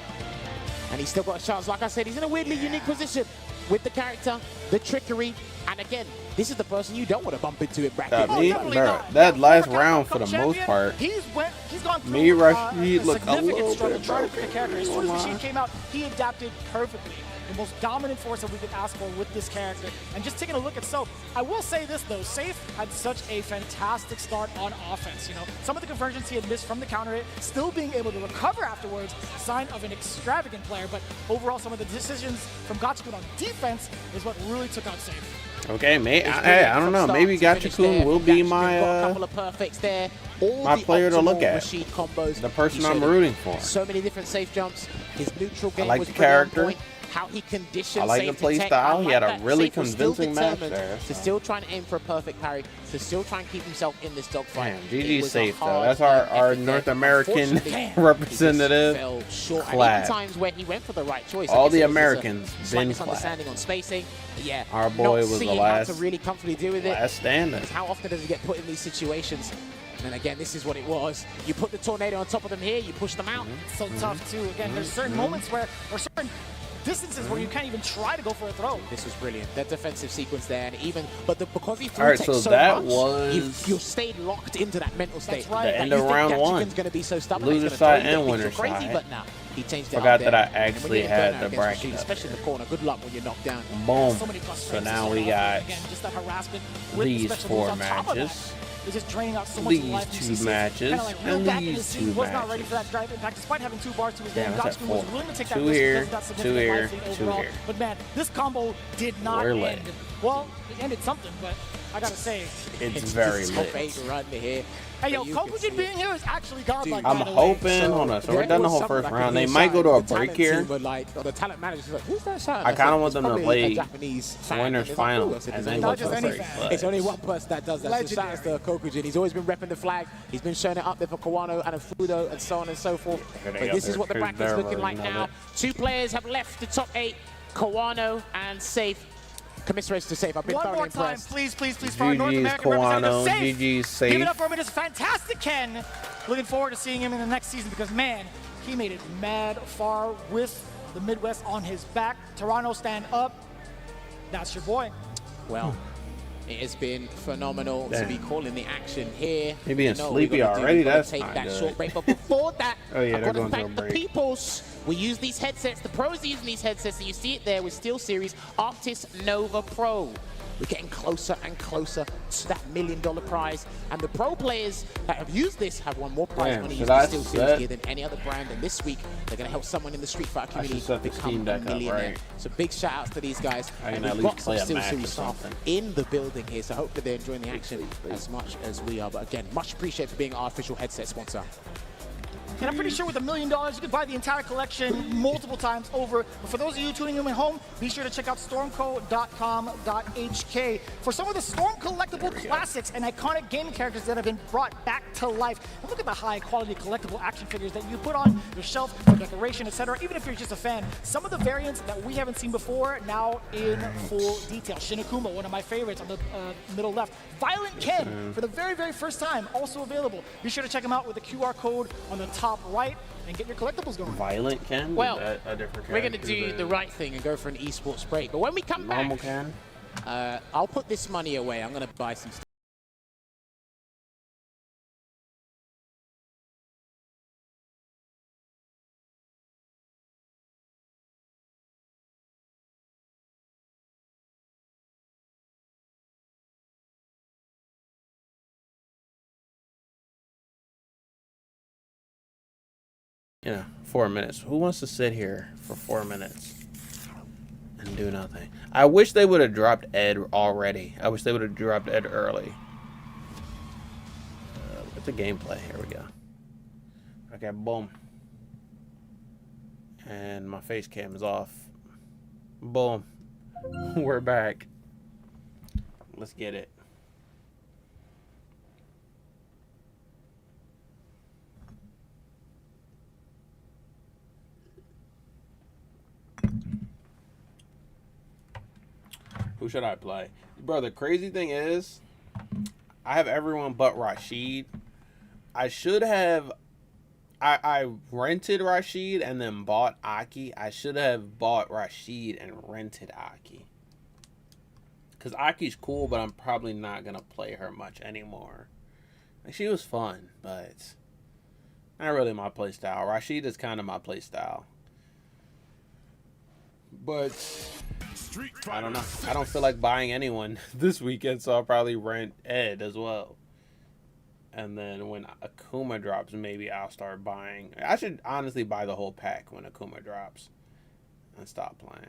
And he's still got a chance. Like I said, he's in a weirdly unique position with the character, the trickery. And again, this is the person you don't want to bump into in bracket. Me, definitely bro, not. that Now, last former round Capcom for the champion, most part. He's gone through Me, a Rashid look a significant little struggle bit trying to pick broken. a character. As soon as Come Rashid on. came out, he adapted perfectly. The most dominant force that we could ask for with this character. And just taking a look at Soap, I will say this though, Safe had such a fantastic start on offense. You know, some of the conversions he had missed from the counter hit, still being able to recover afterwards, sign of an extravagant player. But overall, some of the decisions from Gachikun on defense is what really took out Safe. Okay, It's hey, I don't from know. start Maybe to finish Gachikun there. will be Gachikun my got a couple of perfects there. All my the player to look optimal at. Rashid combos. The person He I'm showed rooting for. So many different safe jumps. His neutral game like was the pretty on character. point. How he conditioned I like Safe the play to tech. style. I He like had a that really Safe was still convincing match determined there, to so. still try and aim for a perfect parry, to still try and keep himself in this dogfight. Damn, It GG was a Safe though. hard That's our effort there. North American Unfortunately, representative. he just fell short. And Clad. even times where he went for the right choice. All I guess the it was just a Americans slight been misunderstanding on spacing. Yeah, Our boy not was the seeing last- how to really comfortably deal with it. Last standing. How often does he get put in these situations? And then again, this is what it was. You put the tornado on top of them here, you push them out. So tough too. Again, there's certain moments where, or certain distances where you can't even try to go for a throw. This was brilliant. That defensive sequence there, and even, but because he threw All right, tech so so that much, was you stayed locked into that mental state. That's right. the end You of think round Gachikun one. going to be so stubborn, Loser he's gonna side throw you, and think winner you're crazy, side. but nah, he changed it Forgot up there. that I And when actually you're had burnout the against bracket Rashid, up especially in the corner. Good luck when you're knocked down. Boom. So many plus So frames to now start we off with. got Again, just that harassment with these the special 4 moves on top of that. matches. It's just draining out so much These life. You 2 see Safe matches, kinda like reeled and back in these his seat, 2 was not ready matches. for that drive impact, despite having 2 bars to his Damn, game. that's at Gachikun was 4. willing to take that 2 risk here, because of that 2 significant here, life lead 2 overall. here. But man, this combo did not We're end. lit. Well, it ended something, but I gotta say, It's very top lit. 8 run here. hey yo, But you can see Kokujin it. being here is actually godlike. I'm by the way. hoping. Hold on. So we're done the whole first round. They might go to a break here. But like the talent manager's like, who's that shouting? I It's kinda like, want it's them to probably play a Japanese fan. winners And it's like, final oh, I said, and it's then not go just to a any break. fan. but- It's only one person that does that. So Legendary. shout out to Kokujin. He's always been repping the flag. He's been showing it up there for Kawano and Fudo and so on and so forth. Here they But go. this is what the Here's bracket's their looking like version of now. it. 2 players have left the top 8, Kawano and Safe. Commiserations to save. I've been One thoroughly more time, impressed. please, please, please, for our North GG's American representative, Kawano. Safe. GG's Safe. Give it up for him. It is fantastic, Ken. Looking forward to seeing him in the next season because, man, he made it mad far with the Midwest on his back. Toronto, stand up. That's your boy. Well, it has been phenomenal to be calling the action here. He being You know what sleepy we gotta do, already? we gotta That's take not that good. short break. But before that, Oh, yeah, I've they're got to going to a thank the break. peoples. We use these headsets. The pros are using these headsets, and you see it there with SteelSeries Arctis Nova Pro. We're getting closer and closer to that $1 million prize. And the pro players that have used this have won more prize Damn, money should using I SteelSeries set- gear than any other brand. And this week, they're going to help someone in the Street Fighter I should community set the become Steam a Deck up, millionaire. right? So big shout outs to these guys. I can And at we've least got some play a match or SteelSeries staff something. in the building here. So hopefully they're enjoying the action as much as we are. But again, much appreciated for being our official headset sponsor. And I'm pretty sure with $1 million, you could buy the entire collection multiple times over. But for those of you tuning in at home, be sure to check out stormco.com.hk for some of the Storm collectible classics and iconic gaming characters that have been brought back to life. And look at the high quality collectible action figures that you put on your shelf for decoration, etc. Even if you're just a fan, some of the variants that we haven't seen before now in full detail. Shinakuma, one of my favorites on the middle left. Violent Ken, for the very, very first time, also available. Be sure to check them out with the QR code on the top right and get your collectibles going. Violent Ken? Well, Is that a different we're going to character do than the right thing and go for an esports break. But when we come normal back, Ken? I'll put this money away. I'm going to buy some stuff. Yeah, 4 minutes. Who wants to sit here for 4 minutes and do nothing? I wish they would have dropped Ed already. I wish they would have dropped Ed early. What's the gameplay? Here we go. Okay, boom. And my face cam is off. Boom. We're back. Let's get it. Who should I play? Bro, the crazy thing is, I have everyone but Rashid. I should have... I rented Rashid and then bought Aki. I should have bought Rashid and rented Aki. Because Aki's cool, but I'm probably not going to play her much anymore. Like, she was fun, but not really my playstyle. Rashid is kind of my playstyle. But I don't know. I don't feel like buying anyone this weekend, so I'll probably rent Ed as well. And then when Akuma drops, maybe I'll start buying. I should honestly buy the whole pack when Akuma drops and stop playing.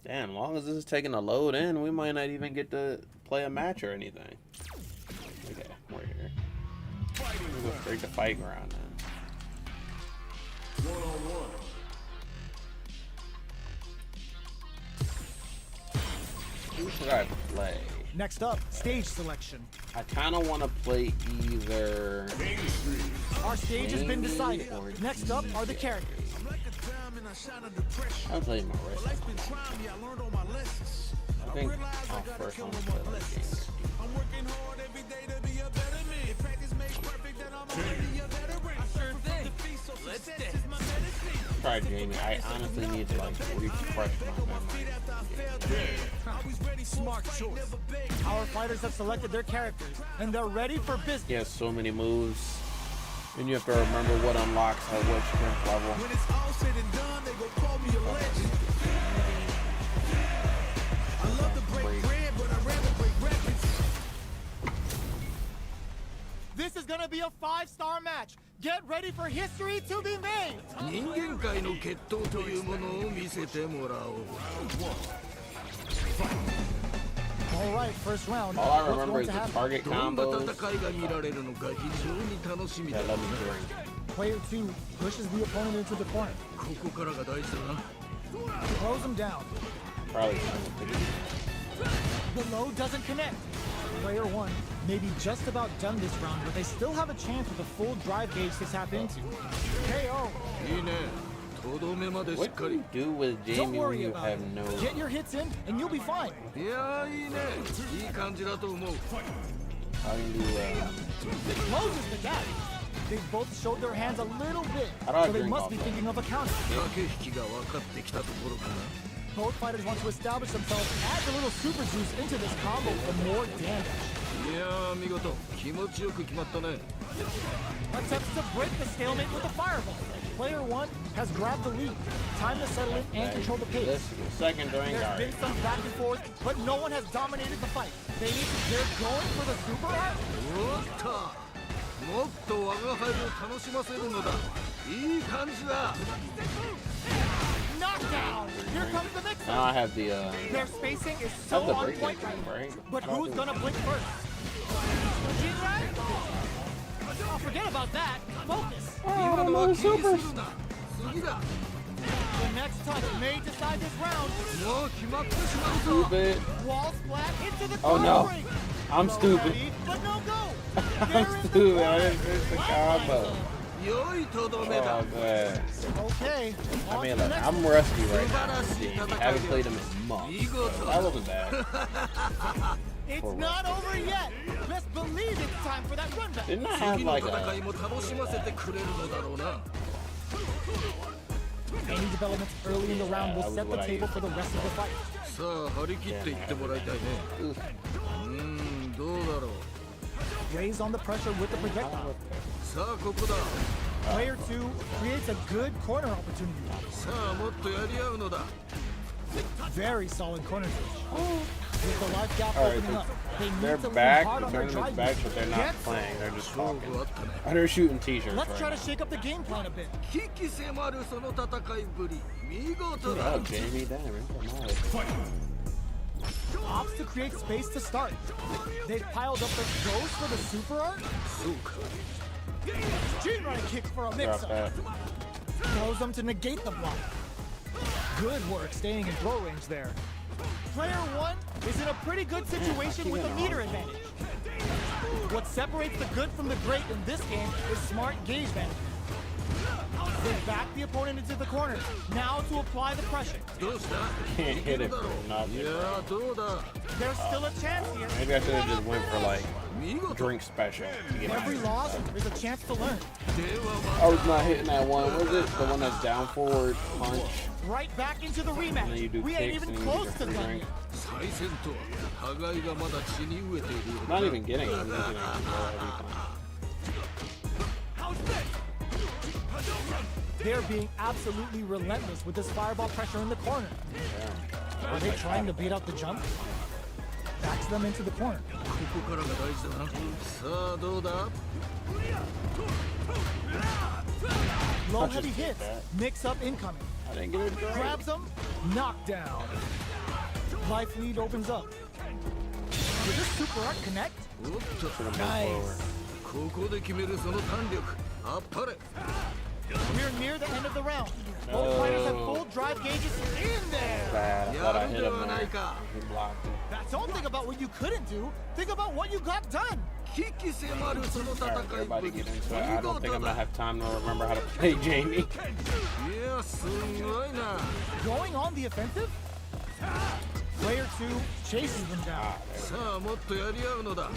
Damn, as long as this is taking a load in, we might not even get to play a match or anything. Okay, we're here. We'll go straight to fight ground then. Who should I play? Next up, stage selection. I kind of want to play either... Our stage has been decided. or Next up are the characters. I'll play my wrist. I think I'll first want to play like games. Try Jamie. I honestly need to like refresh my memory. Smart choice. Our fighters have selected their characters, and they're ready for business. He has so many moves, and you have to remember what unlocks at what strength level. When it's all said and done, they go call me a legend. I love to break bread, but I'd rather break records. This is gonna be a 5-star match. Get ready for history to be made. 人間界の決闘というものを見せてもらおう。 All right, first round. All I What's remember going is to the happen? target どんな combos 戦いが見られるのか非常に楽しみだ。 that let me drink. Player 2 pushes the opponent into the corner. ここからが大事だな。 Throws him down. Probably some of The load doesn't connect. Player 1 may be just about done this round, but they still have a chance with a full drive gauge to tap into. KO. いいね。とどめまでしっ What か do り you do with Don't Jamie when worry you about have it. no? Get your hits in, and you'll be fine. いやーいいねいい感じだと思う How do you do? Closes the gap. They both showed their hands a little bit, How do I so they drink must off be that? thinking of a counter. 駆け引きが分かってきたところかな Both fighters want to establish themselves, add a little super juice into this combo for more damage. いやー見事気持ちよく決まったね Attempts to break the stalemate with a fireball. Player 1 has grabbed the lead. Time to settle in and control the pace. This second doing There's guard. been some back and forth, but no one has dominated the fight. They're going for the super art. おっともっと我が輩を楽しませるのだいい感じだ Knockdown! Here comes the mix. Now I have the Their spacing is I so have the on break point thing, right? But who's gonna blink first? Jrod? Oh, forget about that. Focus. 今のは気にするな次だ The next touch may decide this round. もう決まってしまうぞ stupid. Wall splat into the Oh, no. break. I'm No stupid. heavy, but no go. I'm There is the stupid. I play. didn't finish the combo. 良いとどめ Oh, だ good. Okay. I On mean, to the look, next I'm one. rusty right now. I haven't played him in months. 見事 That wasn't bad. It's not over yet. Best believe it's time for that run back. Didn't I have 次の like 戦 a? いも楽しませてくれるのだろうな Any developments early in the round will that was set the what I table used. for the rest of the fight. さあ張り切っていってもらいたいねどうだろう Raise on the pressure with the projectile. さあここだ Player 2 creates a good corner opportunity. さあもっとやり合うのだ Very solid corner switch. With the life gap All right, opening up, they they're need to lean back. hard The on their tournament's drive back, moves. but they're not Get playing. They're just 勝 talking. 負あったね Oh, they're shooting t-shirts Let's try right to shake up the game plan a bit. 危機迫るその戦いぶり見事 now. だ Oh, Jamie, damn, nice. Opts to create space to start. They've piled up the ghost for the super art. そうか Jrod kicks for a Drop mix-up. that. Throws them to negate the block. Good work staying in throw range there. Player 1 is in a pretty good situation with a meter advantage. What separates the good from the great in this game is smart gauge management. They back the opponent into the corner. Now to apply the pressure. どうした Can't いけ hit る it だ for ろう nothing. いやーどうだ There's still a chance here. Maybe I should have just went for like 見事 drink special to get Every it. loss is a chance to learn. では I was not hitting that one. Was it the one that's down forward punch? Right back into the And then you rematch. do We ain't kicks even and you close get to your free done drink. yet. 再戦とは互いがまだ血に飢えているようだ Not even getting it. I'm just getting They're being absolutely relentless with this fireball pressure in the corner. Are they trying to beat out the jump? Backs them into the corner. ここからが大事だなさあどうだ Low heavy hits. Mix up incoming. I didn't get it right. Grabs them. Knockdown. Life lead opens up. Did this super art connect? おっと Nice. ここで決めるその弾力あっぱれ We're near the end of the round. Both fighters have full drive gauges in there. Bad. I thought I hit him there. やるではないか He blocked it. Don't think about what you couldn't do. Think about what you got done. 危機迫るその戦 Alright, い everybody ぶり get 見 into it. I don't 事 think I'm gonna だ have time to remember how to play Jamie. いやすごいな Going on the offensive? Player 2 chases them down. さあもっとやり合うのだ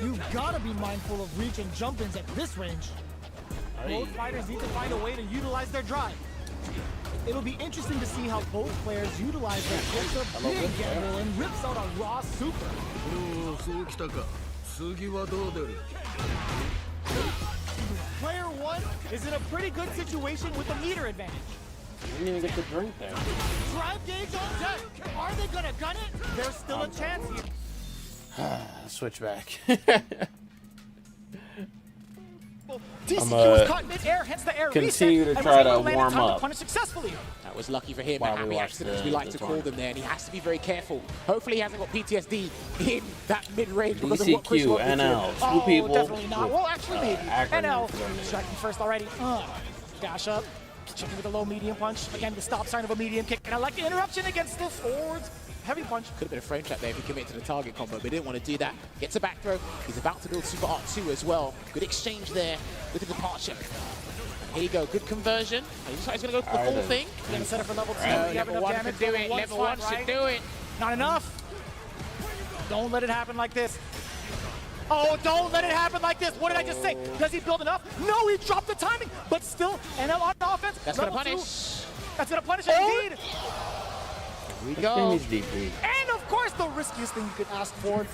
You've gotta be mindful of reach and jump-ins at this range. Both fighters need to find a way to utilize their drive. It'll be interesting to see how both players utilize that. Gets a big gamble and rips out a raw super. おおそうきたか次はどう出る Player 1 is in a pretty good situation with a meter advantage. Didn't even get the drink there. Drive gauge on deck. Are they gonna gun it? There's still a chance here. Switch back. DCQ I'm, was caught mid-air, hence the air continue reset, to and try was able to land in warm time to up. punish successfully. That was lucky for him, While a we happy watch accident, as the- we like the to call tournament. them there, and he has to be very careful. Hopefully he hasn't got PTSD in that mid-range because of what Chris DCQ, Rock did to him. NL, two Oh, people. definitely not. with, Well, actually, maybe. acronyms NL, for their names. striking first already. Dash up. Checking with a low medium punch. Again, the stop sign of a medium kick. And I like the interruption against the forwards. Heavy punch. Could have been a frame trap there if he committed to the target combo, but he didn't want to do that. Gets a back throw. He's about to build Super Art 2 as well. Good exchange there with the departure. Here you go, good conversion. He looks like he's going to go for the full thing. Gonna set up for level 2. Level 1 can do it. Level 1 should do it. Not enough. Don't let it happen like this. Oh, don't let it happen like this. What did I just say? Does he build enough? No, he dropped the timing. But still, NL on offense. That's going to Level 2. punish. That's going to punish it indeed. Here we go. And of course, the riskiest thing you could ask for.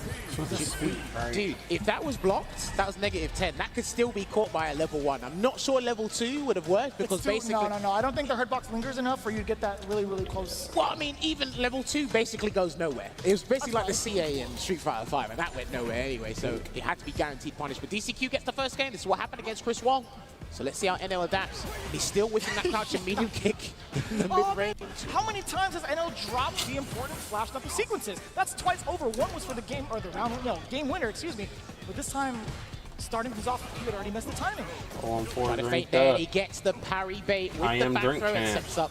Dude, if that was blocked, that was -10. That could still be caught by a level 1. I'm not sure level 2 would have worked because basically... No. I don't think the hurt box lingers enough for you to get that really, really close. Well, I mean, even level 2 basically goes nowhere. It was basically like the CA in Street Fighter 5, and that went nowhere anyway, so it had to be guaranteed punish. But DCQ gets the first game. This is what happened against Chris Wong. So let's see how NL adapts. He's still whipping that crouch and medium kick in the mid-range. How many times has NL dropped the important flash knuckle sequences? That's twice over. One was for the game, or the round, no, game winner, excuse me. But this time, starting things off, he had already missed the timing. Trying to feint there. He gets the parry bait with the back throw and steps up.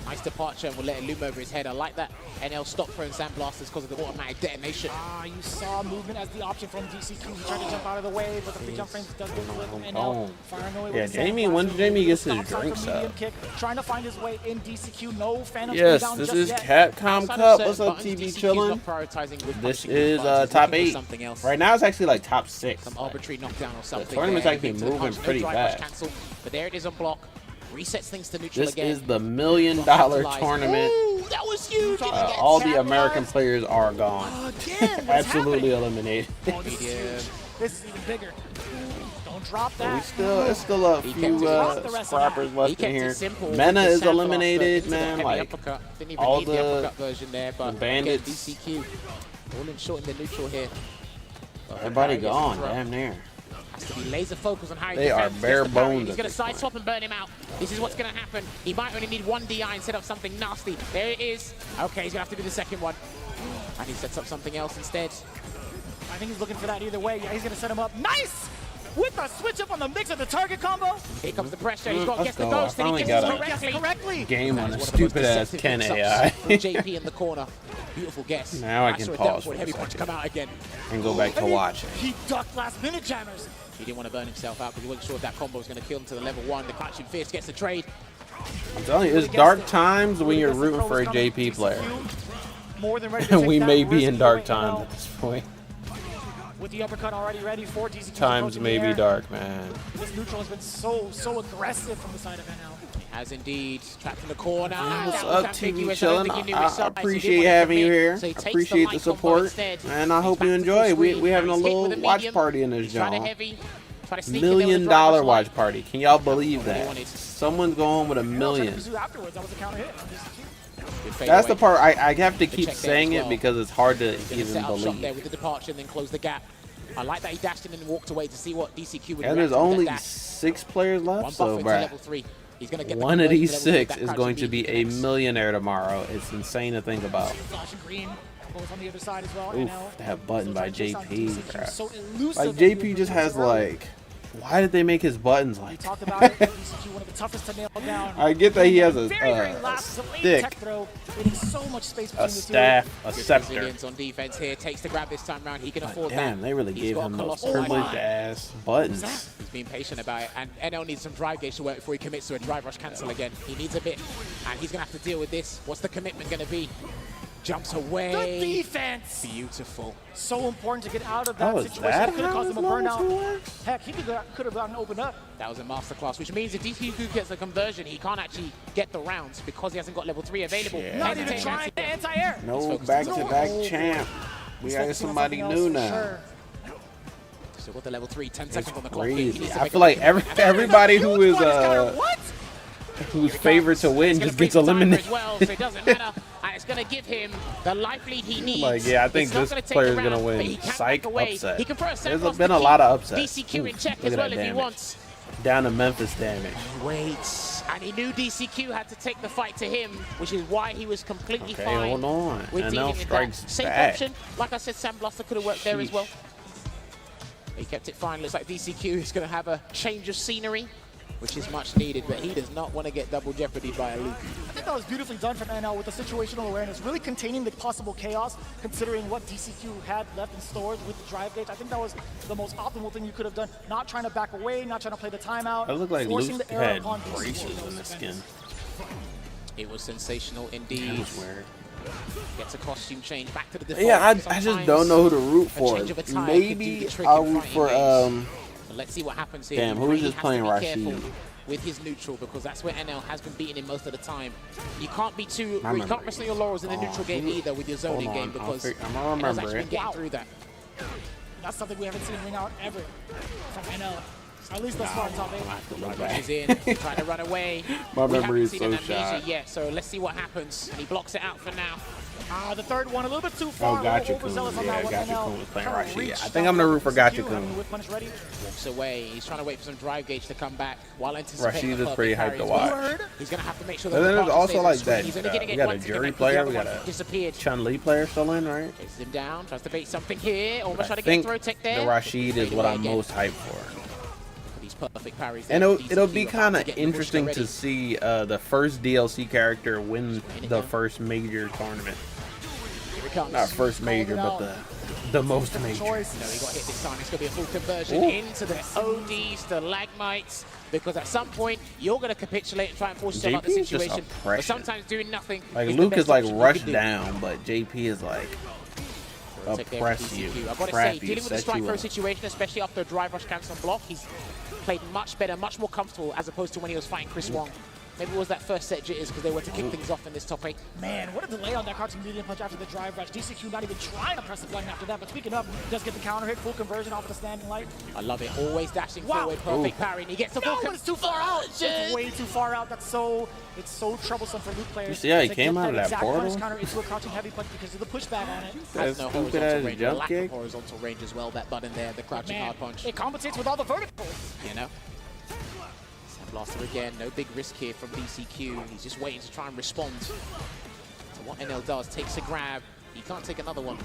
Nice departure, and we'll let it loom over his head. I like that. NL stopped throwing sand blasters because of the automatic detonation. You saw movement as the option from DCQ. He tried to jump out of the way, but the free jump frames does get with NL. Firing away with Jamie, when Jamie gets his drinks up. Kick, trying to find his way in DCQ. No Phantom Yes, down this just is yet. CAPCOM Cup. What's up, TV chillin'? This is top 8. Right now, it's actually like top 6. Some arbitrary knockdown or something. The tournament's actually moving pretty fast. But there it is on block. Resets things to neutral again. This is the $1 million tournament. Ooh, that was huge. All the American players are gone. Absolutely eliminated. This is even bigger. Don't drop that. It's still a few scrappers left in here. Mena is eliminated, man. Like all the version there, but bandits. DCQ rolling short in the neutral here. Everybody gone, damn near. Has to be laser focused on how he They are bare bones. He's going to side swap and burn him out. This is what's going to happen. He might only need 1 DI and set up something nasty. There it is. Okay, he's going to have to do the second one. And he sets up something else instead. I think he's looking for that either way. Yeah, he's going to set him up. Nice! With a switch up on the mix of the target combo. Here comes the pressure. He's got to get the ghost. And he gets it correctly. Game on a stupid ass Ken AI. JP in the corner. Beautiful guess. Now I can pause for a heavy punch come out again. And go back to watching. He ducked last minute jammers. He didn't want to burn himself out because he wasn't sure if that combo was going to kill him to the level 1. The clutching fist gets the trade. I'm telling you, it's dark times when you're rooting for a JP player. More than ready to We take may that be in risk dark right times now. at this point. With the uppercut already ready for DCQ. Times may be dark, man. This neutral has been so aggressive from the side of NL. Has indeed. Trapped in the corner. What's up, TV chillin'? I appreciate having you here. I appreciate the support. And I hope you enjoy. We having a little watch party in this joint. $1 million watch party. Can y'all believe that? Someone's going with $1 million. That's the part I have to keep saying it because it's hard to even believe. There with the departure and then close the gap. I like that he dashed in and walked away to see what DCQ would. And there's only 6 players left, so bruh. One of these 6 is going to be a millionaire tomorrow. It's insane to think about. Oof, that button by JP, bruh. Like JP just has like. Why did they make his buttons like that? I get that he has a stick, a staff, a scepter. On defense here, takes the grab this time round. He can afford that. Damn, they really gave him those privileged ass buttons. He's being patient about it, and NL needs some drive gauge to work before he commits to a drive rush cancel again. He needs a bit, and he's gonna have to deal with this. What's the commitment gonna be? Jumps away. The defense. Beautiful. So important to get out of that situation. Could have caused him a burnout. Heck, he could have gotten opened up. That was a masterclass, which means if DCQ gets a conversion, he can't actually get the rounds because he hasn't got level 3 available. Yeah. Not even trying to anti-air. No back-to-back champ. We got somebody new now. Still got the level 3, 10 It's seconds on the clock. crazy. I feel like everybody who is who's favored to win just gets eliminated. Well, so it doesn't matter. And it's going to give him the life lead he needs. Like, yeah, I think this player is going to win. Psych upset. He can There's been a lot of upsets. DCQ in check as well if he wants. Down to Memphis damage. Wait. And he knew DCQ had to take the fight to him, which is why he was completely fine. Hold on. With dealing with that. Same option. Like I said, Sandblaster could have worked there as well. He kept it fine. Looks like DCQ is going to have a change of scenery. which is much needed, but he does not want to get double jeopardy by a Luke. I think that was beautifully done from NL with the situational awareness, really containing the possible chaos, considering what DCQ had left in stores with the drive gauge. I think that was the most optimal thing you could have done. Not trying to back away, not trying to play the timeout. It looked like forcing Luke the error had upon DCQ. braces in the skin. It was sensational indeed. That was weird. Gets a costume change back to the default. Yeah, I just don't know who to root for. change of attire Maybe could do the trick I'll in root fighting for games. But let's see what happens here. Damn, He who was really just has playing to be Rashid? careful with his neutral, because that's where NL has been beating him most of the time. You can't be too, My you can't memory. rest on your laurels in the neutral game either with your zoning Hold on, game, because I'm gonna NL's remember actually it. been getting through that. That's something we haven't seen ring out ever from NL. At least thus far in top 8. I have to look Rushes back. in, trying to run away. My We memory haven't is seen so an amnesia shot. yet, so let's see what happens. And he blocks it out for now. The third one, a little bit too far. Oh, Gotcha overzealous on Kun. that Yeah, one. Gotcha NL Kun was playing trying to Rashid. reach Yeah, I think down I'm gonna root for DCQ, Gotcha having Kun. the whip punish ready. Walks away. He's trying to wait for some drive gauge to come back while anticipating Rashid the is pretty perfect hyped to parry as well. watch. He's going to have to make sure And that then the there's partner also stays like on screen. that. He's only getting We it got a once again Jury because the player. other We got one a disappeared. Chun-Li player still in, right? Chases him down, tries to bait something here. Almost I trying to get a think throw tech there. the Rashid is Fade what away I'm again. most hyped for. These perfect parries. And there. it'll DCQ be about kind to of get the interesting push to see the first DLC character win the first major tournament. Here it comes. Not first major, but the most major. Choice. No, he got hit this time. It's going to be a full conversion Ooh. into the OD stalagmites, because at some point you're going to capitulate and try and force yourself out the JP is just situation. But oppression. sometimes doing nothing Like is the Luke best is like option you rushed can do. down, but JP is like Take care of oppress you, DCQ. I've got to crap say, you, dealing with the set strike you throw up. situation, especially after a drive rush cancel block, he's played much better, much more comfortable as opposed to when he was fighting Chris Wong. Maybe it was that first set jitters because they were to kick things off in this top 8. Man, what a delay on that crouching medium punch after the drive rush. DCQ not even trying to press the button after that, but speaking of, does get the counter hit, full conversion off of the standing light. I love it. Always dashing Wow. forward, perfect parry, and he gets the full No, it's too far out. It's conversion. way too far out. It's so troublesome for Luke players. You see how he to came get out of that exact portal? punish counter into a crouching heavy punch because of the pushback on it. Has no That horizontal stupid-ass range, jump lack kick. of horizontal range as well. That button there, the crouching Man, hard punch. it compensates with all the verticals. You know? Blaster again, no big risk here from DCQ. He's just waiting to try and respond to what NL does. Takes a grab. He can't take another one.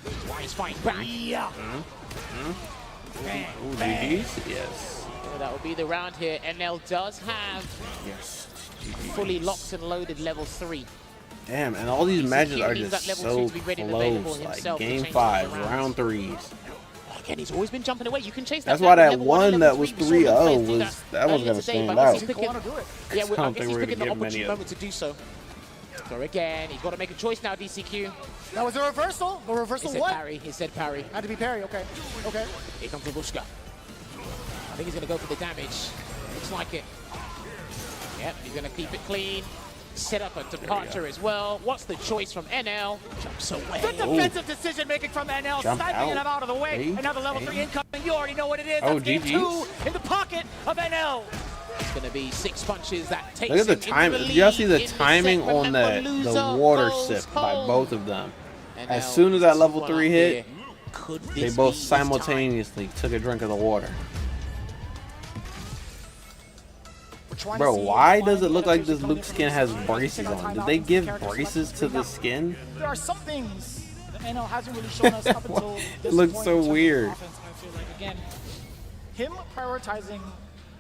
That's why he's fighting back. Yeah. Bang, Ooh, bang. GG's? Yes. So that will be the round here. NL does have Yes. fully locked and loaded level 3. Damn, and all these DCQ matches are needs just that level so 2 to be ready and available close. Like himself to game change 5, the rounds. round 3s. Again, he's always been jumping away. You can chase that. That's why that level 1 one and that level was 3. We saw 3-0 him do was that was earlier gonna today, stand but I guess out. he's picking- Want to do it. Yeah, I I don't guess think he's we're picking the gonna get many opportune of moment to do so. So again, he's got to make a choice now, DCQ. That was a reversal. The He reversal said what? parry. He said parry. Had to be parry. Okay. Okay. Here comes Babushka. I think he's going to go for the damage. Looks like it. Yep, he's going to keep it clean. Set up a departure as well. What's the choice from NL? Jumps away. Good defensive decision making from NL, Jump sniping him out. out of the way. Hey, Another level hey. 3 incoming. You already know what it is. Oh, That's game GG's. 2 in the pocket of NL. It's going to be 6 punches that takes Look at the him into time. the Did y'all see the lead in timing set. on Remember, the loser water goes sip by home. both of them? NL As soon as that level one 3 up hit, here. Could they this both be his time? simultaneously took a drink of the water. We're trying Bro, to see why if does it look like adaptation this coming Luke in from skin has DCQ. braces Take our on? time Did out they and give characters braces to selected. the skin? There are some things that NL hasn't really shown us up until It this looks point so in terms of weird. offense, I feel like. Again, him prioritizing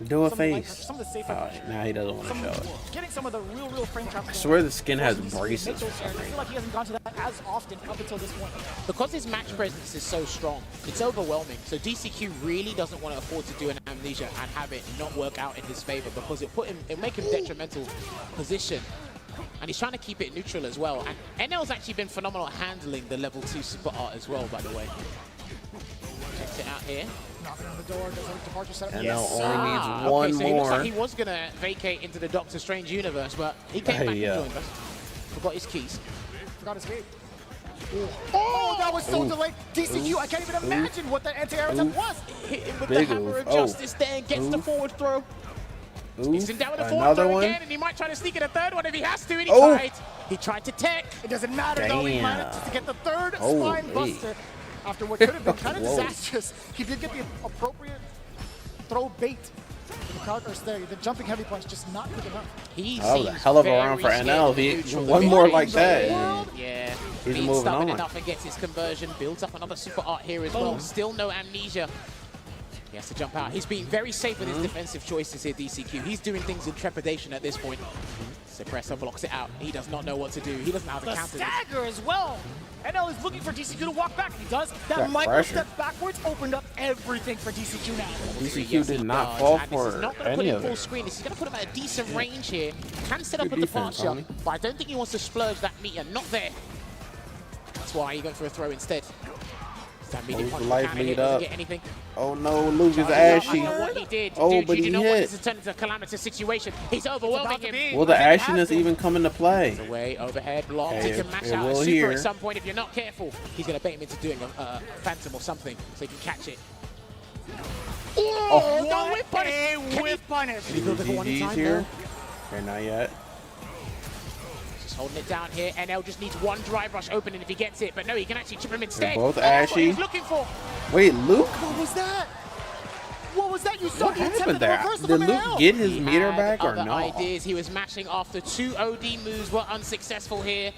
Do a some of the light face. touch, some of the safer Oh, pressure. now he doesn't want to Some, show it. getting some of the real frame traps. I swear the skin has braces. I feel like he hasn't gone to that as often up until this point. Because his match presence is so strong, it's overwhelming. So DCQ really doesn't want to afford to do an amnesia and have it not work out in his favor, because it'll make him detrimental position. And he's trying to keep it neutral as well. And NL's actually been phenomenal at handling the level 2 super art as well, by the way. Checks it out here. Knocking on the door, does a departure setup. NL Yes, only sir. needs one okay, so he looks more. like he was going to vacate into the Doctor Strange universe, but he came back Yeah. and joined us. Forgot his keys. Forgot his gate. Oh, that was so Oof. delayed. DCQ, I can't even imagine what that anti-air attempt was. Hit him with Big the hammer oof. of justice there and gets the Oof. forward throw. He's in down with a forward Another throw one. again, and he might try to sneak in a third one if he has to, and he Oh. tried. He tried to tech. It doesn't matter though, he Damn. managed to get the third Holy. spine buster after what could have been kind of Whoa. disastrous. He did get the appropriate throw bait. The counters there, the jumping heavy punch just not quick enough. He That was a seems hell of a very round for scared NL. of the He- neutral. one The more big like range that, of the and world. Yeah, he's being moving stubborn on. enough and gets his conversion. Builds up another super art here as well. Still no amnesia. He has to jump out. He's being very safe with his defensive choices here, DCQ. He's doing things in trepidation at this point. Suppressor blocks it out. He does not know what to do. He doesn't know how to The counter this. stagger as well. NL is looking for DCQ to walk back. He does. That Got micro pressure. step backwards opened up everything for DCQ now. DCQ did not does, fall and this is for not going to put any him of full it. screen. This is going to put him at a decent range here. Can set up Good a defense, departure, homie. but I don't think he wants to splurge that meter. Not there. That's why he going for a throw instead. That medium Close punch the life counter hit, lead doesn't up. get anything. Oh no, Luke is I ashy. don't know what he did. Oh, Dude, but you he do not want hit. this to turn into a calamitous situation. He's overwhelming About to him. be. Will the I think it has ashiness been. even come into play? Away, overhead, block. Okay, He can mash it out a will super here. at some point if you're not careful. He's going to bait him into doing a phantom or something so he can catch it. Oh, no whip punish. a Can he- whip punish. Can he go for one in GG's time? here. No. Okay, not yet. Just holding it down here. NL just needs one drive rush opening if he gets it, but no, he can actually chip him instead. both And that's what ashy. he's looking for. Wait, Luke? What was that? What was that? You saw What the attempt happened at the there? reversal Did from Luke NL. get his He meter had back or other no? ideas. He was mashing after 2 OD moves were unsuccessful here.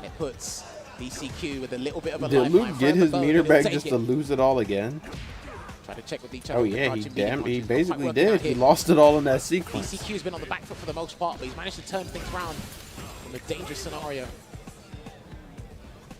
It puts DCQ with a little bit of a Did lifeline. Luke get Forever his bow, meter but he'll back take just it. to lose it all again? Try to check with each other. Oh with the yeah, punch he and medium damn, he punches. Not quite basically working out did. He here. lost it all in that sequence. DCQ's been on the back foot for the most part, but he's managed to turn things around from a dangerous scenario.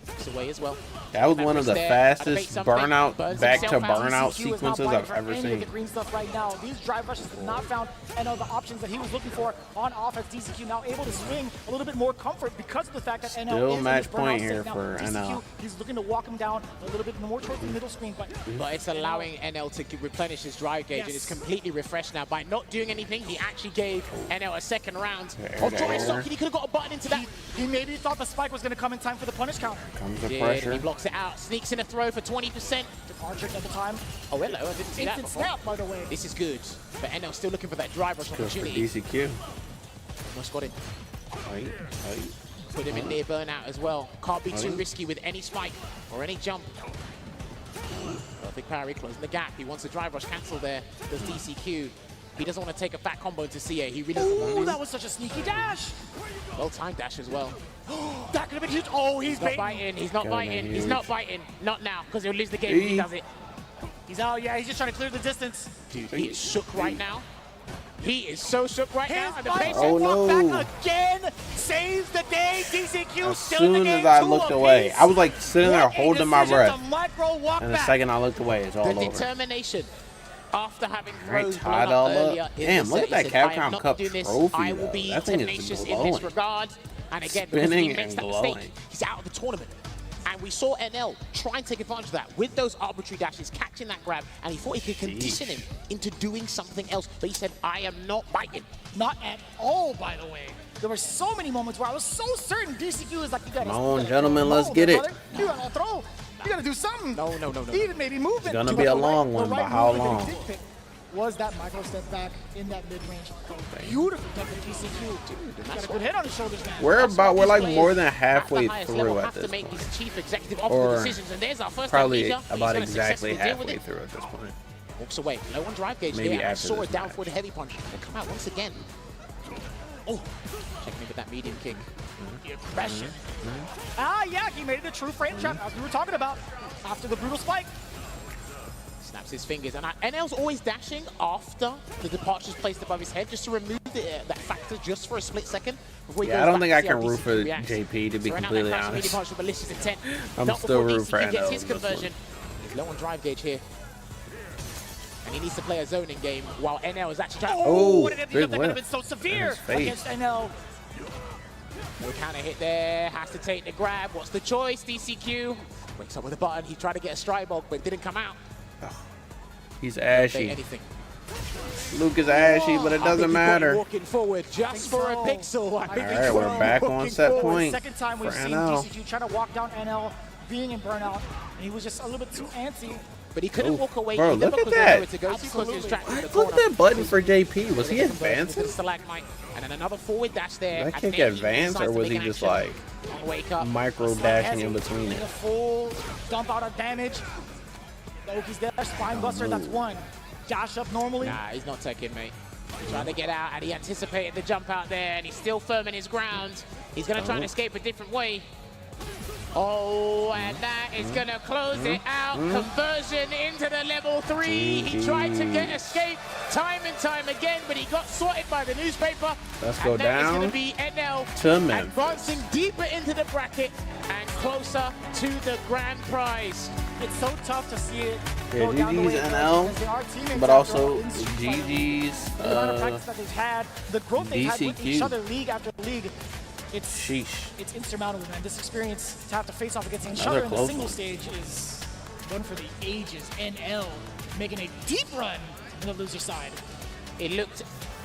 It's away as well. That was one of the There, fastest activate something, burnout, burns back to himself out. burnout DCQ is not sequences biting I've for ever any of seen. the green stuff right now. These drive rushes have not found any of the options that he was looking for on offense. DCQ now able to swing a little bit more comfort because of the fact that NL Still is in match this burnout point state. here Now, for DCQ, NL. he's looking to walk him down a little bit more towards the middle screen, but But it's allowing NL to replenish his drive gauge, and Yes. it's completely refreshed now. By not doing anything, he actually gave NL a second round. Air Oh, to drawing air. socket, he could have got a button into that. he maybe thought the spike was going to come in time for the punish counter. Comes the Did, pressure. he blocks it out, sneaks in a throw for 20%. Departure at the time. Oh, hello, I didn't see that Instant before. snap, by the way. This is good, but NL still looking for that drive rush Good for opportunity. DCQ. Almost got it. Wait. Put him in near burnout as well. Can't be too Right. risky with any spike or any jump. Perfect parry, closing the gap. He wants a drive rush cancel there. Does DCQ. He doesn't want to take a fat combo into CA. He really doesn't want Ooh, to. that was such a sneaky dash. Well-timed dash as well. That could have been huge. Oh, he's Not baiting. biting. He's not Gotta be biting. He's huge. not biting. Not now, because he'll lose the game if he does it. He's out. Yeah, he's just trying to clear the distance. Dude, he is shook right now. He is so shook right now. His And the bike pace Oh, walk no. back again saves the day. DCQ As still in the soon game. as I 2 looked apiece. away, I was like sitting there What a holding my decision breath. to micro walk And the back. second I looked away, it's all the over. determination after having Right, throws tied blown all up up. earlier in Damn, the look set. at He that said, I am Capcom not Cup doing this. trophy, I will though. be That thing is tenacious in glowing. this regard. And again, because Spinning he makes and that glowing. mistake, he's out of the tournament. And we saw NL try and take advantage of that with those arbitrary dashes, catching that grab, and he thought he could condition him into doing something else. But he said, I am not biting. Not at all, by the way. There were so many moments where I was so certain DCQ is like, you gotta. Come on, you gotta gentlemen, throw let's low, get it. brother. You gotta throw. You gotta do something. No. Even maybe movement. It's gonna To be the a long one, the but how movement that long? he did pick was that micro step back in that mid-range. Beautiful done from DCQ. He's got a good head on his shoulders now. We're These like players more than at the halfway highest level through at have to this make point. these chief executive optimal Or decisions, and there's our first probably amnesia. He's about gonna exactly successfully deal with halfway it. through at this point. Walks away. Low on drive gauge Maybe here, and after saw a this down match. forward heavy punch. They come out once again. Oh, checking in with that medium kick. The aggression. Ah, yeah, he made it a true frame trap, as we were talking about, after the brutal spike. Snaps his fingers, and NL's always dashing after the departure's placed above his head, just to remove that factor just for a split second. Before he Yeah, goes I don't back think to I see can how root DCQ for reacts. JP, to be So right now, completely that crashing medium honest. punch with malicious intent. I'm Not still before rooting for DCQ gets NL his in this one. conversion. He's low on drive gauge here. And he needs to play a zoning game while NL is actually trying to... Oh, what an empty big jump that could have whiff. been so severe his face. against NL. No counter hit there, has to take the grab. What's the choice? DCQ wakes up with a button. He tried to get a stride bulk, but it didn't come out. He's Say ashy. anything. Luke is ashy, but it I think doesn't he caught him matter. Walking forward just for a pixel. I think All he right, caught we're him back walking on set forward. point. Second time we've for seen NL. DCQ trying to walk down NL, being in burnout, and he was just a little bit too antsy. But he couldn't Oof. walk away Bro, either look at because that. there's nowhere to go to because he was Absolutely. trapped in the Look corner. at that button for JP. Was he Conversion to advancing? the stalagmite, and then another forward dash there. That and kick then advance, decides or to was make he an just action. like Wake up. micro dashing in between Getting it? a full dump out of damage. Oki's there, spine buster, that's one. Dash up normally. Nah, he's not taking, mate. He's trying to get out, and he anticipated the jump out there, and he's still firm in his ground. He's going to try and escape a different way. Oh, and that is going to close it out. Conversion into the level 3. He tried to get escape time and time again, but he got swatted by the newspaper. Let's go and that is down going to be NL to Memphis. advancing deeper into the bracket and closer to the grand prize. It's so tough to see it Yeah, go down the way GG's it does, NL, because they are teammates but after all, also in Street Fighter. GG's The amount of practice that they've had, the growth they've had with each DCQ. other league after league, it's insurmountable, man. This experience to have to face off against each Another other in the close single one. stage is one for the ages. NL making a deep run on the loser side. It looked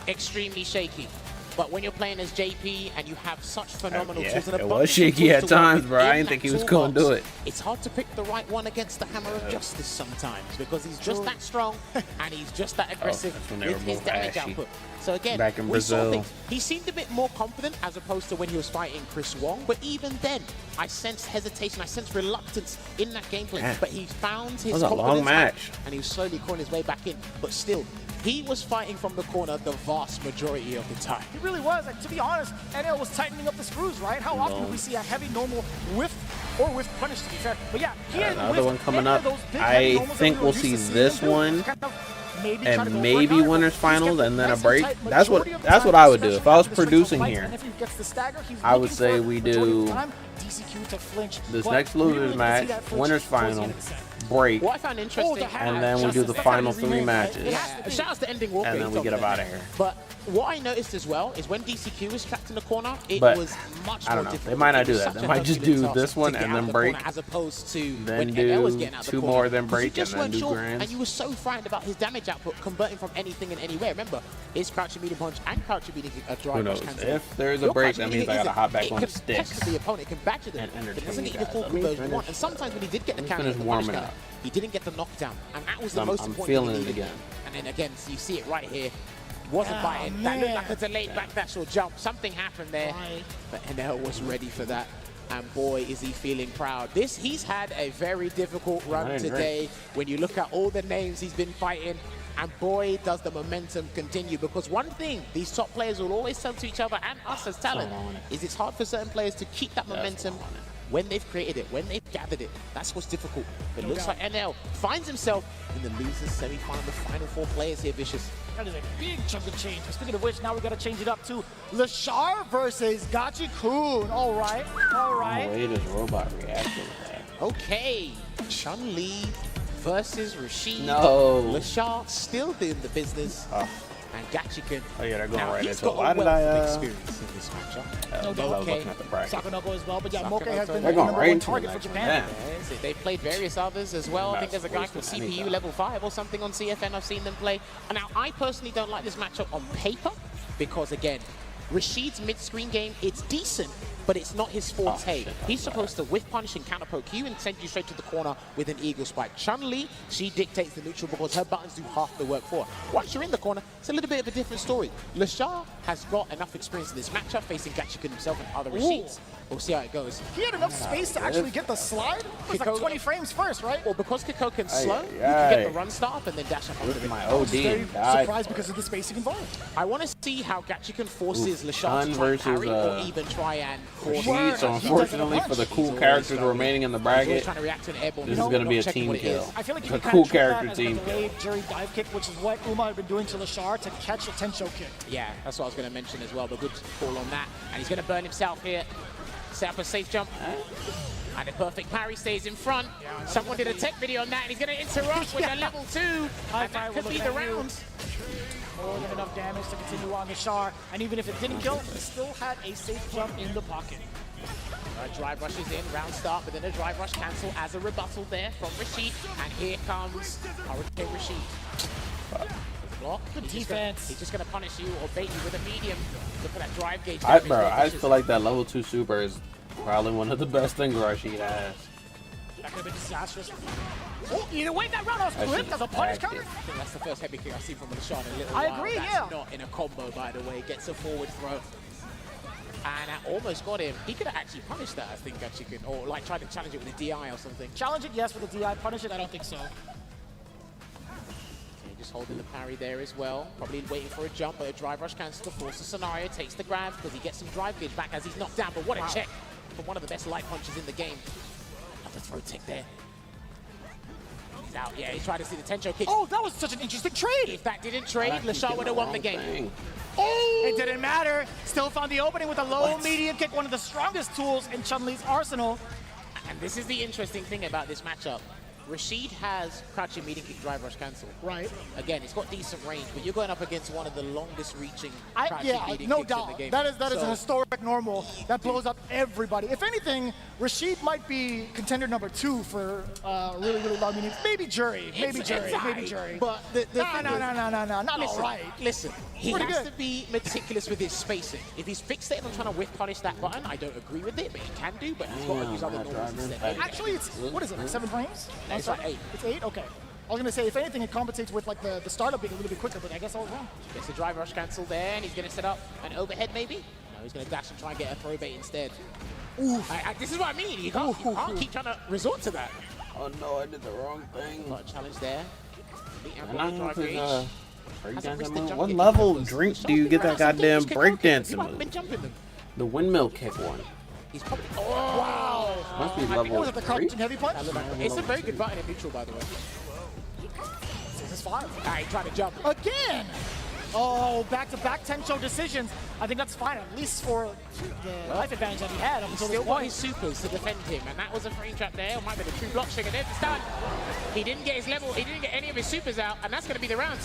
extremely shaky. But when you're playing as JP and you have such phenomenal Yeah, tools, and it abundance was of shaky tools at to work times, with bro. I in didn't think that he was gonna do toolbox, it. It's hard to pick the right one against the hammer of justice sometimes because he's just that strong and he's just that aggressive that's when they with were his both damage ashy. output. So again, Back in we saw Brazil. things. He seemed a bit more confident as opposed to when he was fighting Chris Wong, but even then, I sensed hesitation, I sensed reluctance in that gameplay. Man. But he found his was a long confidence back, match. and he was slowly clawing his way back in. But still, he was fighting from the corner the vast majority of the time. He really was. And to be honest, NL was tightening up the screws, right? How often do we see a heavy normal whiff or whiff punish, to be fair? But yeah, he had Another whiffed one coming any of up. those big heavy I normals that think we were we'll used see to seeing this him do. one Kind of maybe try to and go maybe for it, winners but he's finals kept and then a nice and break. tight That's what majority of the that's time, what I would do if especially I was after the producing fights. here. And if he gets the stagger, he's I would looking say for we majority of the do time, DCQ to flinch. this But next we really losers didn't see match, that flinch winners towards the end final, of the set. break, What I found interesting, and then we do the final 3 matches, yeah, shout out to Ending Walker. and then we get up out of here. But what I noticed as well is when DCQ was trapped in the corner, it But was much I more don't know. difficult. They might not It do was that. such They a might just Herculean do task this one to get and out then the corner break. as opposed to Then when do NL was getting out the 2 corner. more, then 'Cause break, you just and then weren't do sure, grands. and you were so frightened about his damage output converting from anything and anywhere. Remember, his crouching medium punch and crouching medium drive Who knows? rush cancel. If there's a Your break, crouching that means medium I gotta isn't- hop back it on can sticks pester the opponent, it can badger them, and but it doesn't entertain get you the guys. full Let me conversion you want. finish- And sometimes when he did get the let me counter, finish the warming punish up. he didn't get the knockdown, and that was the I'm most important feeling thing it he needed. again. And then again, so you see it right here. Wasn't Oh, biting. That looked man. like a delayed backdash or jump. Something happened there, Right. but NL was ready for that. And boy, is he feeling proud. He's had a very difficult run Right, today. When you look at all the names he's been fighting, and boy, does the momentum continue. Because one thing these top players will always tell to each other and us as talent That's all I wanted. is it's hard for certain players to keep that That's momentum all I wanted. when they've created it, when they've gathered it. That's what's difficult. But it No looks doubt. like NL finds himself in the losers semi-final, the final 4 players here, Vicious. That is a big chunk of change. Speaking of which, now we got to change it up to Lashar versus Gachi-kun. All right, all right. Wait, his robot reacted to that. Okay, Chun-Li versus Rashid. No. Lashar still doing the business. Oh. And Gachi-kun. Oh yeah, they're going Now, right he's into it. got Why a did wealth I? of experience in this matchup. I was Okay. looking at the bracket. Sakonoko as well, but yeah, Sakonoko. Moke has been They're the going number right one into target the for next Japan. one. Yeah, they've played various others as well. I think there's a guy called Wasting CPU anytime. level 5 or something on CFN. I've seen them play. And now, I personally don't like this matchup on paper because, again, Rashid's mid-screen game, it's decent, but it's not his forte. shit, He's supposed to whiff punish and counter poke you and send you straight to the corner with an eagle spike. Chun-Li, she dictates the neutral because her buttons do half the work for her. Once you're in the corner, it's a little bit of a different story. Lashar has got enough experience in this matchup facing Gachi-kun himself and other Rashids. We'll see how it goes. He had enough space to actually get the slide. It was like Kiko- 20 frames first, right? Well, because Kiko can slow, you can aye. get the run start and then dash up onto With it. my I was OD very and died. surprised because of the spacing involved. I want to see how Gachi-kun forces Lashar Chun to try and versus, parry or even try and force Rashid, so Word. unfortunately for the He's cool always characters struggling. remaining in the He's always bracket, trying to react to an airborne. this No, is going to be not a checking team what it kill. is. I feel like A you can cool kind of treat character that as team a delayed jury dive kick, which is what Uma had been doing to Lashar to catch a Tensho kick. Yeah, that's what I was going to mention as well, but good call on that. And he's going to burn himself here. Set up a safe jump. And the perfect parry stays in front. Someone did a tech video on that, and he's going to interrupt with a level 2. High And that five, could we're be looking the at you. round. More than enough damage to continue on Lashar. And even if it didn't kill, he still had a safe jump in the pocket. Drive rush is in, round start, but then a drive rush cancel as a rebuttal there from Rashid. And here comes Hurricane Rashid. Block. Good He's just defense. he's just going to punish you or bait you with a medium. Look at that drive gauge. I damage there, feel like that level 2 super is probably one of the best things Rashid has. That could have been disastrous. Oh, either way, that round was That clipped shit as a punish active. counter. I think that's the first heavy kick I've seen from Lashar in a little I while. agree, That's yeah. not in a combo, by the way. Gets a forward throw. And that almost got him. He could have actually punished that, I think, Gachi-kun. Or like tried to challenge it with a DI or something. Challenge it, yes, with the DI. Punish it, I don't think so. Okay, just holding the parry there as well. Probably waiting for a jump, but a drive rush cancels to force the scenario. Takes the grab because he gets some drive gauge back as he's knocked down. But what a check from one of the best light punches in the game. Another throw tick there. He's out. Yeah, he's trying to see the Tencho kick. Oh, that was such an interesting trade. If that didn't trade, Lashar would have won the game. Oh! It didn't matter. Still found the opening with a low medium kick, one of the strongest tools in Chun-Li's arsenal. And this is the interesting thing about this matchup. Rashid has crouching medium kick drive rush cancel. Right. Again, it's got decent range, but you're going up against one of the longest reaching crouching Yeah, medium no kicks in the doubt. game. That is a historic normal that blows up everybody. If anything, Rashid might be contender number 2 for really, really long meanings. Maybe Jury. Maybe Jury. But No, not listen, all right. Listen, he Pretty has good. to be meticulous with his spacing. If he's fixated on trying to whiff punish that button, I don't agree with it, but he can do, but he's got to use other normals instead. Actually, it's, what is it, like 7 frames? No, it's like 8. It's 8? Okay. I was going to say, if anything, it compensates with like the startup being a little bit quicker, but I guess I was wrong. Gets the drive rush cancel there, and he's going to set up an overhead maybe? No, he's going to dash and try and get a throw bait instead. This is what I mean. You can't keep trying to resort to that. Oh no, I did the wrong thing. Got a challenge there. And I know because, Hasn't risked the jump what kick level because drink Lashar do you get figured that out some goddamn things you can breakdancing People haven't been move? jumping them. The windmill kick one. He's probably... Oh! Wow! Must be I think level What was it, the 3? crouching heavy punch? It's a very good button in neutral, by the way. This is 5. He tried to jump. Again! Oh, back-to-back Tencho decisions. I think that's fine, at least for the life advantage that he had up until Still this got point. his supers to defend him, and that was a frame trap there. It might be the true block trigger there to start. He didn't get his level, he didn't get any of his supers out, and that's going to be the round.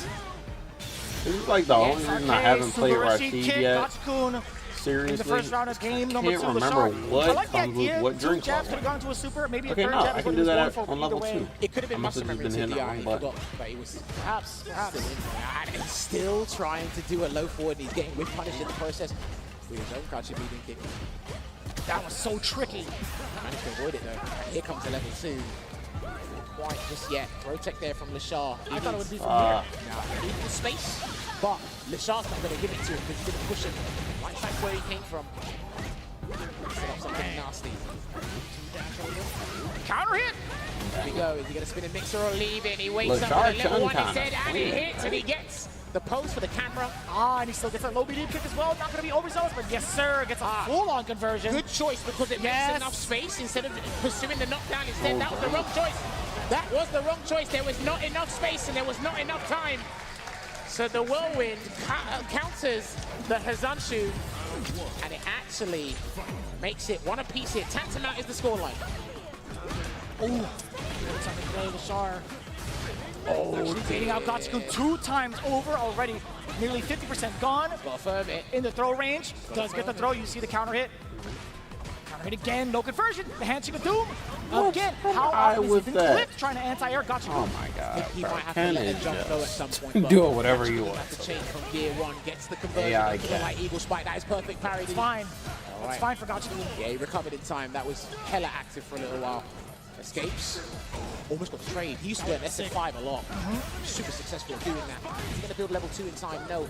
This is like the only reason I haven't played Rashid yet. Gatsukun Seriously, in the first round of game number 2. can't remember Lashar. what I like the comes with idea. what 2 drink jabs level. could have gone to a super, maybe a Okay, third no, jab I is can what do he was that going for. on level Either way. 2. It could have been I must muscle have memory just to been hitting DI, it he wrong forgot, but he was Perhaps. and he's still trying to do a low forward, and he's getting whip punished in the process with his own crouching medium kick. That was so tricky. Managed to avoid it though. And here comes the level 2. Not quite just yet. Protect there from Lashar. I thought it would be from here. Now, he needs the space, but Lashar's not going to give it to him because he didn't push him right back where he came from. Set up something nasty. Counter hit! There we go. Is he going to spin a mixer or leave it? He waits Lashar up for the level 1 Chun instead, and he kinda. hits, and he gets the pose for the camera. And he still gets a low medium kick as well. Not going to be overzealous, but yes, sir. Gets a full-on conversion. Good choice because it makes enough space instead of pursuing the knockdown. Instead, that was the wrong choice. That was the wrong choice. There was not enough space and there was not enough time. So the whirlwind counters the Hazanshu, and it actually makes it one apiece here. Tantamount is the scoreline. Looks like a play, Lashar. Actually beating out Gatsukun 2 times over already. Nearly 50% gone. Got to firm it. In the throw range. Does get the throw. You see the counter hit. Counter hit again. No conversion. The handshake of doom. Again, how often is he been clipped trying to anti-air Gatsukun? Oh my god, He bro. might have to Ken let is the jump go at some point. do it whatever you want. Have to change from gear 1. Gets the conversion. AI into the light eagle spike. That is perfect parry. It's fine. All right. It's fine for Gatsukun. Yeah, he recovered in time. That was hella active for a little while. Escapes. Almost got the trade. He used to do an SF5 a lot. Super successful at doing that. Is he going to build level 2 in time? No.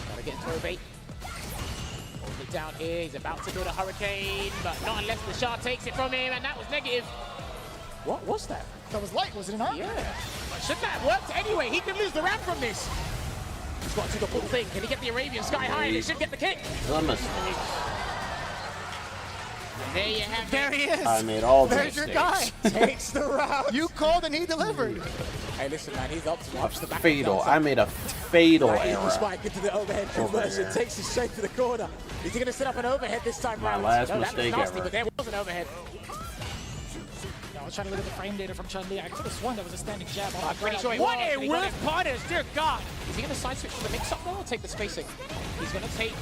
Gotta get throw bait. Hold it down here. He's about to build a hurricane, but not unless the Lashar takes it from him, and that was negative. What was that? That was light, was it not? Yeah. Shouldn't that have worked anyway? He could lose the round from this. He's got to do the full thing. Can he get the Arabian sky high? And it should get the kick. There you have There he is. I made all the There's your mistakes. guy. Takes the round. You called and he delivered. Hey, listen, man, he's up to watch the back. Fatal. I made a fatal error. Spike into the overhead conversion, here. takes it straight to the corner. Is he going to set up an overhead this time My round? last No, that was mistake nasty, ever. but there was an overhead. I was trying to look at the frame data from Chun-Li. I could have sworn there was a standing jab. Oh, pretty sure he what was, a but he got whiff punish, dear God. Is he going to side switch for the mix-up though, or take the spacing? He's going to take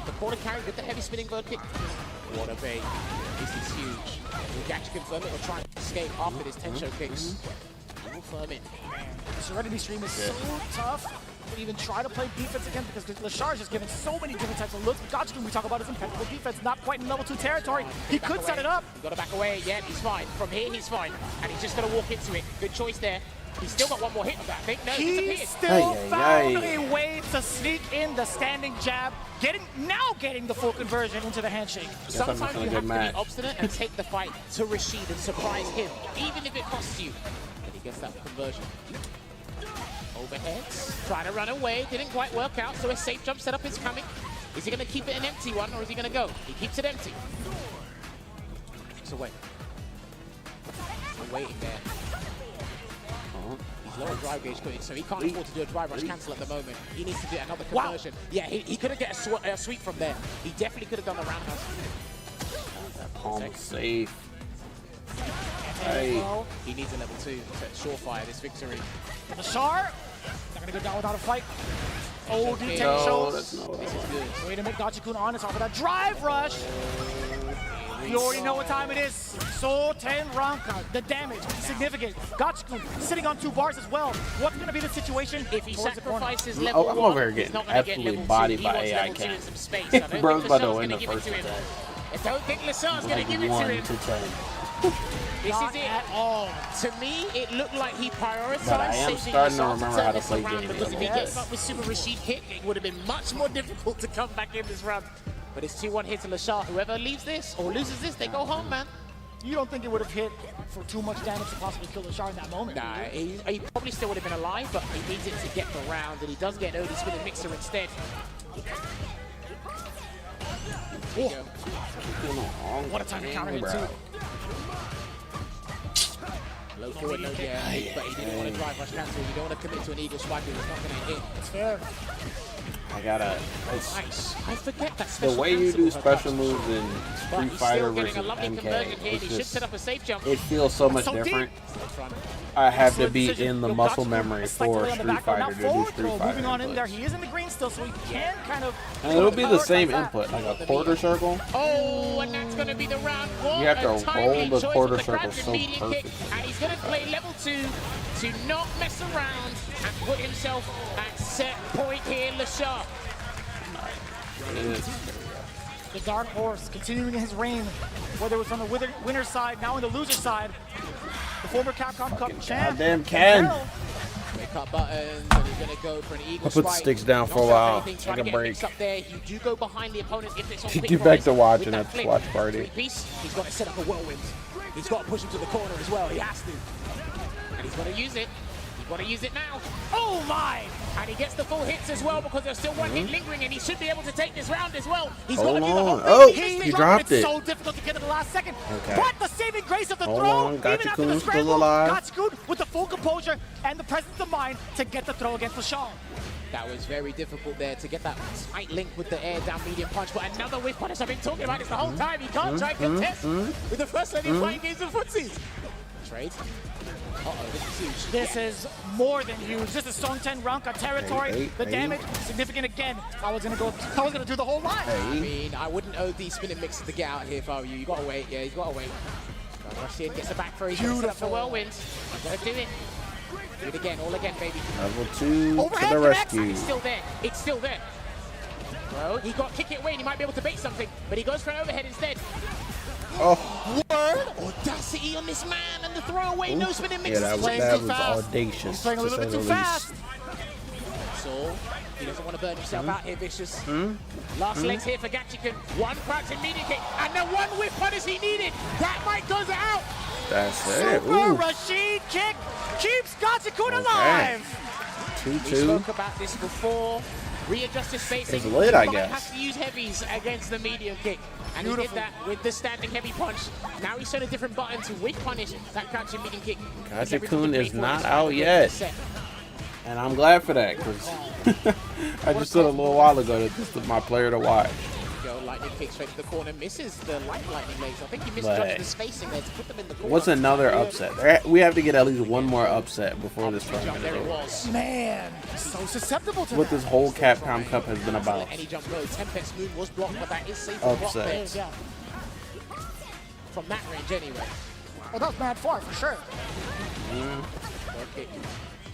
the corner carry with the heavy spinning bird kick. What a bait. This is huge. Will Gachi confirm it or try and escape after this Tencho kicks? We'll firm it. The Serenity stream is so tough to even try to play defense again because Lashar is just given so many different types of looks. Gatsukun, we talk about his impeccable defense, not quite in level 2 territory. He could set it up. He's got to back away. Yeah, he's fine. From here, he's fine. And he's just going to walk into it. Good choice there. He's still got one more hit of that, I think. No, He disappeared. still found a way to sneak in the standing jab, now getting the full conversion into the handshake. Sometimes missing a you good have to match. be obstinate and take the fight to Rashid and surprise him, even if it costs you. And he gets that conversion. Overheads, trying to run away, didn't quite work out, so a safe jump setup is coming. Is he going to keep it an empty one, or is he going to go? He keeps it empty. blocks away. Still waiting there. He's low on drive gauge, so he can't afford to do a drive rush cancel at the moment. He needs to do another conversion. Wow. Yeah, he couldn't get a sweep from there. He definitely could have done a roundhouse. That palm was safe. Hey. He needs a level 2 to surefire this victory. Lashar, not gonna go down without a fight. Oh, D10 No, shows. that's not what I This is good. Way to make Gachikun honest off of that drive rush. You already know what time it is. Soul 10 Ranka. The damage, significant. Gachikun sitting on 2 bars as well. What's going to be the situation if he towards sacrifices Oh, level I'm 1? over here getting absolutely bodied by A.I.K. Bro's about to win the first attack. I don't think Lashar's going to give it to 1 him. to 10. This Not is it. at all. To me, it looked like he prioritized But I am saving starting to Lashar remember turn how to this play around, games because if he again. gets up with Super Rashid kick, it would have been much more difficult to come back in this round. But it's 2-1 hit to Lashar. Whoever leaves this or loses this, they go home, man. You don't think it would have hit for too much damage to possibly kill Lashar in that moment? Nah, he probably still would have been alive, but he needs it to get the round, and he does get an OD spinning mixer instead. Oh. What a time to counter hit, too. Low forward, no yeah, but he didn't want to drive rush cancel. You don't want to commit to an eagle swipe if it's not going to hit. It's fair. I gotta. Nice. I forget that The special way you cancel do for special touch. moves in But Street he's Fighter still getting versus a lovely MK, conversion here. it's He should just, set up a safe jump. it feels so much So deep. different. Let's run. I have to Excellent be decision. in the Yo, muscle Gachikun memory is cycling for on the Street back row. Now Fighter to do forward Street throw, Fighter moving on in there. inputs. He is in the green still, so he can kind of... And it'll be the same prioritize that. input, like a quarter circle. Oh, and that's going to be the round 1. You have to A timely roll the choice quarter with the circle grab so and medium kick. perfect. And he's going to play level 2 to not mess around and put himself at set point here, Lashar. The Dark Horse continuing his reign, whether it was on the winner's side, now on the loser's side. The former Capcom Cup champ. Goddamn Ken. Wake up buttons, and he's going to go for an eagle I'll put the swipe. sticks down for a Not while. anything, Take trying a to get break. mixed up there. You do go behind the opponent if it's on quick Get back rise to watching with that at the flip. watch party. Three-piece, he's got to set up a whirlwind. He's got to push him to the corner as well. He has to. And he's got to use it. He's got to use it now. Oh my! And he gets the full hits as well because there's still one hit lingering, and he should be able to take this round as well. He's got to Hold do the whole on. thing. Oh, missed he it. dropped It's it. so difficult to get at the last second. Okay. But the saving grace of the Hold throw, on, even after the Gachikun's still scramble, alive. Gachikun with the full composure and the presence of mind to get the throw against Lashar. That was very difficult there to get that tight link with the air down medium punch, but another whiff punish. I've been talking about this the whole time. He can't try and contest with the first lady playing games of footsies. Trade. Uh-oh, this is huge. This is more than huge. This is Song 10 Ranka territory. Hey, the hey. damage, significant again. I was gonna do the whole line. I mean, I wouldn't OD spinning mixer to get out here if I were you. You gotta wait. Yeah, he's gotta wait. Rush in, gets the back throw. He's gonna set up the whirlwind. He's gotta do it. Do it again, all again, baby. Level 2 Overhead to the connects. rescue. It's still there. It's still there. Bro, he got kick it away and he might be able to bait something, but he goes for an overhead instead. Oh, Word audacity on this man and the throwaway no spinning mix. yeah, that was audacious. He's playing a to little bit say too the fast. least. So he doesn't want to burn himself out here, Vicious. Last legs here for Gachikun. One crouch immediate kick, and the one whiff punish he needed. That might goes out. That's it. Super Ooh. Rashid kick keeps Gachikun Okay. We alive. 2-2. spoke about this before. Readjust his spacing. It's lit, I He might guess. have to use heavies against the medium kick. And he Beautiful. did that with the standing heavy punch. Now he's shown a different button to whiff punish that crouching medium kick. Gachikun is not out yet. And I'm glad for that, because I just said a little while ago that this was my player to watch. Go lightning kick straight to the corner, misses the light lightning legs. I think he But misjudged the spacing there to put them in the corner. What's another upset? We have to get at least one more upset before this Jump, tournament there is it over. was. Man, so susceptible to What that. this whole Capcom Cup has been about. Any jump goes. Tempest moon was blocked, but that is safe to block there. Upset. Yeah. From that range anyway. Oh, that was mad far for sure. Okay.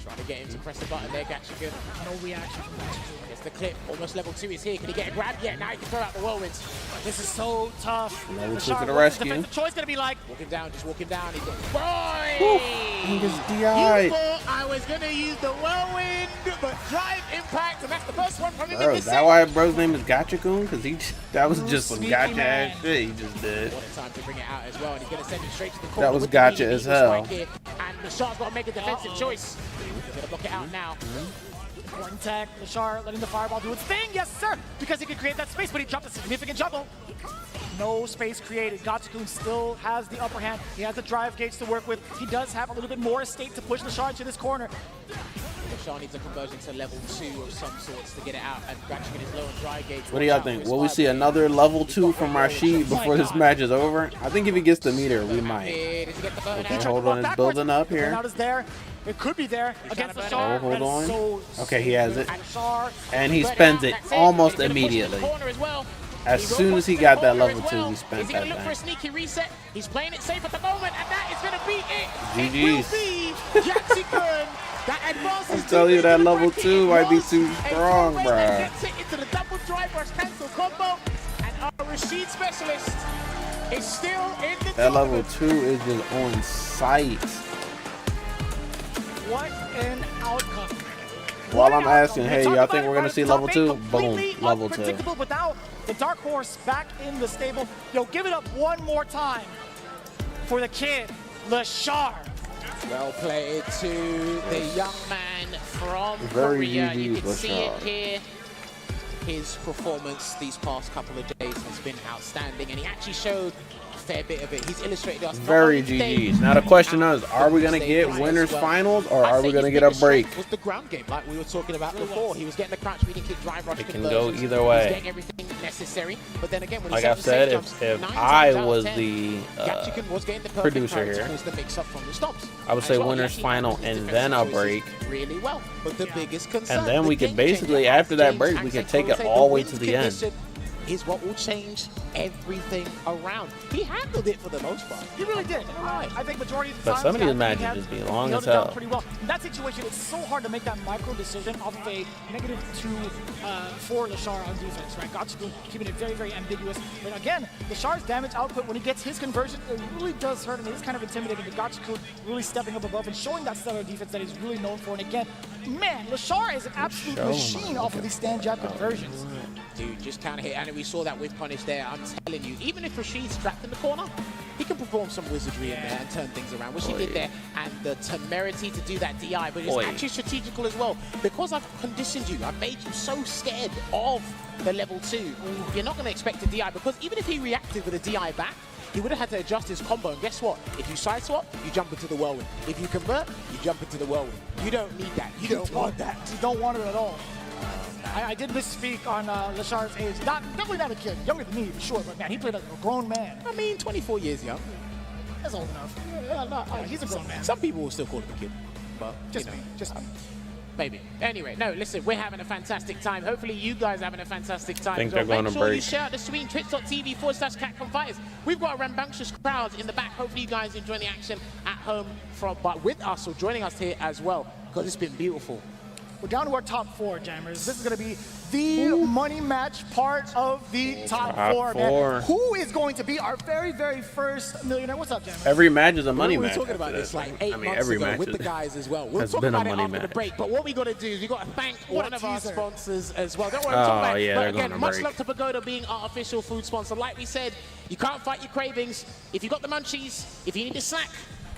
Trying to get him to press the button there, Gachikun. No reaction from Gachikun. Gets the clip. Almost level 2 is here. Can he get a grab? Yeah, now he can throw out the whirlwinds. This is so tough. Level 2 Lashar, to the what's his rescue. defensive choice gonna be like? Walk him down, just walk him down. He's got, boy! He just You DI'd. thought I was going to use the whirlwind, but drive impact, and that's the first one from him Bro, in is this that set. why bro's name is Gachikun? Because that was just some Sneaky gotcha man. ass shit he just did. What a time to bring it out as well, and he's going to send it straight to the corner. That was with the gotcha medium as eagle hell. strike here, and Lachar's got to make a defensive choice. He's going to block it out now. Important tech, Lashar letting the fireball do its thing, yes sir, because he can create that space, but he dropped a significant juggle. No space created. Gatsukun still has the upper hand. He has the drive gauge to work with. He does have a little bit more estate to push Lashar into this corner. Lashar needs a conversion to level 2 of some sorts to get it out, and Gatsukun is low on drive gauge. What do y'all think? Will we see another level 2 from Rashid before this match is over? I think if he gets the meter, we might. Okay, hold on, it's building up here. Burnout is there. It could be there against Lashar. Oh, hold on. So okay, he has it. Lashar, And he spends it almost immediately. As soon as he got that level 2, he spent that look for a thing. sneaky reset. He's playing it safe at the moment, and that is going to be it. GG's. It will be Gatsukun that advances. I tell you, that level 2 might be too strong, bruh. Gets it into the double drive rush cancel combo, and our Rashid specialist is still in the That level 2 is just on sight. what an outcome. While I'm asking, hey, y'all think we're going to see level 2? Boom, level 2. Unpredictable, but now the Dark Horse back in the stable. Yo, give it up one more time for the kid, Lashar. Well played to the young man from Very Korea. You GG's can see it Lashar. here. His performance these past couple of days has been outstanding, and he actually showed a fair bit of it. He's illustrated us. Very GG's. Now the question is, are we going to get winners finals or are we going to get a break? Was the ground game like we were talking about before? He was getting the crouch reading kick, drive rush. It can go either way. He was getting everything necessary, but then again, when Like he I've said, if I was the Gatsukun was getting the perfect producer carry to here, cause the mix-up from the stomps. I would say As well, winners he actually final handled his and then a defensive break. choices really well. But the biggest concern, And then we the could game basically, changer, after that James break, we could take it Axel all the way wins to the end. condition is what will change everything around. He handled it for the most part. He really did. I think majority of the But time, some of these Gatsukun matches had just be long held as it down hell. pretty well. In that situation, it's so hard to make that micro decision off of a -2 for Lashar on defense, right? Gatsukun keeping it very, very ambiguous. But again, Lashar's damage output when he gets his conversion, it really does hurt him. It is kind of intimidating. But Gatsukun really stepping up above and showing that stellar defense that he's really known for. And again, man, Lashar is an absolute machine off of these stand jab conversions. Dude, just counter hit, and we saw that with punish there. I'm telling you, even if Rashid's trapped in the corner, he can perform some wizardry in there and turn things around, which he did there. And the temerity to do that DI, but it's actually strategical as well. Because I've conditioned you, I've made you so scared of the level 2, you're not going to expect a DI, because even if he reacted with a DI back, he would have had to adjust his combo, and guess what? If you side swap, you jump into the whirlwind. If you convert, you jump into the whirlwind. You don't need that. You don't want that. You don't want it at all. I did misspeak on Lashar's age. Definitely not a kid. Younger than me, for sure. But man, he played like a grown man. I mean, 24 years young. That's old enough. He's a grown man. Some people will still call him a kid, but Just me. Just me. maybe. Anyway, no, listen, we're having a fantastic time. Hopefully you guys are having a fantastic time. Think as well. they're going Make to sure you break. share out the stream, twitch.tv/CAPCOM Fighters. We've got a rambunctious crowd in the back. Hopefully you guys enjoy the action at home but with us or joining us here as well, because it's been beautiful. We're down to our top 4, Jammers. This is going to be the money match part of the top 4, man. Who is going to be our very, very first millionaire? What's up, Jammers? Every match is a money we were match. talking about this like 8 months ago with the guys as well. We'll has talk been a about it money after the match. break. But what we got to do is we got to thank What one a of our teaser. sponsors as well. Don't worry, we'll talk about it. yeah, But they're again, going to much break. love to Pagoda being our official food sponsor. Like we said, you can't fight your cravings. If you got the munchies, if you need a snack,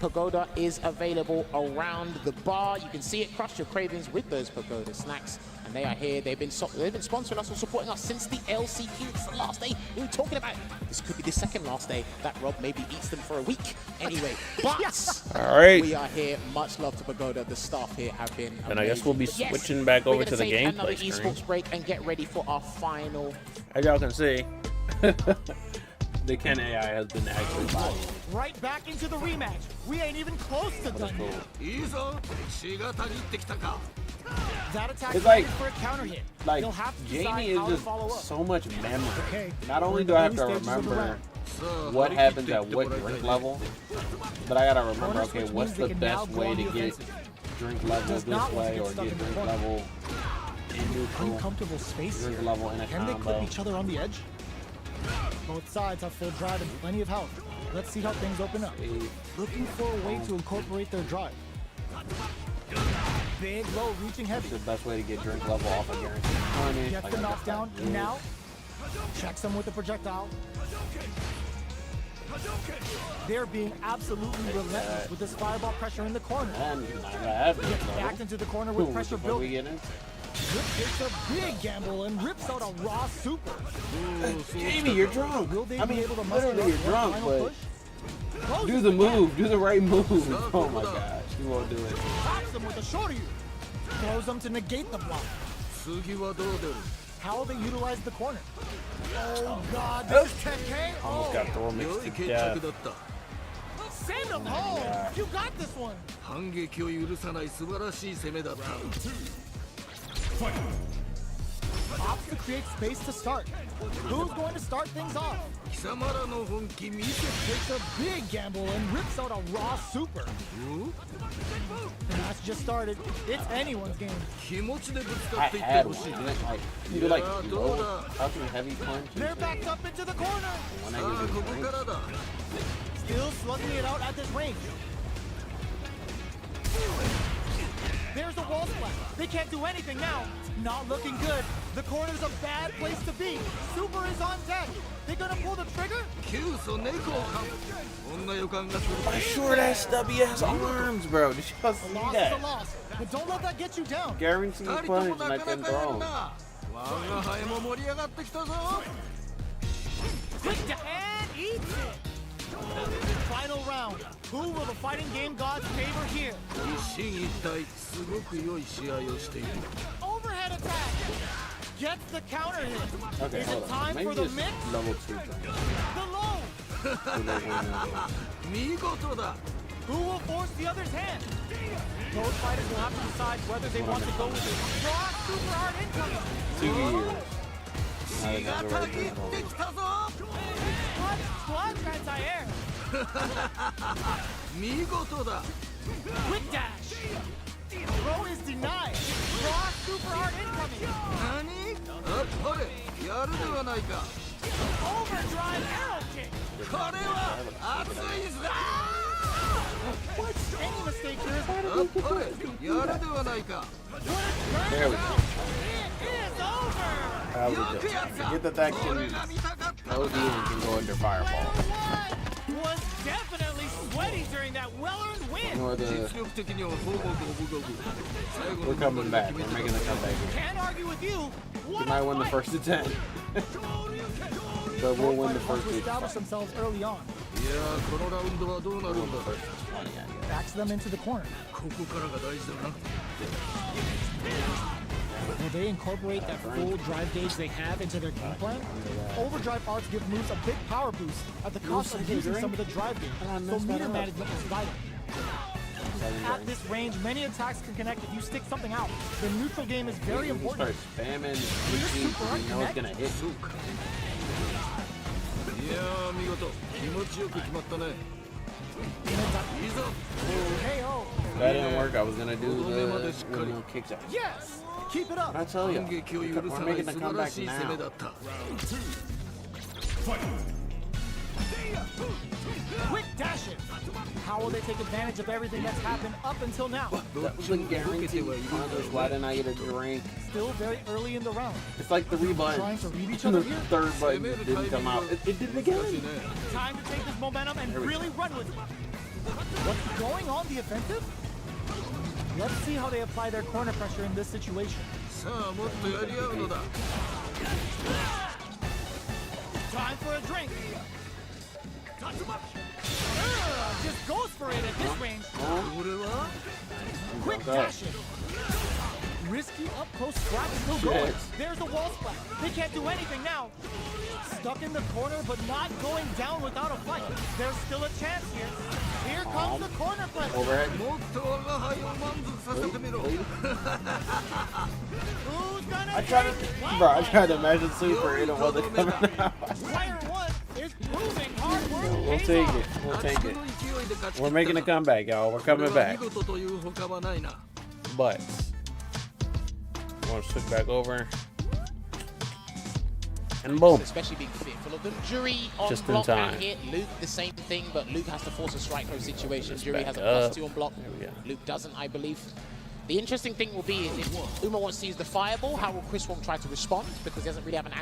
Pagoda is available around the bar. You can see it, crush your cravings with those Pagoda snacks. And they are here. They've been sponsoring us and supporting us since the LCQ. It's the last day we were talking about. This could be the second last day that Rob maybe eats them for a week. Anyway, but All right. we are here. Much love to Pagoda. The staff here have been amazing. And I guess we'll be But yes, switching back we're over gonna to the take another gameplay screen. esports break and get ready for our final. As y'all can see, the Ken AI has been actually bodied. Right back into the rematch. We ain't even close to done yet. いいぞしがたぎってきたか That attack It's is like- for a counter hit. Like, They'll have to Jamie decide is how to just follow up. so much memory. Okay. Not only We're in do the I have to early stages of the remember round. what happens at what drink level, but I gotta remember, Corner okay, switch what's means the they can now best go way on to the get offensive. drink level Does this not want to way get or stuck get in the drink corner. level in neutral, Uncomfortable space drink here. level in a Can they clip combo. each other on the edge? Both sides have full drive and plenty of health. Let's see how things open up. Looking for a way to incorporate their drive. Big, low, reaching heavy. It's the best way to get drink level off a guaranteed punish. Gets the knockdown. Now, checks him with the projectile. They're being absolutely relentless with this fireball pressure in the corner. And he's not gonna have drink Gets level. backed into the corner with Ooh, pressure before we building. get in. Rip takes a big gamble and rips out a raw super. Jamie, you're drunk. Will they I be mean, able to muster literally, up you're one drunk, final but push? Closes do the the gap. move. Do the right move. Oh my gosh, you won't do it. Attacks them with a shorty. Throws them to negate the block. 次はどう出る How will they utilize the corner? Oh god, this is 10K. Almost Oh, got thrown 良 mixed い to 決 death. 着だった send them home. You got this one. 反撃を許さない素晴らしい攻めだった Opts to create space to start. Who's going to start things off? 貴様らの本気見せて Takes a big gamble and rips out a raw super. The match just started. It's anyone's game. 気持ちでぶつか I っていって had ほ one. しい Like, you do like Yeah, low, do how can you heavy punch? They're backed up into the corner. When さ I あ give こ you こ drink, からだ Still slugging it out at this range. There's a wall splat. They can't do anything now. Not looking good. The corner's a bad place to be. Super is on deck. They gonna pull the trigger? 急須猫を噛むこんな予感がする I'm sure that stubby has arms, bro. Did you A see loss is a that? loss. But don't let that get you down. Guaranteed 二人と punch もな like かな them かやる thrown. な我が輩も盛り上がってきたぞ Quick to and eats it. Final round. Who will the fighting game gods favor here? 一進一退すごく良い試合をしている Overhead attack. Gets the counter hit. Okay, Is hold it on. time Maybe for the just mix? level 2. The low. 見事だ Who will force the other's hand? Both fighters will have to decide whether they want to go with it. Raw super hard incoming. 2 years. 血がたぎってきたぞ Squad anti-air. 見事だ Quick dash. Throw is denied. Raw super hard incoming. 何あっぱれやるではないか Overdrive arrow kick. これは熱いぞ Any mistake here. あっぱれやるではないか There we go. It is over. That was よ good. くやった Get that こ can れが見たかった OD and can go under fireball. Was definitely sweaty during that well-earned win. Ignore the. 実力的にはほぼ五分五分最後 We're の coming back. We're making a comeback. Can't argue with you. We What might a win the fight. first to 10. But we'll win the Both first fighters 8 establish themselves early on. いやーこのラウンドはどうなるんだ 20, I guess. Backs them into the corner. ここからが大事だな Will they incorporate that full drive gauge they have into their game plan? Overdrive arts give moves a big power boost at the cost of losing some of the drive gauge. So meter management is vital. At this range, many attacks can connect if you stick something out. The neutral game is very If you important. start spamming routines, you know it's gonna hit. そうかいやー見事気持ちよく決まったねいざ KO. If that didn't work, I was gonna do the kicks out. Yes. Keep it up. I tell you, 反撃を許 we're さない making the 素晴ら comeback しい攻め now. だった Quick dash it. How will they take advantage of everything that's happened up until now? That was a guaranteed punch. Why didn't I get a drink? Still very early in the round. It's like 3 buttons. Trying to read each And the other here. 3rd button just didn't come out. It did it again. 難しいね Time to take this momentum and There we really run with it. What's going on the offensive? Let's see how they apply their corner pressure in this situation. さあもっとやり合うのだ Time for a drink. Just goes for it at this range. これは Quick dash it. Risky up close scrap still going. There's the wall splat. They can't do anything now. Stuck in the corner, but not going down without a fight. There's still a chance here. Here comes the corner pressure. Overhead. もっと我が輩を満足させてみろ Who's gonna I tried take it? to, bro. I tried to imagine super and it wasn't coming out. Player one is proving hard work We'll pays take off. it. We'll take 圧 it. の勢いで勝ち切った We're making a comeback, y'all. We're これ coming は back. 見事という他はないな But I want to switch back over. And boom. Especially being fearful of them. Jury on Just in block time. out here. Luke, the same thing, but Luke has to force a strike those situations. Jury back has a up. +2 on block. There we go. Luke doesn't, I believe. The interesting thing will be is if Uma wants to use the fireball, how will Chris Wong try to respond? Because he doesn't really have an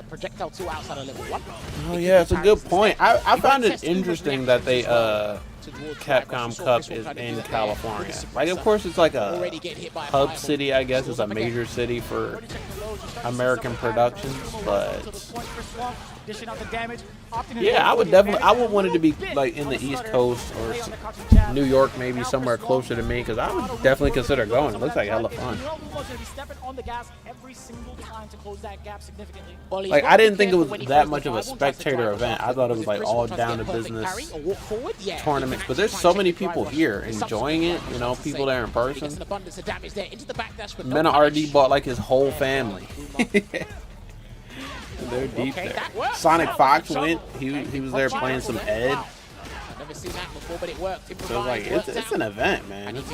projectile tool outside of level 1. Oh yeah, it's a good point. I found it interesting that they Capcom Cup is in California. Like, of course, it's like a hub city, I guess. It's a major city for American productions, but yeah, I would want it to be like in the East Coast or New York, maybe somewhere closer to me, because I would definitely consider going. It looks like hella fun. Like, I didn't think it was that much of a spectator event. I thought it was like all down to business tournaments, but there's so many people here enjoying it. You know, people there in person. Mena RD bought like his whole family. They're deep there. Sonic Fox went. He was there playing some Ed. Never seen that before, but it worked. So like it's an event, man. It's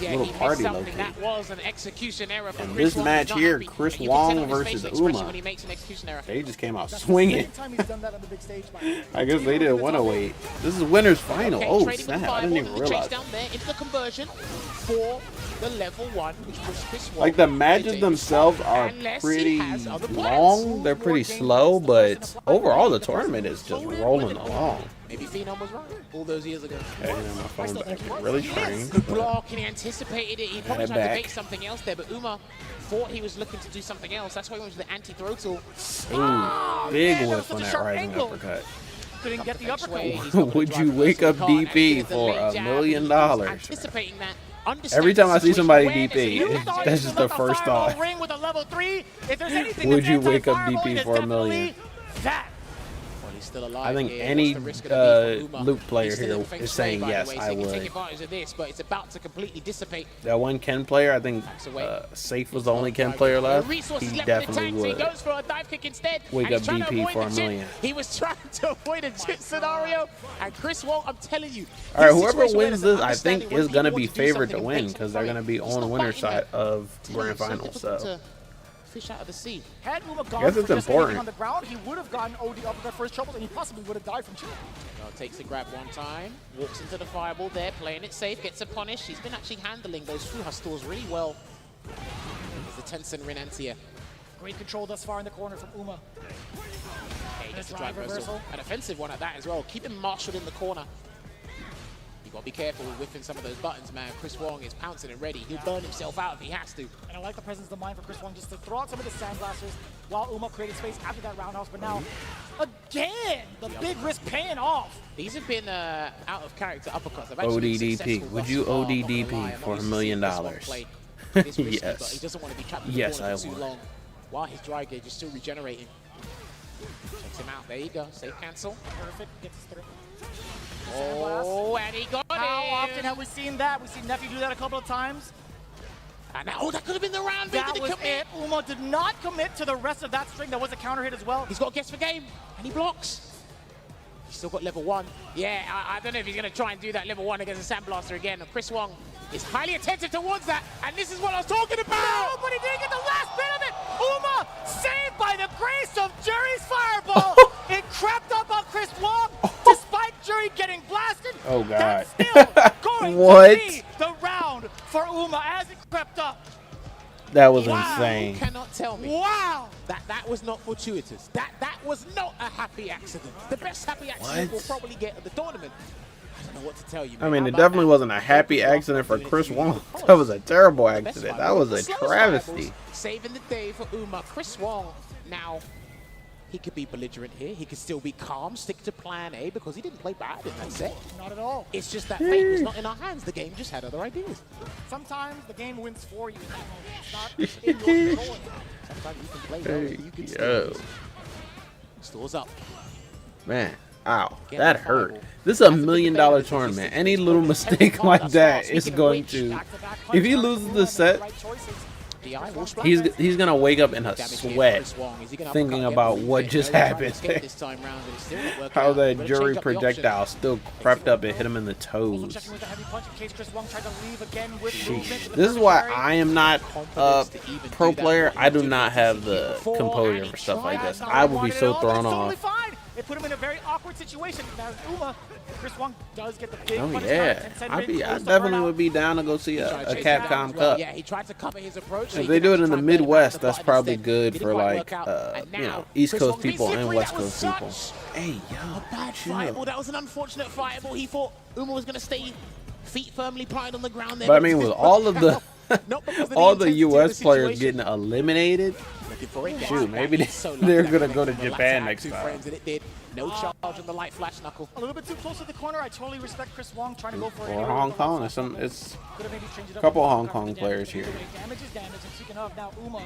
a little party located. That was an execution error from and this match here, Chris Wong versus Uma, they just came out swinging. I guess they didn't want to wait. This is winner's final. Oh snap! I didn't even realize. Into the conversion for the level 1, which was Chris Wong. Like, the matches themselves are pretty long. They're pretty slow, but overall the tournament is just rolling along. Maybe Phenom was right all those years ago. Okay, my phone back. Really strange. Good block, and he anticipated it. He probably tried to bait something else there, but Uma thought he was looking to do something else. That's why he went to the anti-throw tool. Ooh, big whiff on that rising uppercut. Couldn't get the uppercut. Would you wake up DP for $1 million? Anticipating that. Every time I see somebody DP, that's just the first thought. Would you wake up DP for $1 million? Still alive. I think any Luke player here is saying yes, I would. Take advantage of this, but it's about to completely dissipate. That one Ken player, I think Safe was the only Ken player left. He definitely would goes for a dive kick instead, wake up DP for $1 million. He was trying to avoid a chip scenario, and Chris Wong, I'm telling you. All right, whoever wins this, I think is going to be favored to win because they're going to be on the winner's side of Grand Finals. So. Fish out of the sea. Had Uma gone guess it's important. On the ground, he would have gotten OD uppercut for his troubles, and he possibly would have died from chip. Takes the grab one time, walks into the fireball there, playing it safe, gets a punish. He's been actually handling those Fuha stores really well. There's the Tensen Rinantia. Great control thus far in the corner from Uma. He gets the drive reversal. An offensive one at that as well. Keep him marshaled in the corner. You got to be careful with whiffing some of those buttons, man. Chris Wong is pouncing and ready. He'll burn himself out if he has to. And I like the presence of mind for Chris Wong just to throw out some of the sandblasters while Uma created space after that roundhouse. But now, again, the big risk paying off. These have been out of character uppercuts. ODDP. Would you ODDP for $1 million? Yes. He doesn't want to be trapped in the corner too long while his dry gauge is still regenerating. Checks him out. There you go. Safe cancel. Perfect. Gets his through. Oh, and he got it! How often have we seen that? We've seen Nephew do that a couple of times. And now, that could have been the round. That was it. Uma did not commit to the rest of that string. That was a counter hit as well. He's got a guess for game, and he blocks. He's still got level 1. Yeah, I don't know if he's going to try and do that level 1 against a Sandblaster again. Chris Wong is highly attentive towards that, and this is what I was talking about! No, but he didn't get the last bit of it! Uma, saved by the grace of Jury's fireball! It crept up on Chris Wong, despite Jury getting blasted. Oh, God. That's still going to be the round for Uma as it crept up. That was insane. You cannot tell me. Wow. That was not fortuitous. That was not a happy accident. The best happy accident we'll probably get at the tournament. I don't know what to tell you, man. I mean, it definitely wasn't a happy accident for Chris Wong. That was a terrible accident. That was a travesty. Saving the day for Uma. Chris Wong now. He could be belligerent here. He could still be calm, stick to plan A, because he didn't play bad in that set. Not at all. It's just that fate was not in our hands. The game just had other ideas. Sometimes the game wins for you in that moment. It's not in your control. Sometimes you can play well, you can yo. Stores up. Man, ow, that hurt. This is a $1 million tournament. Any little mistake like that is going to... If he loses the set... He's gonna wake up in a sweat thinking about what just happened. How that Jury projectile still crept up and hit him in the toes. Sheesh. This is why I am not a pro player. I do not have the composure for stuff like this. I would be so thrown off. It put him in a very awkward situation. Now, Uma, Chris Wong does get the big Oh punish yeah, I definitely would be down to go see a Capcom Cup. Yeah, he tried to cover his approach. If they do it in the Midwest, that's probably good for like you know, East Coast people and West Coast people. Hey yo, a bad fireball. That was an unfortunate fireball. He thought Uma was gonna stay feet firmly planted on the ground there. But I mean, with all of the all the U.S. players getting getting eliminated, shoot, maybe they're gonna go to Japan next time. And it did. No charge on the light flash knuckle. A little bit too close to the corner. I totally respect Chris Wong trying to go for it. Or Hong Kong, it's a couple Hong Kong players here. Damage is damage. And speaking of, now Uma,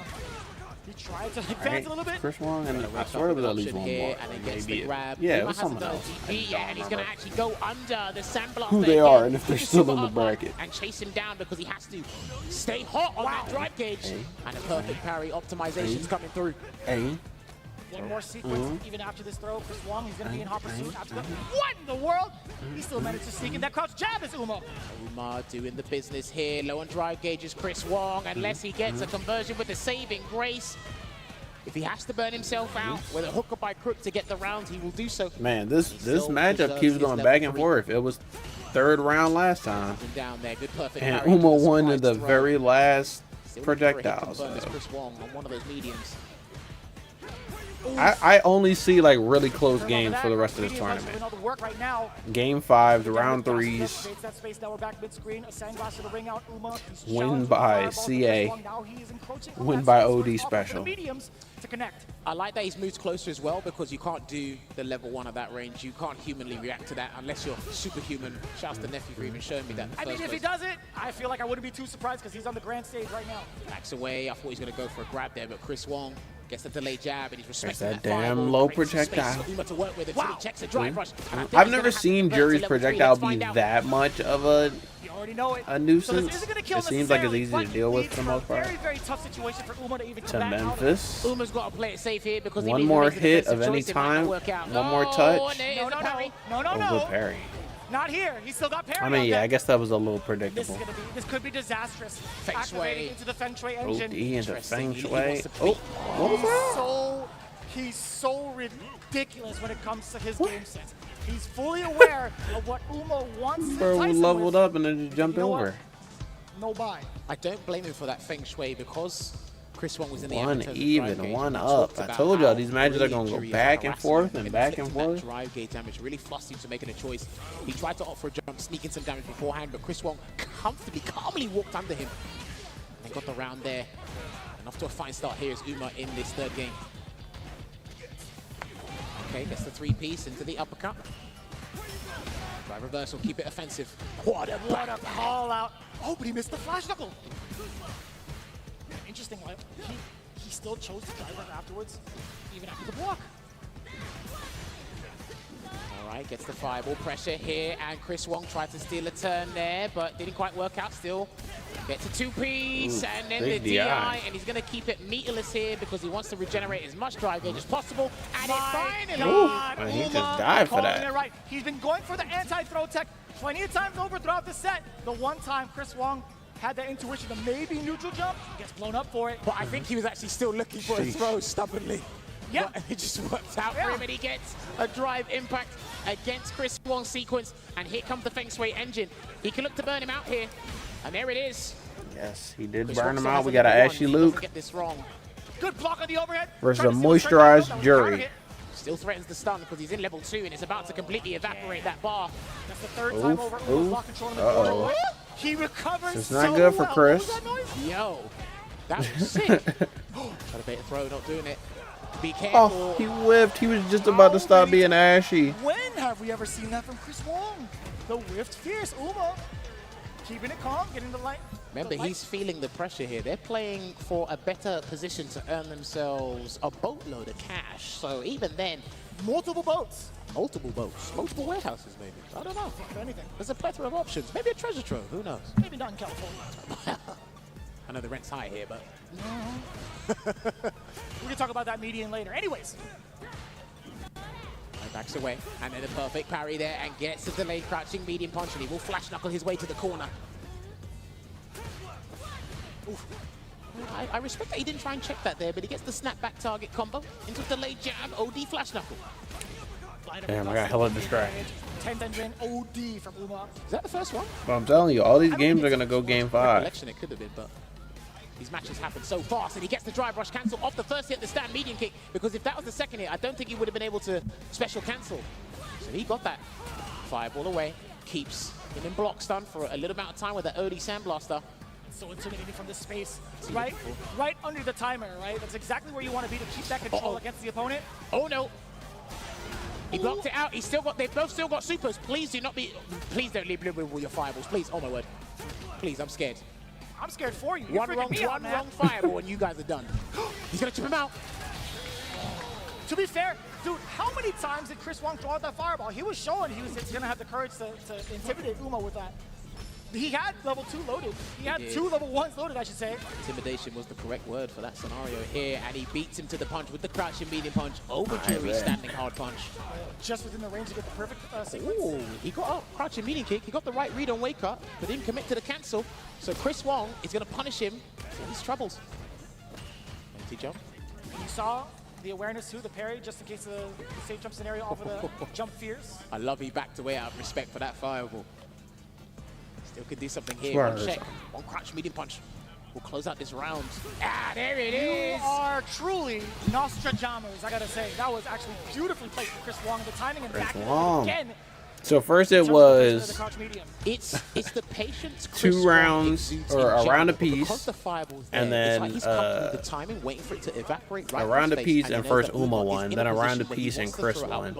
he tried to advance a little bit. Chris Wong, and I swear it was at least one more. Maybe yeah, it was someone else. And he's going to actually go under the sandblast. Who they are and if they're still in the bracket. And chase him down because he has to stay hot on that drive gauge. And a perfect parry optimization's coming through. One more sequence, even after this throw. Chris Wong, he's going to be in hot pursuit after that. What in the world? He still managed to sneak in that crouch jab as Uma. Uma doing the business here. Low on drive gauge is Chris Wong, unless he gets a conversion with the saving grace. If he has to burn himself out with a hook or by crook to get the round, he will do so. Man, this matchup keeps going back and forth. It was third round last time, Down there, good perfect and parry. Uma won in the very last Still projectiles. looking for a hit Chris Wong on one of those mediums. I only see like really close games for the rest of this tournament. Game 5, the round 3s. Win by CA. Win by OD special. I like that he's moved closer as well because you can't do the level 1 at that range. You can't humanly react to that unless you're superhuman. Shouts to Nephew for even showing me that. I mean, if he does it, I feel like I wouldn't be too surprised because he's on the grand stage right now. Backs away. I thought he was going to go for a grab there, but Chris Wong gets the delayed jab and he's respecting that that damn fireball. low Creates some space projectile. for Uma to work with until he checks a drive rush. And I think I've he's never gonna have to seen convert to Jury's level 3. projectile Let's be find out. that much of a You already know it. nuisance. So this isn't gonna kill It seems like it's necessarily, easy to deal with for the most part. Very, very tough situation for Uma to even To come back out of. Memphis. Uma's got to play it safe here because One more hit of any time. One more touch. No. Good parry. Not here. He still got parry. I mean, yeah, I on guess that was a little This predictable. is gonna be. This could be disastrous. Feng Activating Shui. into the Feng Shui OD engine. into Feng He Shui. wants to Oh, what was that? He's so ridiculous when it comes to his game sense. He's fully aware of what Uma wants to Bro entice him leveled with. up and then just jumped You know what? over. No buy. I don't blame him for that Feng Shui because Chris Wong was in the air One in terms of even, drive gauge. one We up. talked I about told y'all how these matches are gonna go Jury is back and harassing forth him and back and inflicting that forth. drive gauge damage really fussed him to making a choice. He tried to opt for a jump, sneaking some damage beforehand, but Chris Wong comfortably, calmly walked under him and got the round there. And off to a fine start here is Uma in this third game. Okay, gets the 3-piece into the uppercut. Drive reversal, keep it offensive. What a call out. Oh, but he missed the flash knuckle. Interesting, like, he still chose to drive up afterwards, even after the block. All right, gets the fireball pressure here, and Chris Wong tried to steal a turn there, but didn't quite work out still. Gets a 2-piece, and then the big DI, DI. and he's going to keep it meterless here because he wants to regenerate as much drive gauge as possible, and it finally... God, man, he just Uma died for calling that. it right. He's been going for the anti-throw tech plenty of times over throughout the set. The one time Chris Wong had that intuition to maybe neutral jump, gets blown up for it. But I think he was actually still looking for a throw stubbornly. Yeah. But it just worked out for him, and he gets a drive impact against Chris Wong's sequence, and here comes the Feng Shui engine. He can look to burn him out here, and there it is. Yes, he did Chris burn Wong him still out. has We a got an number 1. Ashy He doesn't Luke get this wrong. Good block on the overhead. versus a Trying to steal straight moisturized down. That was a counter Jury. hit. Still threatens the stun because he's in level 2 and is about to completely evaporate that bar. That's the third time over. Uma's lock controlling the corner. He recovers It's not so good for well. Chris. What was that noise? Yo, that was sick. Try to bait a throw, not doing it. Be careful. Oh, he whiffed. He was just about to stop being ashy. When have we ever seen that from Chris Wong? The whiffed fierce Uma. Keeping it calm, getting the light. Remember, he's feeling the pressure here. They're playing for a better position to earn themselves a boatload of cash. So even then, multiple boats. Multiple boats. Multiple warehouses, maybe. I don't know. If anything. There's a plethora of options. Maybe a treasure trove. Who knows? Maybe not in California. I know the rent's high here, but... We can talk about that median later. Anyways. Backs away, and then a perfect parry there, and gets a delayed crouching medium punch, and he will flash knuckle his way to the corner. Oof. I respect that he didn't try and check that there, but he gets the snapback target combo into a delayed jab, OD flash knuckle. Damn, I got hella distracted. 10th engine OD from Uma. Is that the first one? But I'm telling you, all these games are gonna go game 5. Recollection, it could have been, but these matches happen so fast, and he gets the drive rush cancel off the first hit, the stand medium kick, because if that was the second hit, I don't think he would have been able to special cancel. So he got that. Fireball away, keeps him in block stun for a little amount of time with that early Sandblaster. So intimidating from this space, right under the timer, right? That's exactly where you want to be to keep that control against the opponent. Oh no! He blocked it out. He's still got. They've both still got supers. Please do not be. Please don't leave with all your fireballs. Please. Oh my word. Please, I'm scared. I'm scared for you. You're One wrong fireball, and you guys are done. He's gonna chip him out. To be fair, dude, how many times did Chris Wong throw out that fireball? He was showing he was gonna have the courage to intimidate Uma with that. He had level 2 loaded. He had 2 level 1s loaded, I should say. Intimidation was the correct word for that scenario here, and he beats him to the punch with the crouching medium punch over Jury's standing hard punch. Just within the range to get the perfect sequence. Ooh, he got up, crouching medium kick. He got the right read on wake up, but didn't commit to the cancel. So Chris Wong is going to punish him for his troubles. Empty jump. You saw the awareness too, the parry, just in case the safe jump scenario off of the jump fears. I love he backed away out of respect for that fireball. Still could do something here. One check, one crouch medium punch. We'll close out this round. Ah, there it is. You are truly Nostradamus, I gotta say. That was actually beautifully played from Chris Wong. The timing and back again. So first it was it's the patience. 2 rounds or a round apiece, and then the timing, waiting for it to evaporate. A round apiece, and first Uma won, then a round apiece and Chris won.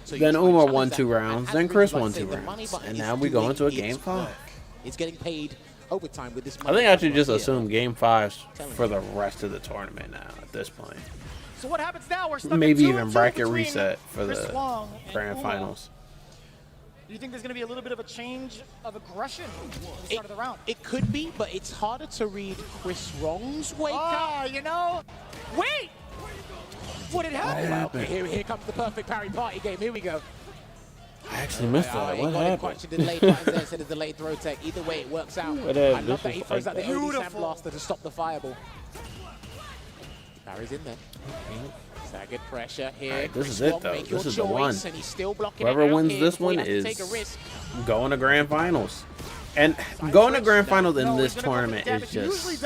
Then Uma won 2 rounds, then Chris won 2 rounds, and now we go into a game 5. It's getting paid overtime with this. I think I should just assume game 5s for the rest of the tournament now at this point. So what happens now? We're stuck Maybe in even bracket reset for the grand finals. Do you think there's going to be a little bit of a change of aggression at the start of the round? It could be, but it's harder to read Chris Wrong's wake up. You know, wait! What had happened? Here comes the perfect parry party game. Here we go. I actually missed that. What happened? The delayed buttons there instead of delayed throw tech. Either way, it works out. I love that he throws out the early Sandblaster to stop the fireball. Parry's in there. Staggered pressure here. Right, this is it, though. This is the one. And he's still blocking Whoever wins this one is going to grand finals. And going to grand finals in this tournament is just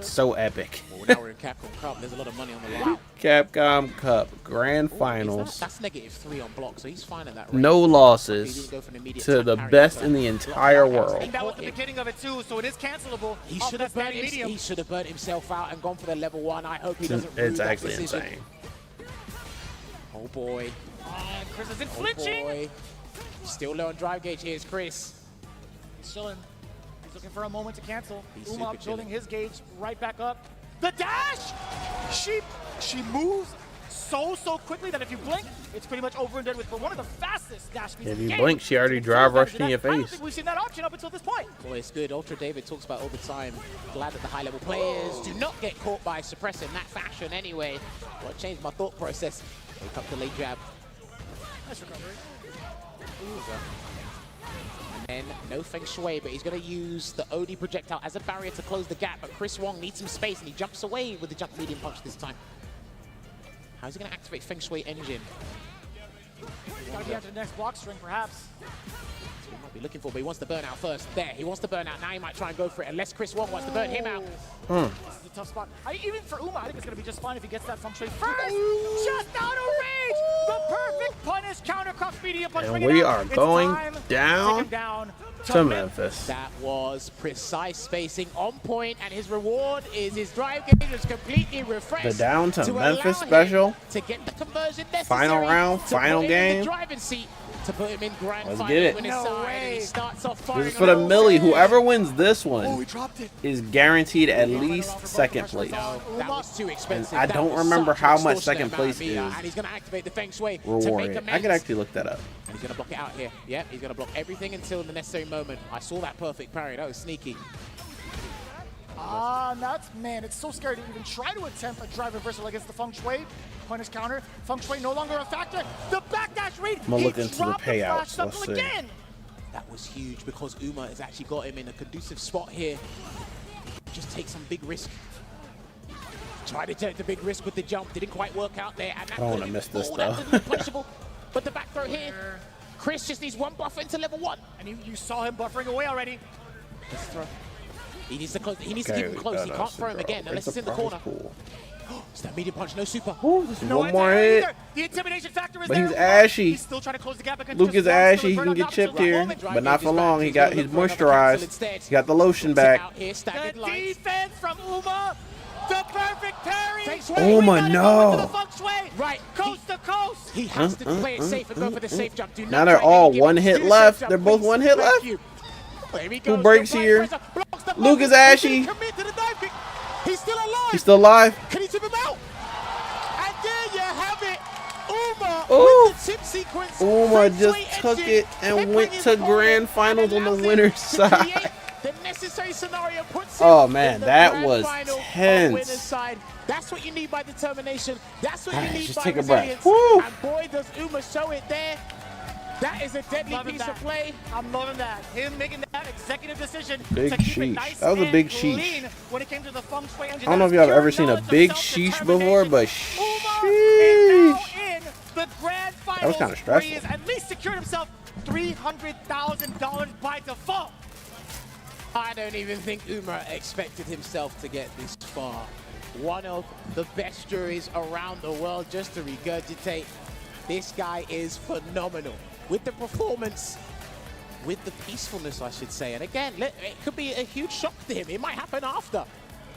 so epic. Well, now we're in CAPCOM Cup. There's a lot of money on the line. CAPCOM Cup grand finals. That's -3 on block, so he's fine at that. No losses to the best in the entire world. That was the beginning of it too, so it is cancelable. He should have burnt himself out and gone for the level 1. I hope he doesn't. It's actually insane. Oh boy. Chris isn't flinching. Boy. Still low on drive gauge. Here's Chris. He's chilling. He's looking for a moment to cancel. Uma building his gauge right back up. The dash! She moves so quickly that if you blink, it's pretty much over and done with. But one of the fastest dash speeds. If you blink, she already drive rushed in your face. I don't think we've seen that option up until this point. Boy, it's good. Ultra David talks about all the time. Glad that the high-level players do not get caught by suppress in that fashion anyway. Well, it changed my thought process. Wake up the late jab. Nice recovery. And then no feng shui, but he's going to use the OD projectile as a barrier to close the gap. But Chris Wong needs some space, and he jumps away with the jump medium punch this time. How's he going to activate feng shui engine? Got to get to the next block string, perhaps. That's what he might be looking for, but he wants to burn out first. There, he wants to burn out. Now he might try and go for it, unless Chris Wong wants to burn him out. This is a tough spot. Even for Uma, I think it's going to be just fine if he gets that feng shui first. Just out of range! The perfect punish counter cross medium punch. And we are going down to Memphis. That was precise spacing on point, and his reward is his drive gauge is completely refreshed. The down to Memphis special. To get the conversion necessary. Final round, final game. The driving seat to put him in grand Let's final get it. No way. He starts off this is for the millie. Whoever wins this one is guaranteed at least second place. No, that was too expensive. And I don't remember how much second place is and he's going to activate the feng shui rewarded. I could actually look that up. And he's going to block it out here. Yeah, he's going to block everything until the necessary moment. I saw that perfect parry. That was sneaky. Man, it's so scary to even try to attempt a drive reversal against the feng shui. Punish counter. Feng shui no longer a factor. The backdash read. I'm going to look into the payouts. Let's see. Again. That was huge because Uma has actually got him in a conducive spot here. Just take some big risk. Tried to take the big risk with the jump. Didn't quite work out there. And I don't want to miss this, though. That was punishable. But the back throw here, Chris just needs one buffer into level 1. And you saw him buffering away already. Let's throw. He needs to close. He needs to keep him close. He can't throw him again unless it's in the corner. It's that medium punch, no super. One more hit. The intimidation factor is But there. he's ashy. He's still trying to close the gap against Luke is Chris Wong, ashy. still He a can burn get on chipped top of here, the but not for long. He's moisturized. He got the lotion back. The defense from Uma. The perfect parry. Uma, no. Right, Coast to coast. he has to play it safe and go for the safe jump. Do not Now they're try all any one gimmicks. hit Do the left. safe They're jump, both please. one hit Thank left. you. There he Who goes. breaks The here? pressure blocks the Luke is focus. ashy. He commit to the dive kick. He's still alive. He's still alive. Can he tip him out? And there you have it. Uma Ooh. with the tip sequence. Uma Feng just Shui took engine, it and peppering went his to opponent grand finals on the and allows winner's him to create side. The necessary scenario puts Oh, him man, in the that grand was final on tense. winner's side. That's what you need by determination. That's what you Alright, need just by take a breath. resilience. Woo. And boy, does Uma show it there. That is a deadly Loving piece that. of play. I'm loving that. Him making that executive decision Big to keep it sheesh. nice That was a and big sheesh. lean when it came to the Feng Shui engine. I don't know if That y'all is have ever pure seen a knowledge of big sheesh before, but Uma is now sheesh. in the grand finals. That was kinda where he stressful. has at least secured himself $300,000 by default. I don't even think Uma expected himself to get this far. One of the best juries around the world, just to regurgitate. This guy is phenomenal. With the performance, with the peacefulness, I should say. And again, it could be a huge shock to him. It might happen after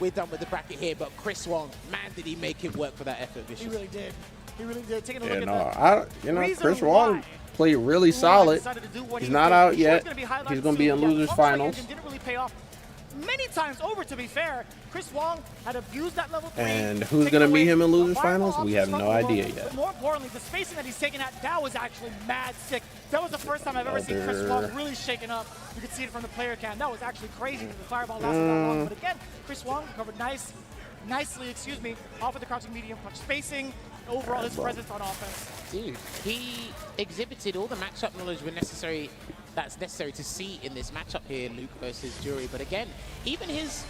we're done with the bracket here, but Chris Wong, man, did he make it work for that effort, Vicious. He really did. He really did. Taking a Yeah, look no, at the Chris reason Wong why played really Uma solid. decided to do what He's he not did. out He's yet. gonna be highlighted He's going to be soon. in Yeah, losers Feng Shui finals. engine didn't really pay off many times over, to be fair. Chris Wong had abused that level 3. And who's taken going to away meet him in the losers fireball finals? We options have from no the idea world. yet. But more importantly, the spacing that he's taken at, that was actually mad sick. That was the first time I've ever seen Chris Wong really shaken up. You could see it from the player cam. That was actually crazy because the fireball lasted that long. But again, Chris Wong recovered nicely, off of the crouching medium punch spacing. Overall, his presence on offense. Dude, he exhibited all the matchup knowledge that's necessary to see in this matchup here, Luke versus Jury. But again, even his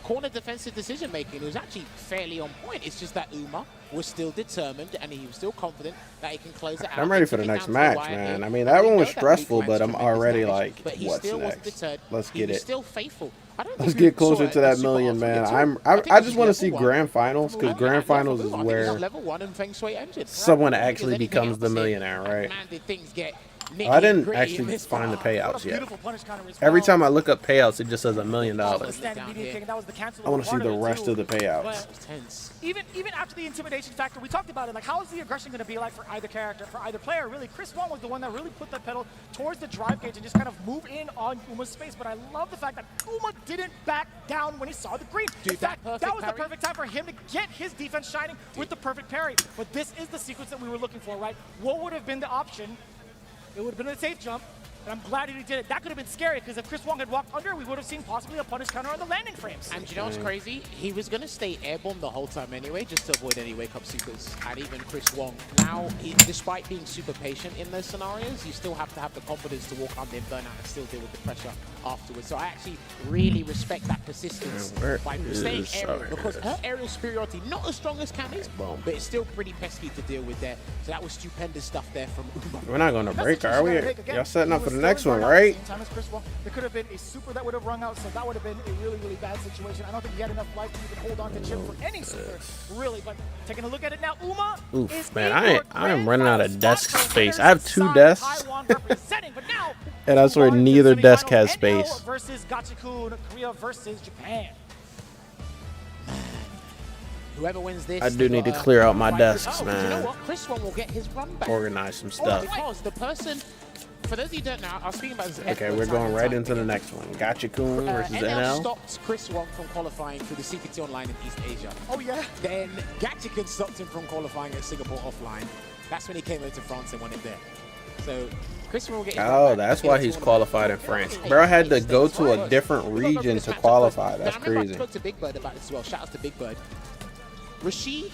corner defensive decision making was actually fairly on point. It's just that Uma was still determined and he was still confident that he can close it out. I'm ready for the next match, man. I mean, that one was stressful, but I'm already like, what's next? Let's get it. Still faithful. Let's get closer to that million, man. I just want to see grand finals, because grand finals is where level 1 and Feng Shui engine. someone actually becomes the millionaire, right? Man, did things get I didn't actually find the payouts yet. Every time I look up payouts, it just says $1 million. I want to see the rest of the payouts. Even after the intimidation factor, we talked about it. Like, how is the aggression going to be like for either character, for either player? Really, Chris Wong was the one that really put the pedal towards the drive gauge and just kind of move in on Uma's space. But I love the fact that Uma didn't back down when he saw the green. Dude, in fact, that was parry. the perfect time for him to get his defense shining with the perfect parry. But this is the sequence that we were looking for, right? What would have been the option? It would have been a safe jump, and I'm glad he did it. That could have been scary, because if Chris Wong had walked under, we would have seen possibly a punish counter on the landing frames. And you know what's crazy? He was going to stay airborne the whole time anyway, just to avoid any wake-up supers. And even Chris Wong, now, despite being super patient in those scenarios, you still have to have the confidence to walk under and burn out and still deal with the pressure afterwards. So I actually really respect that persistence by staying aerial, because her aerial superiority, not as strong as Cammy's, but it's still pretty pesky to deal with there. So that was stupendous stuff there from Uma. We're not going to break, are we? Y'all setting up for the next one, right? There could have been a super that would have rung out, so that would have been a really, really bad situation. I don't think he had enough life to even hold on to Chip for any super, really. But taking a look at it now, Uma is man, I am in running out of spot desk for space. winners I have 2 side desks, Taiwan representing, but now and I swear move on to neither the desk has semifinals, space. NL versus Gachikun, Korea versus Japan. Whoever wins this, I do need to clear out my desks, You man. know what? Chris Wong will get his run back. Organize some stuff. Because the person, for those of you who don't know, I was speaking about this. Okay, we're going right into the next one. Gachikun versus NL. Stopped Chris Wong from qualifying through the CPT Online in East Asia. Oh, yeah? Then Gachikun stopped him from qualifying at Singapore Offline. That's when he came over to France and won it there. So Chris Wong will get his run Oh, back. that's why he's qualified in France. Bro had to go to a different region to qualify. That's crazy. I spoke to Big Bird about this as well. Shout out to Big Bird. Rashid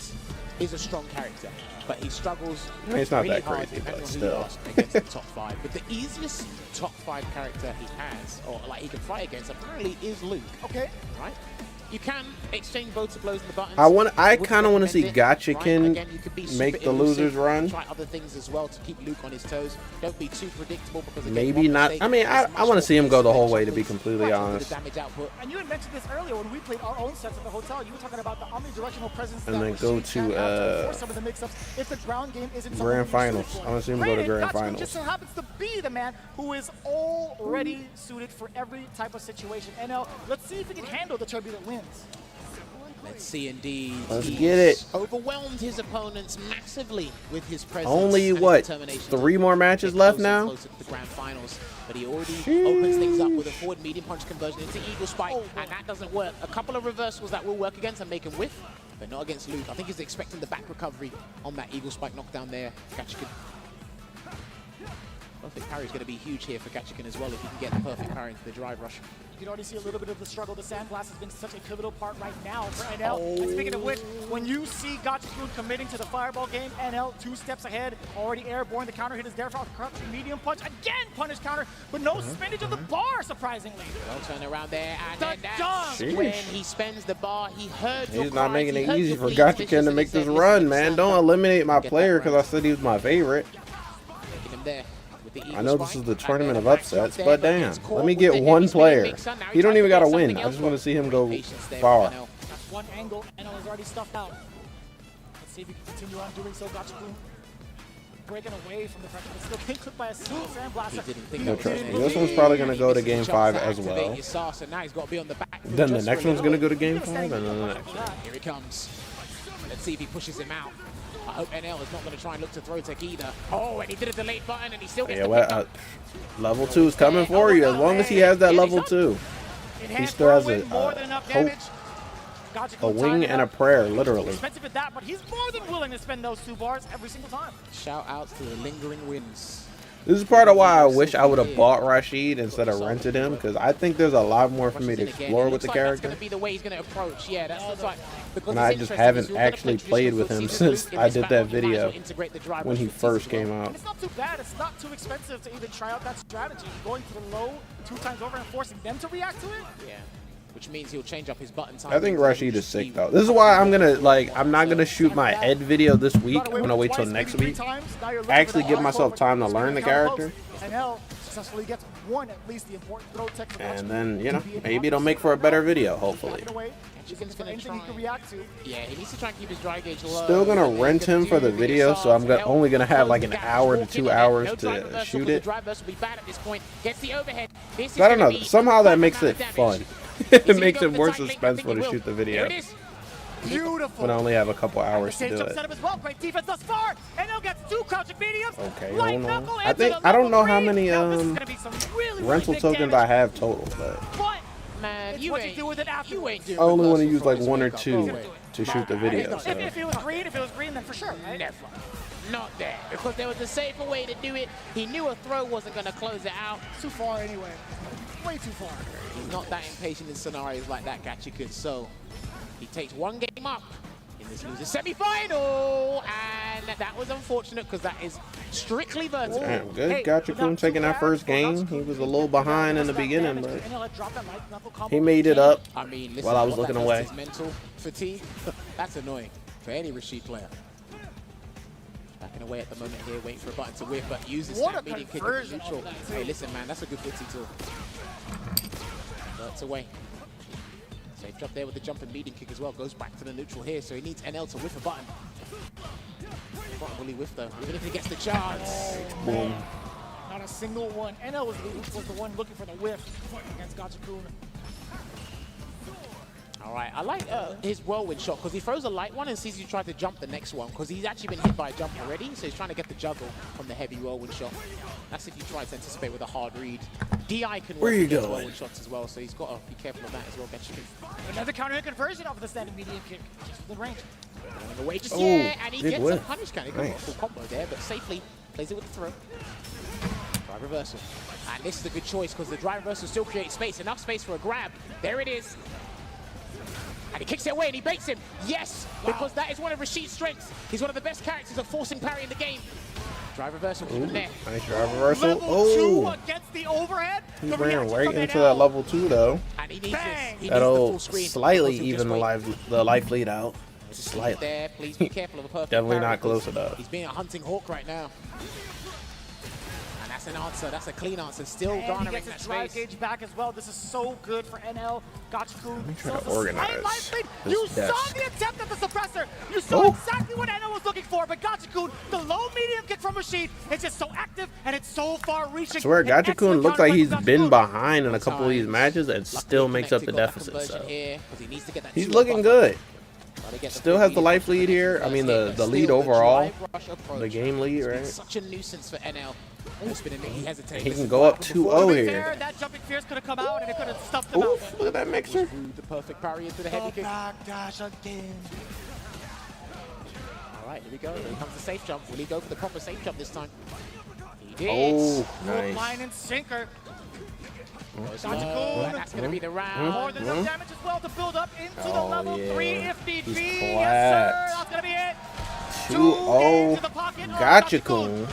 is a strong character, but he struggles I mean, it's not really that hard crazy, depending but on who still. you ask against the top 5. But the easiest top 5 character he has, or like he can fight against, apparently is Luke. Okay. Right? You can exchange both blows in the buttons. I kind of want to see Gotchikin make the losers run. Try other things as well to keep Luke on his toes. Don't be too predictable because again, Maybe not. I mean, I want to see him go the whole way, to be completely honest. And you had mentioned this earlier when we played our own sets at the hotel. You were talking about the omnidirectional presence. And then go to some of the mix-ups if the ground game isn't Grand Finals. I want to see him go to Grand Finals. Just so happens to be the man who is already suited for every type of situation. And now let's see if he can handle the turbulent winds. Let's see, indeed. Let's get it. Overwhelmed his opponents massively with his presence. Only what? 3 more matches left now? The grand finals, but he already opens things up with a forward medium punch conversion into Eagle Spike, and that doesn't work. A couple of reversals that will work against and make him whiff, but not against Luke. I think he's expecting the back recovery on that Eagle Spike knockdown there. Gotchikin. Perfect parry is going to be huge here for Gotchikin as well if he can get the perfect parry into the drive rush. You can already see a little bit of the struggle. The sandblast has been such a pivotal part right now for NL. And speaking of which, when you see Gotchikin committing to the fireball game, NL 2 steps ahead, already airborne. The counter hit is there for a medium punch. Again, punish counter, but no spinach of the bar, surprisingly. Well turn around there, and then that's when he spends the bar. He heard your He's not cries, making he it heard easy your for pleas, Gotchikin to make Vicious, this and he run, said, man. "Listen, Don't eliminate my get player that because I said he was my favorite. Taking him there. I know this is the tournament of upsets, but damn, let me get one player. He don't even got to win. I just want to see him go far. That's one angle. NL is already stuffed out. Let's see if he can continue on doing so. Gotchikin breaking away from the pressure, but still being clipped by a single sandblaster. No trust me. This one's probably going to go to Game 5 as well. Then the next one's going to go to Game 5, and then the next one. Here he comes. Let's see if he pushes him out. I hope NL is not going to try and look to throw tech either. Oh, and he did a delayed button, and he still gets level 2 is coming for you. As long as he has that level 2, he still has a hope, a wing, and a prayer, literally. Expensive at that, but he's more than willing to spend those 2 bars every single time. Shout outs to the lingering wins. This is part of why I wish I would have bought Rashid instead of rented him, because I think there's a lot more for me to explore with the character. That's going to be the way he's going to approach. Yeah, that's like. And I just haven't actually played with him since I did that video when he first came out. It's not too bad. It's not too expensive to even try out that strategy. Going for the low 2 times over and forcing them to react to it. Yeah. Which means he'll change up his button time. I think Rashid is sick though. This is why I'm not gonna shoot my Ed video this week. I'm gonna wait till next week. Actually give myself time to learn the character. Successfully gets one at least the important throw tech. And then, you know, maybe it'll make for a better video, hopefully. Yeah, he needs to try and keep his dry gauge low. Still gonna rent him for the video, so I'm only gonna have like an hour to 2 hours to shoot it. I don't know. Somehow that makes it fun. It makes it more suspenseful to shoot the video. Beautiful. But I only have a couple hours to do it. Great defense thus far. And now gets 2 crouching mediums. Okay, hold on. I don't know how many rental tokens I have total, but man, you ain't doing I only want to use like 1 or 2 to shoot the video. So. If it was green, then for sure, right? Never. Not there, because there was a safer way to do it. He knew a throw wasn't going to close it out. Too far anyway. Way too far. He's not that impatient in scenarios like that, Gotchikin. So he takes 1 game up in this loser semi-final, and that was unfortunate because that is strictly vertical. Damn, good. Gotchikin taking that first game. He was a little behind in the beginning, but he made it up while I was looking away. Mental fatigue. That's annoying for any Rashid player. Backing away at the moment here, waiting for a button to whip, but uses that medium kick at the neutral. Hey, listen, man, that's a good footy tool. That's away. Safe drop there with the jump and medium kick as well. Goes back to the neutral here, so he needs NL to whiff a button. What will he whiff though? Even if he gets the chance. Boom. Not a single one. NL was the one looking for the whiff against Gotchikin. All right, I like his whirlwind shot because he throws a light one and sees you try to jump the next one because he's actually been hit by a jump already, so he's trying to get the juggle from the heavy whirlwind shot. That's if you try to anticipate with a hard read. DI can work with whirlwind shots as well, so he's got to be careful of that as well. Another counter hit conversion off of the standing medium kick. Just within range. Running away just and he gets a punish counter. He got a full combo there, but safely plays it with the throw. Drive reversal. And this is a good choice because the drive reversal still creates space, enough space for a grab. There it is. And he kicks it away and he baits him. Yes, because that is one of Rashid's strengths. He's one of the best characters at forcing parry in the game. Drive reversal from there. Nice drive reversal. Level 2 against the overhead. He's The ran reaction right from into NL. that level 2 though. And he needs this. He needs the That'll full screen. slightly Because of even just the life lead out. Slightly. there, please be careful of a perfect Definitely parry not close because enough. He's being a hunting hawk right now. And that's an answer. That's a clean answer. Still And he garnering gets that his drive space. gauge back as well. This is so good for NL. Gachikun. try to organize this You saw desk. the attempt at the suppressor. You saw Oh. exactly what NL was looking for. But Gachikun, the low medium kick from Rashid, it's just so active and it's so far reaching. I swear, An excellent Gachikun looks like counterplay he's from been Gachikun. behind in a couple of these matches and still makes up the deficit. So he's looking good. Still has the life lead here. I mean, the lead overall, the game lead, right? Such a nuisance for NL. It's been a he hesitated. He can go up To 2-0 be here. fair, that jumping fierce could have come out and it could have stuffed him out. Oof, look at that mixer. The perfect parry into the heavy kick. Backdash again. All right, here we go. Here comes the safe jump. Will he go for the proper safe jump this time? He did. Oh, Line nice. and sinker. And that's going to be the round. More than enough damage as well to build up into the Oh, level yeah. 3 if need He's be. Yes, sir. clapped. That's going to be it. 2-0. Into the pocket of Gachikun.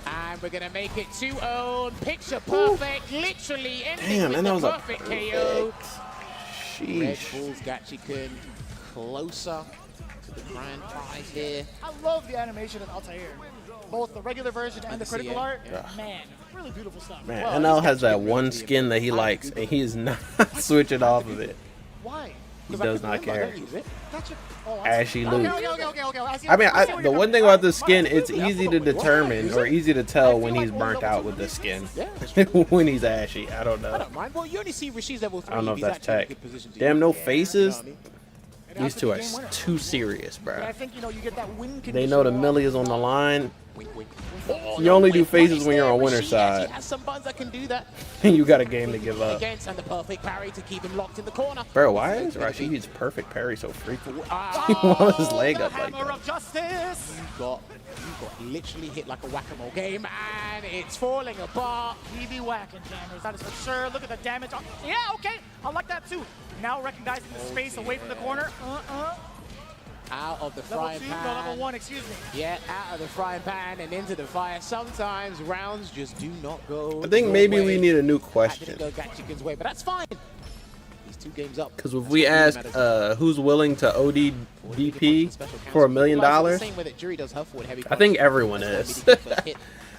And we're going to make it 2-0. Picture perfect. Literally ending Damn, with and that the was a perfect KO. Red Sheesh. Bulls Gachikun closer to the grand prize here. I love the animation of Altair. Both the regular version and the see critical it. art. Yeah. Man, really beautiful stuff. Man, Well, NL has that one skin that he likes, and he is not switching off of it. Why? He does not care. Gotcha. Oh, Ashy okay, loot. okay. I mean, see where the you're one thing coming about the from. skin, it's easy to determine or easy to tell when he's burnt out with the skin. When he's ashy, I don't I know. don't mind. Well, you only see Rashid's level 3. I don't know if He's that's actually in a tech. good position to Damn, use no it. faces. You know what I mean? These two are too serious, And bro. I think, you get that win They know the condition millie is on the line. Wink, wink. You only do faces Punish when you're there. on winner's Rashid actually side. has some buttons that can do that. And you got a game to give up. Against and the perfect parry to keep him locked in the corner. Bro, why is Rashid's perfect parry so freaky? Ah, He wants his leg the up like hammer that. of justice. you got literally hit like a whack-a-mole game, and it's falling apart. He be whacking jammers, that is for sure. Look at the damage. Yeah, okay. I like that too. Now recognizing the space away from the corner. Out of the Level frying 2, pan. no, level 1, excuse me. Yeah, out of the frying pan and into the fire. Sometimes rounds just do not go. I think your maybe way. we need a new That question. didn't go Gachikun's way, but that's fine. He's 2 games up. Because if That's we what really ask matters. who's willing to OD DP Special for $1 counsel. million, Realize it's the same way that Jrod does her forward heavy I think punch. everyone That's is. why we did the first hit.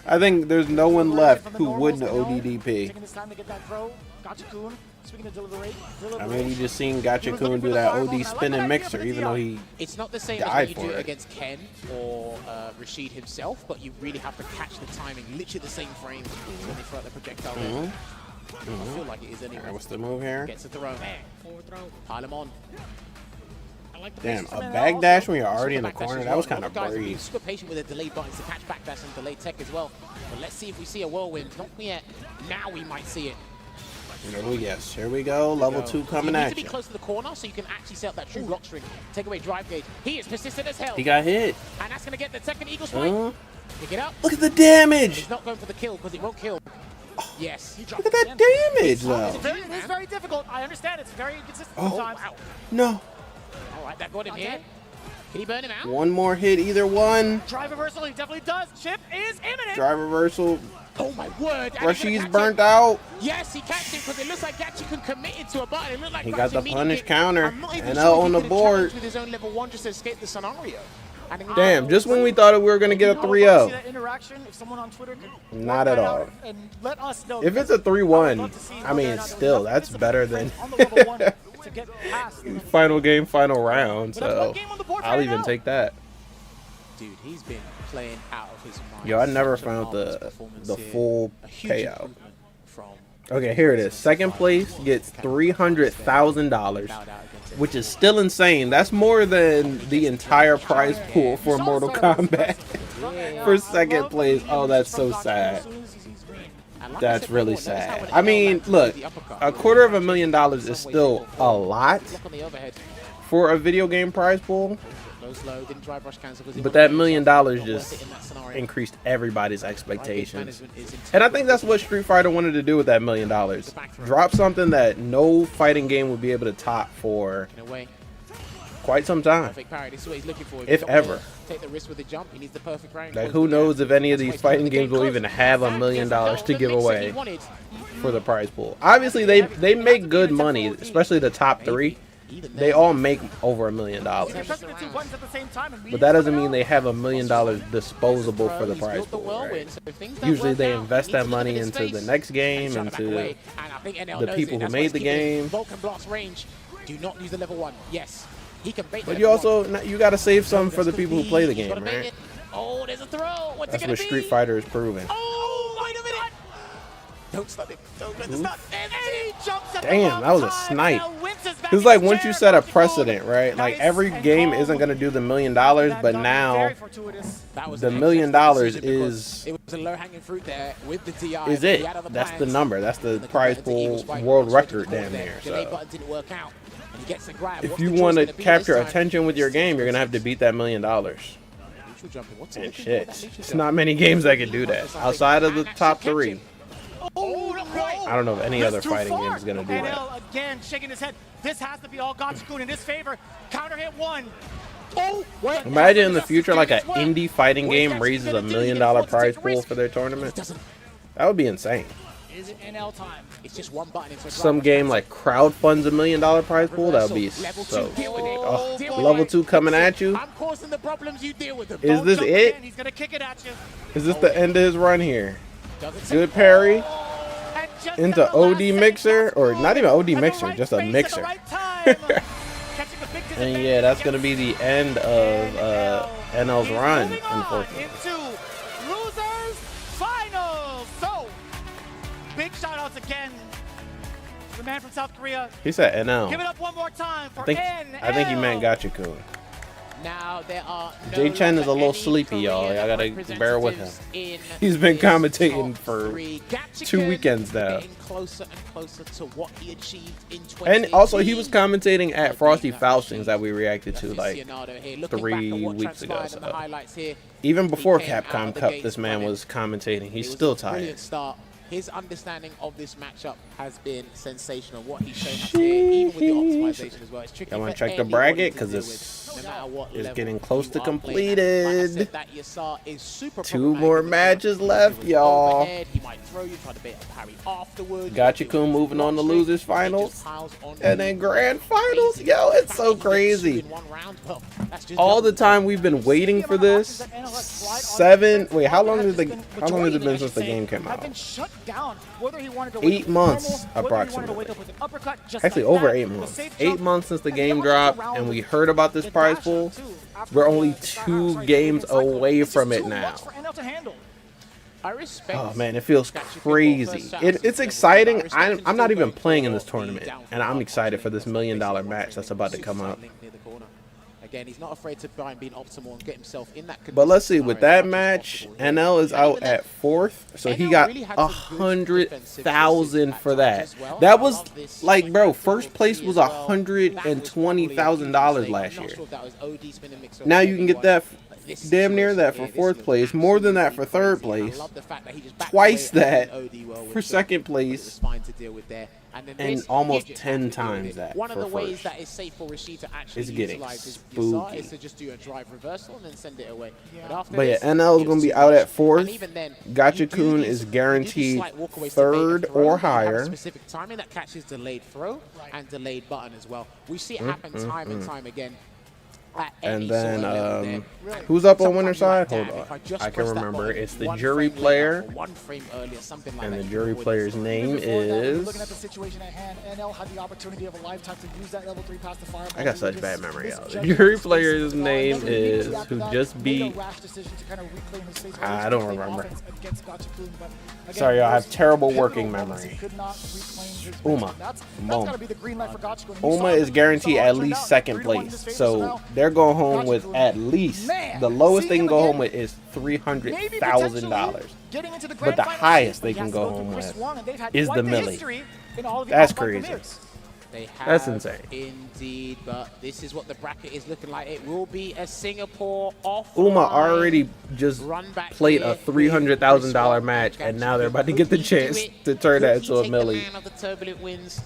I think there's no one left From the who normals, wouldn't no. OD DP. Taking this time to get that throw. Gachikun, speaking of delivery. I mean, we just seen Gachikun do that OD spinning mixer, even though he It's not the same as died when you for do it it. against Ken or Rashid himself, but you really have to catch the timing, literally the same frame when they throw out the projectile there. I feel like it is anyway. Alright, what's the move here? Gets the throw. Forward throw. Pile him on. I like the Damn, basis a from NL back also. dash when you're already in the Backdash corner? as That was well. kind of A lot guys are being brave. super patient with the delayed buttons to catch backdash and delayed tech as well. But let's see if we see a whirlwind. Not yet. Now we might see it. Yes, here we go. Level 2 coming you need at to be you. close to the corner so you can actually set up that true block string. Take away drive gauge. He is persistent as hell. He got hit. And that's going to get the second eagle strike. Pick it up. Look at the damage. He's not going for the kill because it won't kill. Yes. He dropped Look at that damage, though. It is very difficult. I understand it's very inconsistent Oh. sometimes. No. All right, that got him here. Can he burn him out? One more hit, either one. Drive reversal, he definitely does. Chip is imminent. Drive reversal. Oh my word. And Rashid's he's gonna catch burnt him. out. Yes, he catched him because it looks like Gachikun committed to a button. It looked like He got the Gachikun punish immediately- counter. I'm not even And sure out if he on the could have board. challenged with his own level 1 just to escape the scenario. And then- Damn, just when we thought we were going to get a You know, I'd love to see 3-0. that interaction. If someone on Twitter could Not work at that all. out and let us know. If it's a I would 3-1, love to see I whether mean, or not there was still, enough that's discipline better strength than on the level 1 to get past the final game, final round. But that's one So game on the board for I'll right even now. take that. Dude, he's been playing out of his mind. Yo, I never Such a found marvelous the performance here. full A huge payout. improvement from Okay, here it is. Second place gets $300,000, which is still insane. That's more than the entire prize pool for Mortal Kombat. For second place. Oh, that's so sad. And like I That's said really before, notice how sad. when I NL mean, lands look, the uppercut, $250,000 is still a lot block on the overhead. for a video game prize pool, Goes low, didn't drive rush cancel because he but wanted that to $1 million not worth just it in that scenario. increased everybody's Right, game expectations. management is And I think that's what Street Fighter wanted to do with that $1 million. Drop something that no fighting game would be able to top for in a way. quite some time, Perfect parry. This is what he's looking for. if ever. Take the risk with the jump. He needs the perfect parry. Like, who knows if any of these fighting games will even have $1 million to give away for the prize pool. Obviously, they make good money, especially the top 3. They all make over $1 million. But that doesn't mean they have $1 million disposable for the prize pool, right? Usually they invest that money into the next game, into the people who made the game. Do not use the level 1. Yes. He can bait. But you also, you got to save some for the people who play the game, right? Oh, there's a throw. What's That's what Street Fighter is proving. Oh, wait a minute. Don't stun it. Don't let the stun. Damn, that was a snipe. It's like once you set a precedent, right? Like every game isn't going to do the $1 million, but now the $1 million is it was a low-hanging fruit there with the DI. Is it? That's the number. That's the prize pool world record damn near. So if you want to capture attention with your game, you're going to have to beat that $1 million. And shit, it's not many games that can do that outside of the top 3. I don't know if any other fighting game is going to do that. Again, shaking his head. This has to be all Gachikun in his favor. Counter hit 1. Imagine in the future, like an indie fighting game raises $1 million prize pool for their tournament. That would be insane. Is it NL time? It's just one button. Some game like crowdfunds $1 million prize pool. That would be so. Oh, level 2 coming at you. I'm causing the problems, you deal with them. Is this it? He's gonna kick it at you. Is this the end of his run here? Good parry into OD mixer, or not even OD mixer, just a mixer. And yeah, that's gonna be the end of NL's run, unfortunately. Losers finals. So big shout outs again to the man from South Korea. He said NL. Give it up one more time for I think he meant Gachikun. Now there are Jay Chen is a little sleepy, y'all. I gotta bear with him. He's been commentating for 2 weekends now. Closer and closer to what he achieved in and also, he was commentating at Frosty Faustings that we reacted to like 3 weeks ago. So even before Capcom Cup, this man was commentating. He's still tired. His understanding of this matchup has been sensational. What he's shown us here, even with the optimization as well. It's tricky. I want to check the bracket because it's getting close to completed. 2 more matches left, y'all. Gachikun moving on to losers finals, and then grand finals. Yo, it's so crazy. All the time we've been waiting for this. How long has it been since the game came out? 8 months approximately. Actually, over 8 months. 8 months since the game dropped, and we heard about this prize pool. We're only 2 games away from it now. Oh man, it feels crazy. It's exciting. I'm not even playing in this tournament, and I'm excited for this $1 million match that's about to come up. Again, he's not afraid to try and be optimal and get himself in that. But let's see, with that match, NL is out at 4th, so he got 100,000 for that. That was like, bro, first place was $120,000 last year. Now you can get that damn near that for 4th place, more than that for 3rd place, twice that for 2nd place, and almost 10 times that one of the for ways first. that is safe for Rishi to actually It's getting utilize spooky. is to just do a drive reversal and then send it away. But yeah, NL is going to be out at 4th. Gachikun is guaranteed 3rd or higher. Specific timing that catches delayed throw and delayed button as well. We see it happen time and time again. And then, who's up on winner's side? Hold on. I can remember. It's the jury player. And the jury player's name is... I got such bad memory, y'all. The jury player's name is... Who just beat... I don't remember. Sorry, y'all. I have terrible working memory. Uma. Uma is guaranteed at least 2nd place. So they're going home with at least, the lowest they can go home with is $300,000. But the highest they can go home with is the milli. That's crazy. That's insane. Indeed, but this is what the bracket is looking like. It will be a Singapore off. Uma already just played a $300,000 match, and now they're about to get the chance to turn that into a milli. Man of the turbulent wins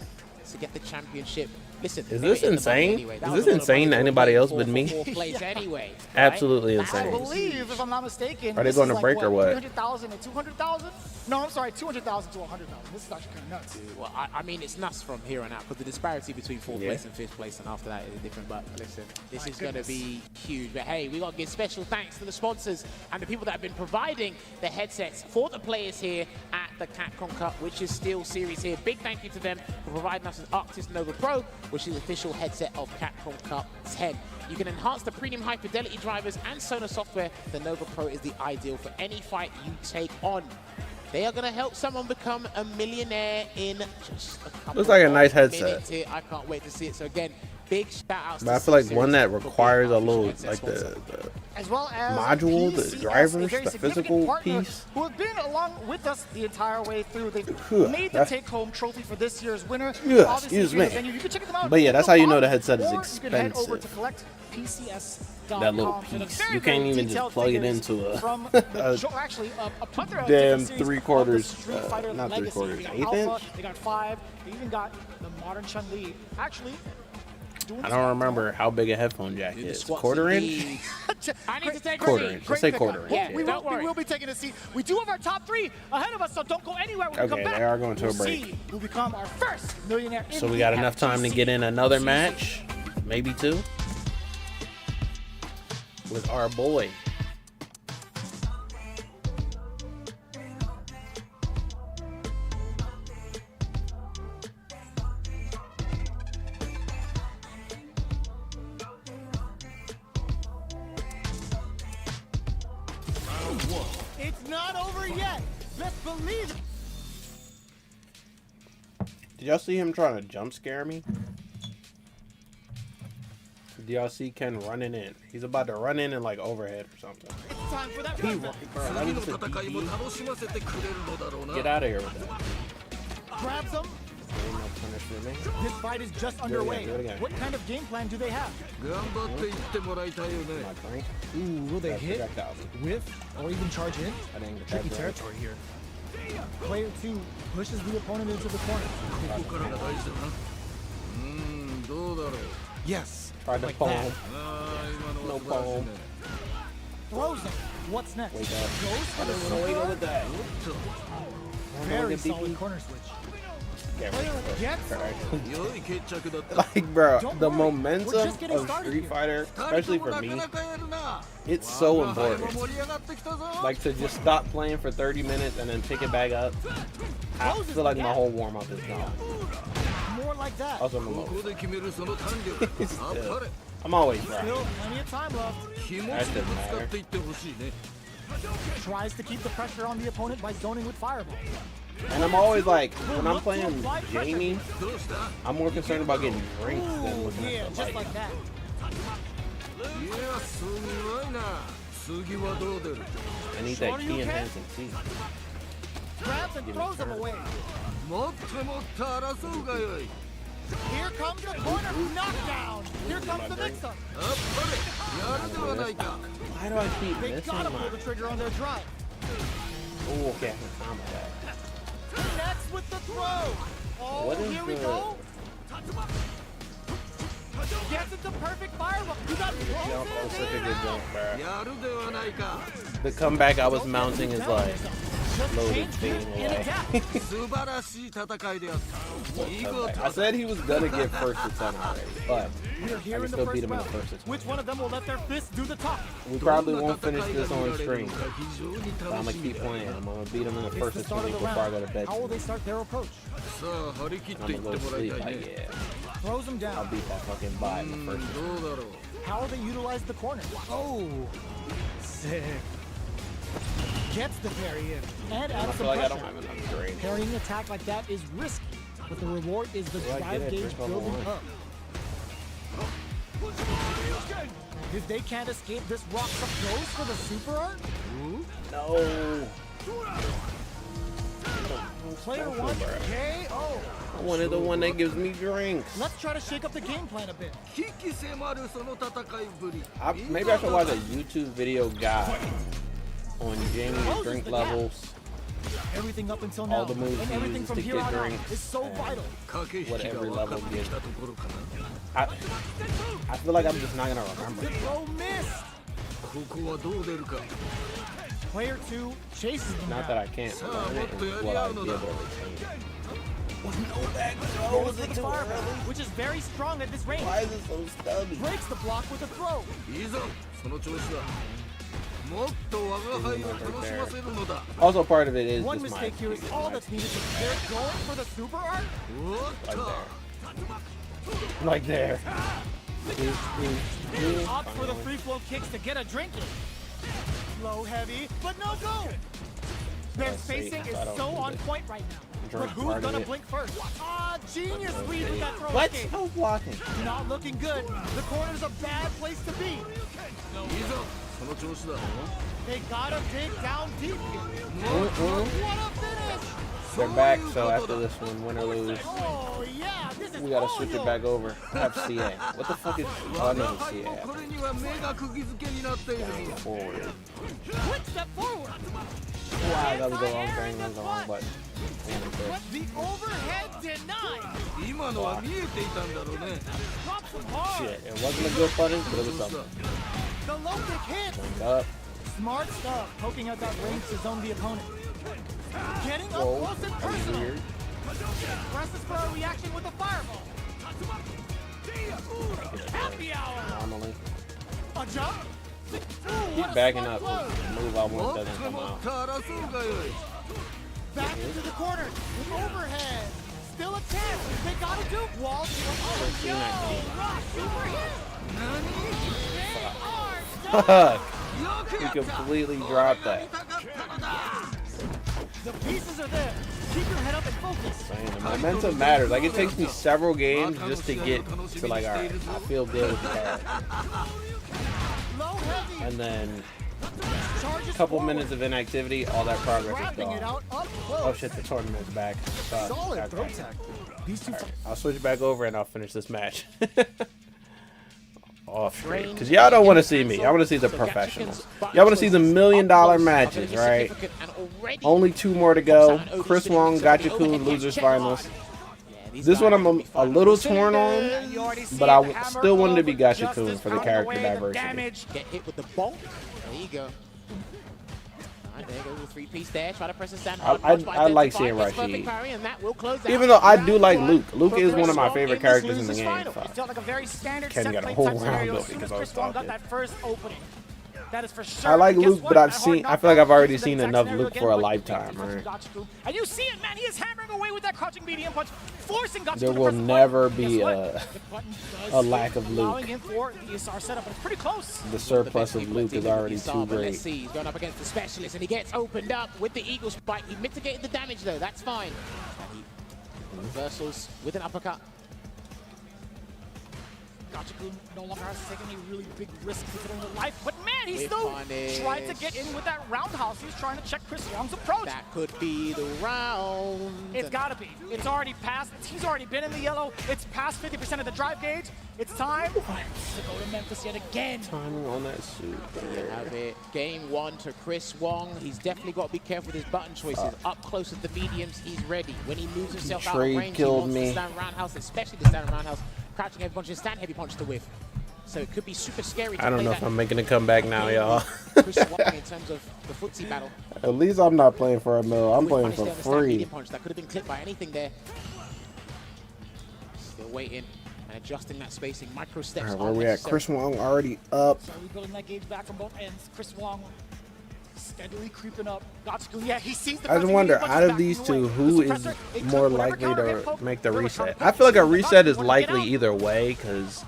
to get the championship Listen, Is they were this in the money insane? anyway. That Is was this a lot of money insane to they were anybody paying else for but me? fourth place anyway, right? Absolutely That's I insane. believe, if I'm not mistaken, Are they this going is to like, break or what? 300,000 and 200,000? No, I'm sorry, 200,000 to 100,000. This is actually kind of nuts. Well, I mean, it's nuts from here on out because the disparity between fourth Yeah. place and fifth place and after that is different. But listen, this is going to be huge. But hey, we got to give special thanks to the sponsors and the people that have been providing the headsets for the players here at the Capcom Cup, which is Steel Series here. Big thank you to them for providing us an Arctis Nova Pro, which is the official headset of Capcom Cup 10. You can enhance the premium high fidelity drivers and Sonar software. The Nova Pro is the ideal for any fight you take on. They are going to help someone become a millionaire in just a couple Looks like a nice of headset. minutes here. I can't wait to see it. So again, big shout outs But to I feel like Steel one Series that for being requires a our official little, headset like sponsor. the As well as module, the PCS, drivers, a very the significant physical partner piece. who have been along with us the entire way through. They've Ugh, made the that's- take-home trophy for this year's winner. Ugh, Obviously, excuse if you're in me. the venue, you can check them out. But yeah, that's how you know the headset is or you can head over to expensive. collectPCS.com That little for the piece. very, You can't very even just detailed plug it figures into a- from the a actually a plethora of damn different series 3/4, of the Street Fighter not legacy. 3/4, They got 1/8 Alpha, inch? they got 5, they even got the modern Chun-Li. Actually, doing I this don't right remember how big a headphone jack Do the is. squats Quarter and inch? knees. I need to take a Quarter seat. inch. Let's say pickup. quarter inch. Yeah, we don't worry. will be taking a seat. We do have our top 3 ahead of us, so don't go anywhere when we come Okay, back. they are going to a We'll break. see who become our first millionaire in So we the got enough time to FGC. get in another match, maybe 2, with our boy. It's not over yet. Let's believe it. Did y'all see him trying to jump scare me? Did y'all see Ken running in? He's about to run in and like overhead or something. It's time for that He, run. bro, that 次の was a 戦いも DD. 楽しませてくれるのだろうな Get out of here with that. Grabs them. Ain't no punishment, man. This fight is just it underway. again, do it again. What kind of game plan do they have? 頑張っていってもらいたいよね My crank. Ooh, will they That's hit, projectiles. whiff, or even charge in? I didn't get Tricky that right. territory here. Player 2 pushes the opponent into the corner. ここからが大事だなどうだろう Yes. Tried to Like palm. that. 今の No は素晴らしいね Throws him. What's next? Wake up. Goes for I the didn't want to wait super. over that. Very Get DP. solid corner switch. Yeah, Player gets right. 良い決着だった Like, bro, Don't the worry, we're momentum just getting of started Street here. Fighter, 二 especially 人とも for な me, かなかやるな it's so 我が輩 important. も盛り上がってきたぞ Like, to just stop playing for 30 minutes and then pick it back up. I feel like my whole warm up is gone. More like that. Also, I'm こ alone. こで決めるその胆力あっぱれ I'm always Still right. plenty of time left. 気持ちでぶつかっていってほしいね Tries to keep the pressure on the opponent by zoning with fireball. And I'm always like, when I'm playing Jamie, どうした I'm more concerned about getting drinks than Ooh, looking yeah, at the just light. like that. いやすごいな次はどう出る I need that key enhancing C. Grabs and throws him away. もっともっと争うがよい Here comes the corner knockdown. Here comes the mix-up. あっぱれやるではないか Why do I keep They missing gotta pull my... the trigger on their drive. Oh, okay, I can combo that. Connects with the throw. Oh, What is here we the- go. Gets it to perfect fireball. You got Jump, oh, such a good jump, bro. やるではないか The comeback I was mounting is like Just loaded change gears fading and away. attack. 素晴らしい戦いであった見事 I said he was gonna get first to 10 already, but We're I here can in the still beat first him in the round. first attempt. Which one of them will let their fists do the talk? We ど probably んな won't 戦い finish が this 見 on られるの stream. か非常に But I'm 楽 gonna しみ keep だ playing. I'm gonna beat him in the It's first the start attempt of the before I go to round. bed. How will they start their approach? さあ張り切ってい I'm っ gonna て go も to らい sleep. たい Like, ね yeah, Throws him down. I'll beat that fucking bot in the first attempt. どうだろう How will they utilize the corner? Oh, sick. Gets the parry in and I adds feel some like I don't pressure. have enough drain. Parrying an attack like that is risky, but the reward is the Well, I drive get it, gauge drink level building one. up. If they can't escape this rock, goes for the super art. No. Player one, KO. I wanted the one that gives me drinks. Let's try to shake up the game plan a bit. 危機迫るその戦いぶり Maybe I should watch a YouTube video guide on Jamie's drink levels Everything up until All now, the moves and he everything uses from to here get on out drinks is so and vital. what every level gives. たところかな I feel like I'm just not gonna remember. The throw missed. ここはどう出るか Player 2 chases him Not that I can't learn it, it's what I'd be able to retain. Goes for the fireball, which is very strong at this range. Why is it so stubby? Breaks the block with a throw. いいぞその調子だもっと我が輩を楽しませるのだ Also, part of it is One just my mistake here is all that's needed. They're going for the super art. おっと like there. Opt for the free flow kicks to get a drink in. Low heavy, but no go. Their Let's see, spacing so is I don't so do on this. point right now. But Drink who's part of gonna it. blink first? Ah, genius read with that throw What? escape. No blocking. Not looking good. The corner's a bad place to be. いいぞその調子だ They gotta dig down deep here. Mm-mm. What a finish! They're back, so after this one, win or lose, Oh yeah, this is we gotta all switch it yours. back over. Have CA. What the fuck is? Oh, I 我 know が the 輩 CA. もこれには目が釘付けになっている Forward. Quick step forward. Wow, that was the wrong thing. That was the wrong button. But the overhead denied. 今のは見えていたんだろうね Drops him hard. Shit, it wasn't a good button, but it was something. The low kick hits. Up. Smart stuff, poking out that range to zone the opponent. Getting up Whoa, close and that was personal. weird. Presses for a reaction with a fireball. Happy hour. Normally, A jump. Ooh, keep what a backing smart up. close. The move I も want っ doesn't と come もっ out. と争うがよい Back into the corner with overhead. Still a chance. They gotta do wall. Oh, yo, rock, super hit. They are done. He completely dropped that. The pieces are there. Keep your head up and focus. Man, the momentum matters. Like, it takes me several games just to get to, like, alright, I feel good with the card. Low heavy. And then Charges a couple forward. minutes of inactivity, all that progress is Grabbing it gone. out up Oh close. shit, the tournament's back. Solid Okay. throw tech. These two Alright, I'll switch back over and I'll finish this match. Off screen. Because y'all don't want to see me. I want to see the professionals. Y'all want to see the $1 million matches, right? Only 2 more to go. Chris Wong, Gachikun, losers finals. This one I'm a little torn on, but I still wanted to be Gachikun for the character diversity. Get hit with the bonk. There you go. Alright, there goes the 3-piece there. Try to press a stand. I like seeing Rashid. Even Even though I do like Luke. Luke is one of my favorite characters in the game. It felt like a very standard Ken set got a play whole type round scenario up as soon because as I was Chris Wong got talking. that first opening. That is for sure. I like Guess Luke, what? but I've That seen. hard I feel like I've already knock seen back enough scenario Luke again, for a but lifetime, from right? Gachikun. And you see it, man. He is hammering away with that crouching medium punch, forcing Gachikun There to will press the never button. be Guess what? a The button does a lack of Luke. allowing him for the ESR setup, but it's pretty close. The surplus of Luke is already too Let's great. see, he's going up against the specialist and he gets opened up with the eagle spike. He mitigated the damage though, that's fine. Reversals with an uppercut. Gachikun no longer has to take any really big risks considering the life, but man, he With still punish. tried to get in with that roundhouse. He's trying to check Chris Wong's approach. That could be the round. It's gotta be. It's already passed. He's already been in the yellow. It's past 50% of the drive gauge. It's time to go to Memphis yet again. Timing on that suit. There you have it. Game 1 to Chris Wong. He's definitely got to be careful with his button choices. Up close at the mediums, he's ready. When he moves himself out of Trade range, he killed wants me. the stand roundhouse, especially the stand roundhouse. Crouching heavy punch and stand heavy punch to whiff. So it could be super scary to I don't play know if that I'm making a comeback now, y'all. Chris Wong in terms of the footsie battle. At least I'm not playing for a mil. I'm With playing punish for there on the stand free. medium punch. That could have been clipped by anything there. Still waiting and adjusting that spacing. Micro steps. All right, are where we at? necessary. Chris Wong already up. So rebuilding that gauge back from both ends. Chris Wong steadily creeping up. Gachikun, yeah, he sees the I just wonder, out of these two, who is more likely to make the reset? I feel like a reset is likely either way because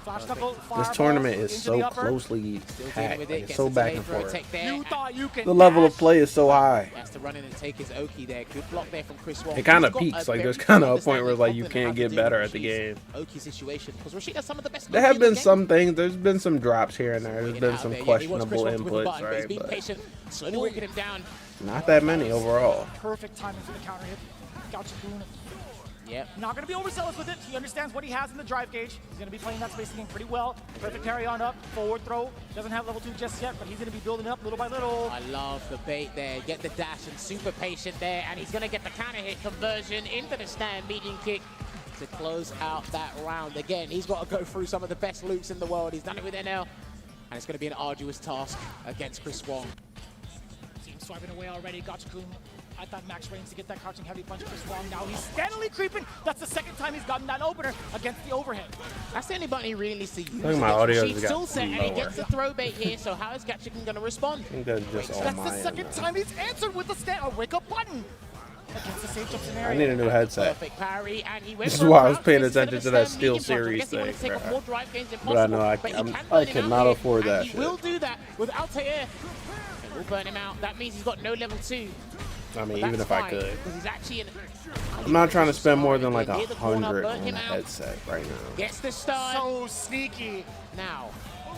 this tournament is so closely packed. Like, it's so back and forth. You thought you could The level of dash? play is so high. Has to run in and take his Oki there. Good block there from Chris Wong. It kind of He's got peaks. a Like, there's very kind of good a point where like you understanding can't of get how to deal better with at the Rashid's game. Oki situation because Rashid has some of the best. There Oki have in the been game. some things. There's been some drops here and there. There's Getting been out some there. Yeah, he wants questionable Chris Wong to whip a inputs, button, but he's right? being But patient, slowly walking him down. not that many overall. Perfect timing for the counter hit. Gachikun Yep. Not going to be overzealous with it. He understands what he has in the drive gauge. He's going to be playing that spacing game pretty well. Perfect carry on up, forward throw. Doesn't have level 2 just yet, but he's going to be building up little by little. I love the bait there. Get the dash and super patient there, and he's going to get the counter hit conversion into the stand medium kick to close out that round. Again, he's got to go through some of the best loops in the world. He's done it with NL, and it's going to be an arduous task against Chris Wong. Team swiping away already. Gachikun at that max range to get that crouching heavy punch. Chris Wong now he's steadily creeping. That's the second time he's gotten that opener against the overhead. That's the only button he really needs to use. I think my audio She's has got still set, and he lower. gets the throw bait here, so how is Gachikun going to respond? I think that's just all That's my the second time he's answered with a wake up button against the safe jump scenario. I need a new headset. Perfect parry, and he went This is for a why I was round paying fist instead attention of to a that stand Steel medium punch. I Series guess he wanted to thing, take off bruh. more drive gains than But I know possible, but he can burn I him cannot out afford here, that and shit. he will do that with Altair. And will burn him out. That means he's got no level 2. I mean, But even that's if I fine, could. because he's actually in. I'm not trying to spend more than like Near the corner, 100 burn on him a out. headset right now. Gets the stun. So sneaky. Now,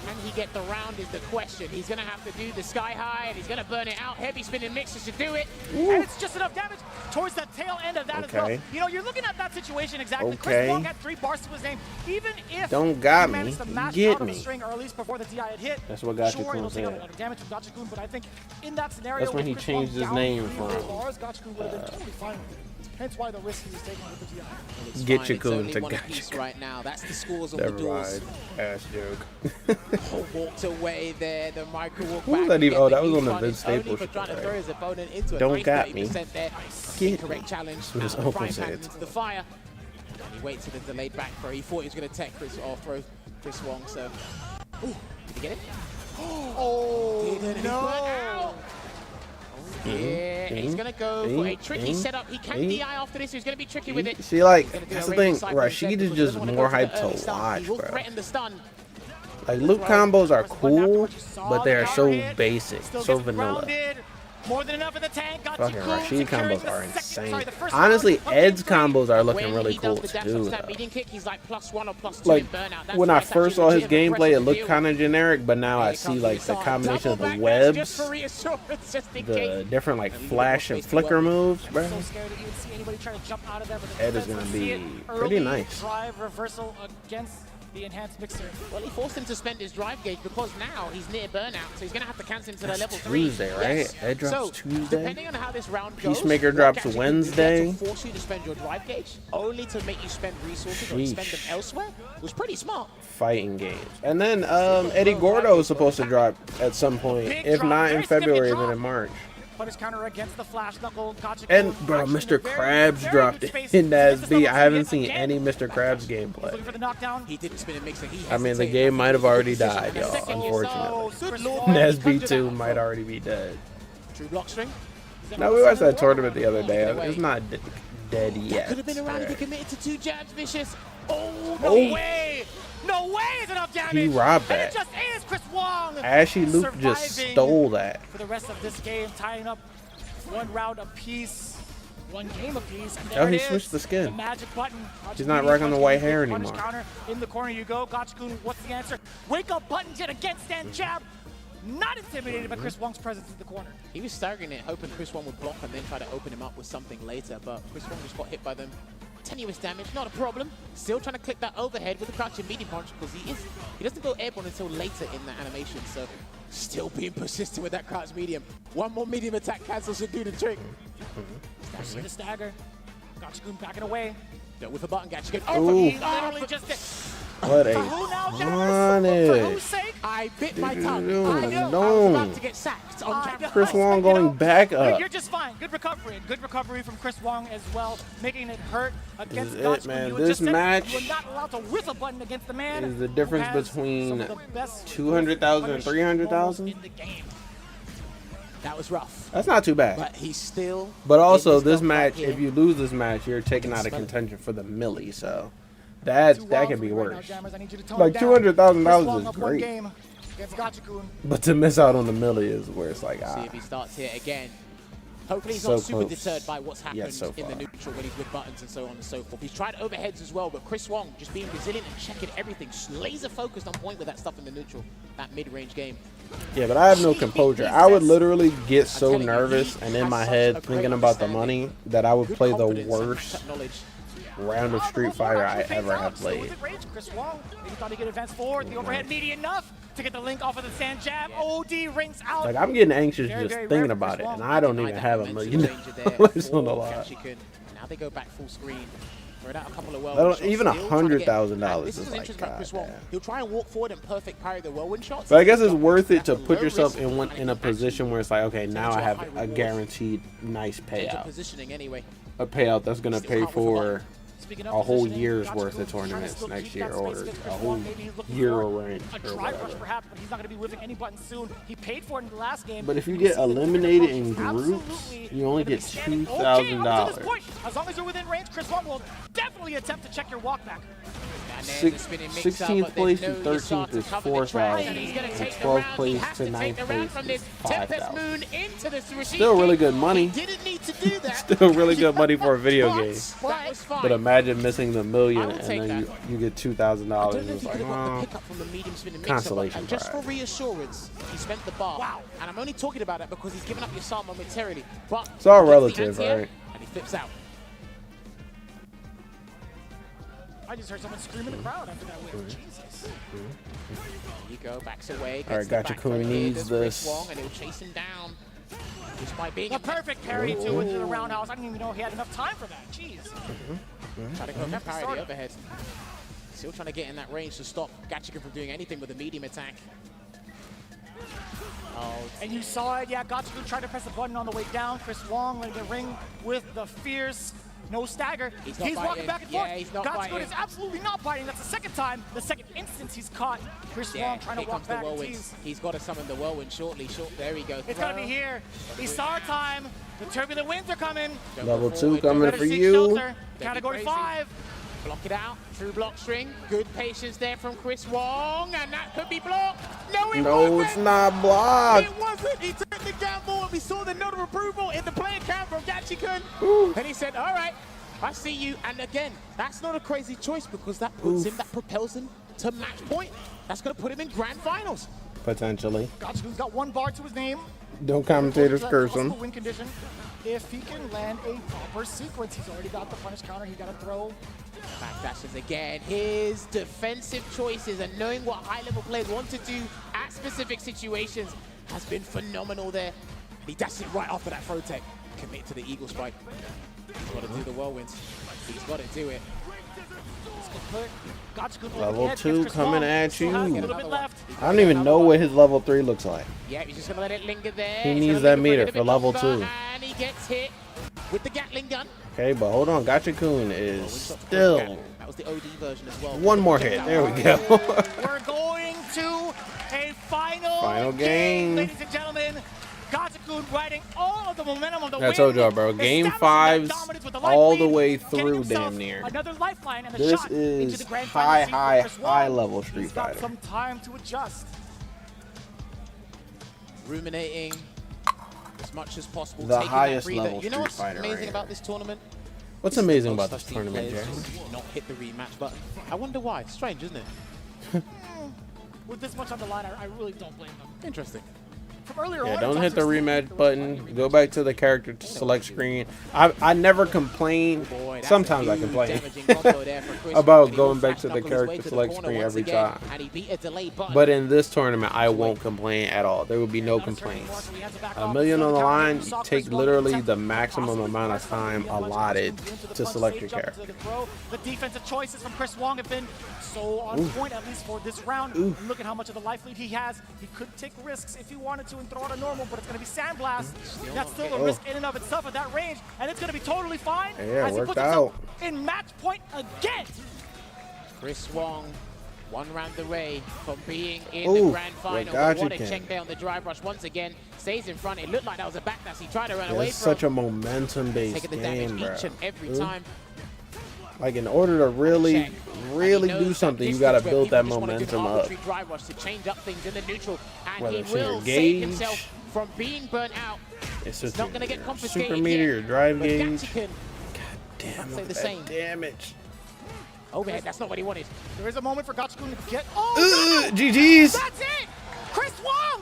can he get the round is the question. He's going to have to do the sky high, and he's going to burn it out. Heavy spinning mixer should do it. And it's just enough damage towards that tail end of that as well. Okay. You know, you're looking at that situation exactly. Okay. Chris Wong had 3 bars to his name. Even if Don't got he me. managed to mash Get out of me. the string early before the DI had hit, That's what Gachikun sure, it'll take up a said. lot of damage from Gachikun, but I think in that scenario, That's when he with Chris changed Wong his down name 3 or 4 from, bars, Gachikun would have been totally fine with it. Hence why the risk he was taking with the DI. It's Get fine, your it's coon only to one apiece Gachikun. right now. That's the scores on the Never doors. mind. Ass joke. Walked away there. The micro walk Who was back. that to even- get oh, the that was huge on the punish, Vince only Staples for shit, trying to right? throw his opponent into a Don't nice got me. 30% there. Get Incorrect me. challenge. That's what his Now, uncle frying pan said. into the fire. And he waits for the delayed back throw. He thought he was going to tech Chris or throw Chris Wong. So, ooh, did he get it? Oh, Didn't he burn out? Yeah, he's going to go for a tricky setup. He can DI after this, so he's going to be tricky with it. See, like, He's gonna do that's a the thing. radial cycle Rashid instead is because he just doesn't wanna more go for the hyped early to stun. watch, He will bro. threaten the stun. Like, loop combos are cool, but they are so Still basic, gets so vanilla. grounded. More than enough in the tank. Fucking Gachikun Rashid securing combos the are second- insane. sorry, the first Honestly, round of Ed's game three. combos are looking When really he cool does the dash too, off that though. medium kick, he's like +1 or +2 Like, in burnout. That's when why I it's first actually saw his legitimate gameplay, pressure it to looked deal kind of generic, but now I Here see comes like the the start. combination of Double the back dash just webs, for reassurance, just in the case. different like And leave flash it and for flicker space to moves, bro. So scared that you would see anybody try to jump out of there, but the Ed is defense gonna would see be it pretty early. nice. Drive reversal against the enhanced mixer. Well, he forced him to spend his drive gauge because now he's near burnout, so he's going to have to cancel him to the That's level 3. Tuesday, right? Yes. Ed drops so, Tuesday. Depending on how this round goes, Peacemaker what drops Gachikun will do Wednesday. to force you to spend your drive gauge, only to make you spend resources or Sheesh. spend them elsewhere, was pretty smart. Fighting games, and then Eddie Gordo is supposed to drop at some point, Big if drop, not very in February, significant then drop. in March. Punish counter against the flash knuckle. Gachikun And bro, actually in a Mr. very, Krabs very dropped good space in to that get this SB. level I two haven't yet seen again. any Mr. Krabs He's gameplay. looking for the knockdown. He didn't spin a mixer. He I mean, the hesitated. game might have already Decision died, in a y'all. second. Unfortunately, So, Good Chris lord. Wong NESB conjured 2 that. might already be dead. True block string. No, we watched that tournament the other day. It's not dead yet. Could have been around if he committed to 2 jabs, Vicious. Oh, no Oh. way! No way is enough damage! He robbed And that. it just is Chris Wong! Ashy Luke just surviving stole that. for the rest of this game, tying up 1 round apiece, 1 game apiece. And Oh, there he it is, switched the skin. The magic button. He's not rocking the white hair Punish anymore. Counter. In the corner you go. Gachikun, what's the answer? Wake up button yet again, stand jab. Not intimidated by Chris Wong's presence in the corner. He was staggering it, hoping Chris Wong would block and then try to open him up with something later, but Chris Wong just got hit by them. Tenuous damage, not a problem. Still trying to click that overhead with the crouching medium punch because he doesn't go airborne until later in the animation, so still being persistent with that crouch medium. 1 more medium attack cancel should do the trick. See the stagger. Gachikun backing away. No, with a button catch, you get Ooh. He literally just did. What a For who now, Jammers? For whose punish. sake? I bit my tongue. Dude, I know. no. I was about to get sacked on I camera. know. Chris Wong You going know, back up. You're just fine. Good recovery. Good recovery from Chris Wong as well, making it hurt against This is it, Gachikun. man. You had This just said match you were not allowed to whiff a button against the man. is the who difference has between some of the best 200,000 and punish 300,000. moments in the game. That was rough. That's not too bad. But he's still. But also, in this dogfight match, here. if you lose this match, you're taken out of smell it. contention for the millie. So that Too can wild be for me right now, worse. Jammers. I need you to tone Like, it down. $200,000 Chris Wong is up 1 great. game against Gachikun. But to miss out on the millie is where it's like, See ah. if he starts here again. Hopefully he's So not super close. deterred by what's happened Yes, so in the far. neutral when he's with buttons and so on and so forth. He's tried overheads as well, but Chris Wong just being resilient and checking everything, just laser focused on point with that stuff in the neutral, that mid-range game. Yeah, but I have no composure. I would literally get so telling you, nervous he and in has my such head a great thinking about the understanding. money that I would Good play the confidence and worst knowledge round of Street Fighter I ever have played. Chris Wong, maybe thought he could advance forward. The overhead meaty enough to get the link off of the sand jab. OD rings out. Like, I'm getting anxious Very, just very thinking rare about for it, Chris and Wong. I don't even have $1 million on the lot. Now they go back full screen. Throw out a couple of I don't- whirlwind shots. even Still trying to get- $100,000 This is is like, interesting about Chris God Wong. damn. He'll try and walk forward and perfect parry the whirlwind shots. But I guess it's worth it to That's a put low yourself risk in and in a position where it's like, okay, now I have a guaranteed nice change of payout. positioning anyway. A payout that's going to pay for Speaking of a whole positioning, year's Gotcha worth Goon of trying to tournaments still next keep year, that or space against a Chris whole Wong. Maybe he's looking year for range a or dry rush whatever. perhaps, but he's not going to be whipping any buttons soon. He paid for it in the last game. But if you We get see the different eliminated in approaches. groups, Absolutely you only gonna be get standing- $2,000. Okay, up to this point, as long as you're within range, Chris Wong will definitely attempt to check your walk back. And there's the spinning mix-up, 16th but there's place to no 13th Yasar to is cover the track, and he's 4,000, gonna and take the 12th round. He place has to to take 9th the round place from is this Tempest 5,000. Moon into this Rashid Still really King. good money. He didn't need to do that. Still really good money for a video game. That was fine. But imagine missing the I million will and take then that. you get I $2,000. don't know if It's he like, could have got the oh. pickup from the medium spinning mix-up, Consolation and just for prize. reassurance, he spent the bar. Wow. And I'm only talking about that because he's given up Yasar momentarily. But It's all he gets the relative, anti-air, right? And he flips out. I just heard someone scream in the crowd after that win. Jesus. There you go, backs away. All right, Gotcha Kun needs this. Wong, and he'll chase him down. Despite being The perfect parry too into the roundhouse. I didn't even know he had enough time for that. Jeez. trying to go for parry the overhead. Still trying to get in that range to stop Gachika from doing anything with a medium attack. Oh, And you saw it, yeah, Gotcha tried to press the button on the way down. Chris Wong in the ring with the fierce, no stagger. He's not walking biting. back and Yeah, forth. he's not Gotcha biting. is absolutely not biting. That's the second time, the second instance he's caught Chris yeah, Wong trying to here walk comes the back and whirlwind. tease. He's got to summon the whirlwind shortly. There we go. It's gonna be here. Isar time. The turbulent winds are coming. Level 2 forward. coming Better for seek you. shelter. be Category crazy. 5. Block it out. True block string. Good patience there from Chris Wong. And that could be blocked. No, it No, wasn't. it's not blocked. It wasn't. He took the gamble, and we saw the nod of approval in the player cam from Gachikun. And he said, all right, I see you. And again, that's not a crazy choice because that puts him, that propels him to match point. That's going to put him in grand finals. Potentially. Gotcha's got 1 bar to his name. Don't commentators That curse possible him. win condition. If he can land a proper sequence, he's already got the punish counter. He got to throw. Backdashes again. His defensive choices and knowing what high-level players want to do at specific situations has been phenomenal there. He dashes it right after that throw tech. Commit to the eagle spike. He's got to do the whirlwinds. He's got to do it. Level 2 coming at you. A little bit left. I don't even know what his level 3 looks like. Yeah, he's just going to let it linger there. He He's needs gonna that linger meter a little for bit level longer, 2. And he gets hit with the Gatling gun. Okay, but hold on. Gotcha Kun is still That was the OD version as well. one more hit. There we go. We're going to a final game. ladies and gentlemen. Gotcha-kun riding all of the momentum of the I win. told y'all, bro. Game Establishing that 5's dominance with the life all lead, the way getting through himself damn near. Another lifeline and a This shot into is the grand high, final seed for Chris high Wong. level Street He's got Fighter. some time to adjust. Ruminating as much as possible. The taking highest that breather. level You know Street what's Fighter amazing right about here. this tournament? What's It's amazing the about most this trusting tournament, players Jerry? just not hit the rematch button. I wonder why. It's strange, isn't it? With this much on the line, I really don't blame them. Interesting. From earlier Yeah, on, don't it's hit the also- rematch button. Go back to the character to select screen. I never complain. Boy, that's Sometimes a I huge complain damaging combo there for Chris about Wong, and he going will back to flash the knuckle his way character to the select corner screen once every again, time. And he beat a delay button. But in this tournament, I won't complain at all. There will be no complaints. $1 million on the line. You take literally the maximum amount of time allotted to select your character. The defensive choices from Chris Wong have been so on point, at least for this round. Look at how much of the life lead he has. He could take risks if he wanted to and throw out a normal, but it's going to be Sandblast. That's still a risk in and of itself at that range, and it's going to be totally fine. Yeah, as he worked puts himself out. in match point again. Chris Wong, 1 round away from being in Ooh, the grand final. gotcha, What a Ken. check there on the drive rush once again. Stays in front. It looked like that was a backdash. He tried to run Yeah, away it's from. such a momentum-based Taking the game, damage bro. each and every time. Like, in order to really Check. really And he do knows something, that you got to this is build where that people just wanna do momentum an up. arbitrary drive rush to change up things in the neutral, and Whether he it's in your will gauge, save himself from being burnt out. It's It's just not going to get your confiscated super meter, yet, your drive but gauge. Gachikun, Damn, say look the at same. that damage. overhead, that's not what he wanted. There is a moment for Gachikun to get. Oh, GG's. that's it. Chris Wong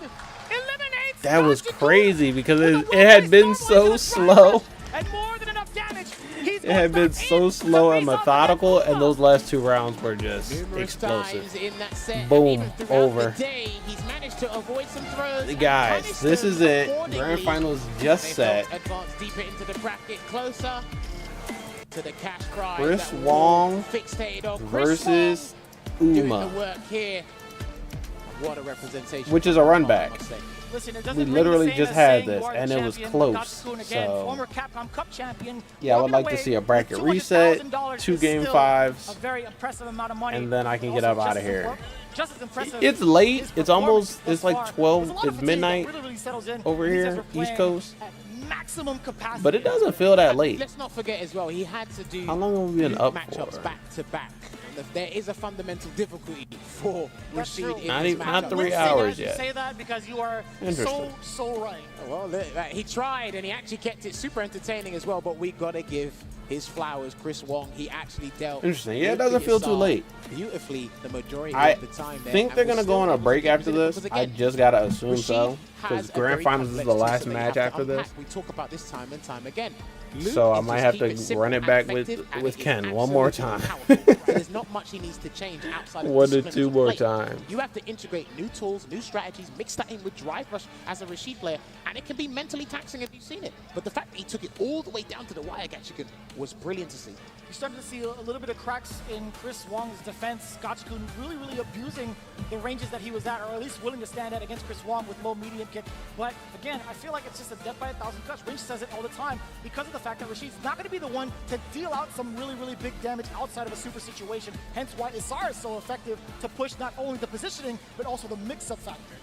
eliminates. That was Gachikun crazy because with a it had well-placed been normal so into the slow. drive, and more than enough damage. He's It had been so slow and methodical, and those last 2 rounds were just explosive. Boom, over. Guys, this is it. Grand Finals just set. Chris Wong versus Uma, what a representation, which is a run back. Listen, it We doesn't literally ring the just same had as this, you are and the it was champion. close. Gatsukun again, So, former Capcom Cup champion, yeah, I would like to walking see a away bracket with reset, $200,000 2 is game still 5s, a very impressive amount of money, and then I can but get up also out of here. just as impressive It's late. his It's almost. performance It's like thus far. 12. There's a lot of It's fatigue that midnight really settles in over when these guys here, are East playing Coast. at maximum capacity. But it doesn't feel that late. Let's not forget as well, he had to do How long have we been up matchups for? back to back. There is a fundamental difficulty for That's true. Rashid in Not these even- not matchups. 3 Winston, hours you yet. say that because you are Interesting. so right. Well, he tried, and he actually kept it super entertaining as well, but we got to give his flowers, Chris Wong. He actually dealt Interesting. Yeah, it with doesn't feel too Yasar late. beautifully the majority I of the time there. think and they're was gonna still go on a able to break keep after it in it, this. because I again, just gotta assume Rashid so, has because a Grand very Finals is the complex last system that you match have to after this. unpack. We talk about this time and time again. So I Luke might is have just to keep it simple run it and back effective, and with it is Ken one more absolutely time. powerful. There's not much he needs to change outside of 1 to discipline 2 as a more player. times. You have to integrate new tools, new strategies, mix that in with drive rush as a Rashid player, and it can be mentally taxing if you've seen it. But the fact that he took it all the way down to the wire, Gachikin, was brilliant to see. You're starting to see a little bit of cracks in Chris Wong's defense. Gachikun really abusing the ranges that he was at, or at least willing to stand at against Chris Wong with low medium kick. But again, I feel like it's just a death by 1,000 cuts. Rinch says it all the time because of the fact that Rashid's not going to be the one to deal out some really big damage outside of a super situation. Hence why Isar is so effective to push not only the positioning, but also the mix-up factor.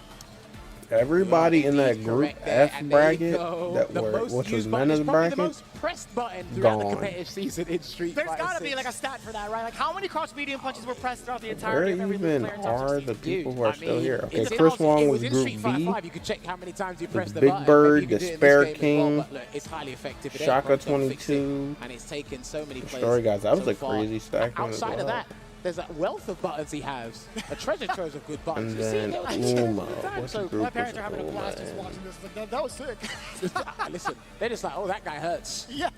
Everybody in that Indeed, group correct there, F and there you bracket go. that The were, most which was used button men's is probably the bracket, most pressed button throughout the gone. competitive season in Street There's Fighter got to be 6. like a stat for that, right? Like how many cross medium punches were pressed throughout the where entirety of every even player in top are 16? the people who Dude, are still here? Okay, it's Chris also- Wong it was in Group Street Fighter B. 5, you can check how many times you press the Big button. Bird, Maybe you the can do it in Spare this game as well, King, but look, it's highly effective. It ain't Shaka broke, don't fix it. 22. And it's taken so many players. Story guys, that was so a far. crazy stack one as Outside of well. that, there's a wealth of buttons he has. A treasure trove of good buttons. And You see then it all the Uma. time. What's the So, group? My parents are was having a Uma blast just and- watching this. Like, that was sick. listen, they're just like, oh, that guy hurts. Yeah.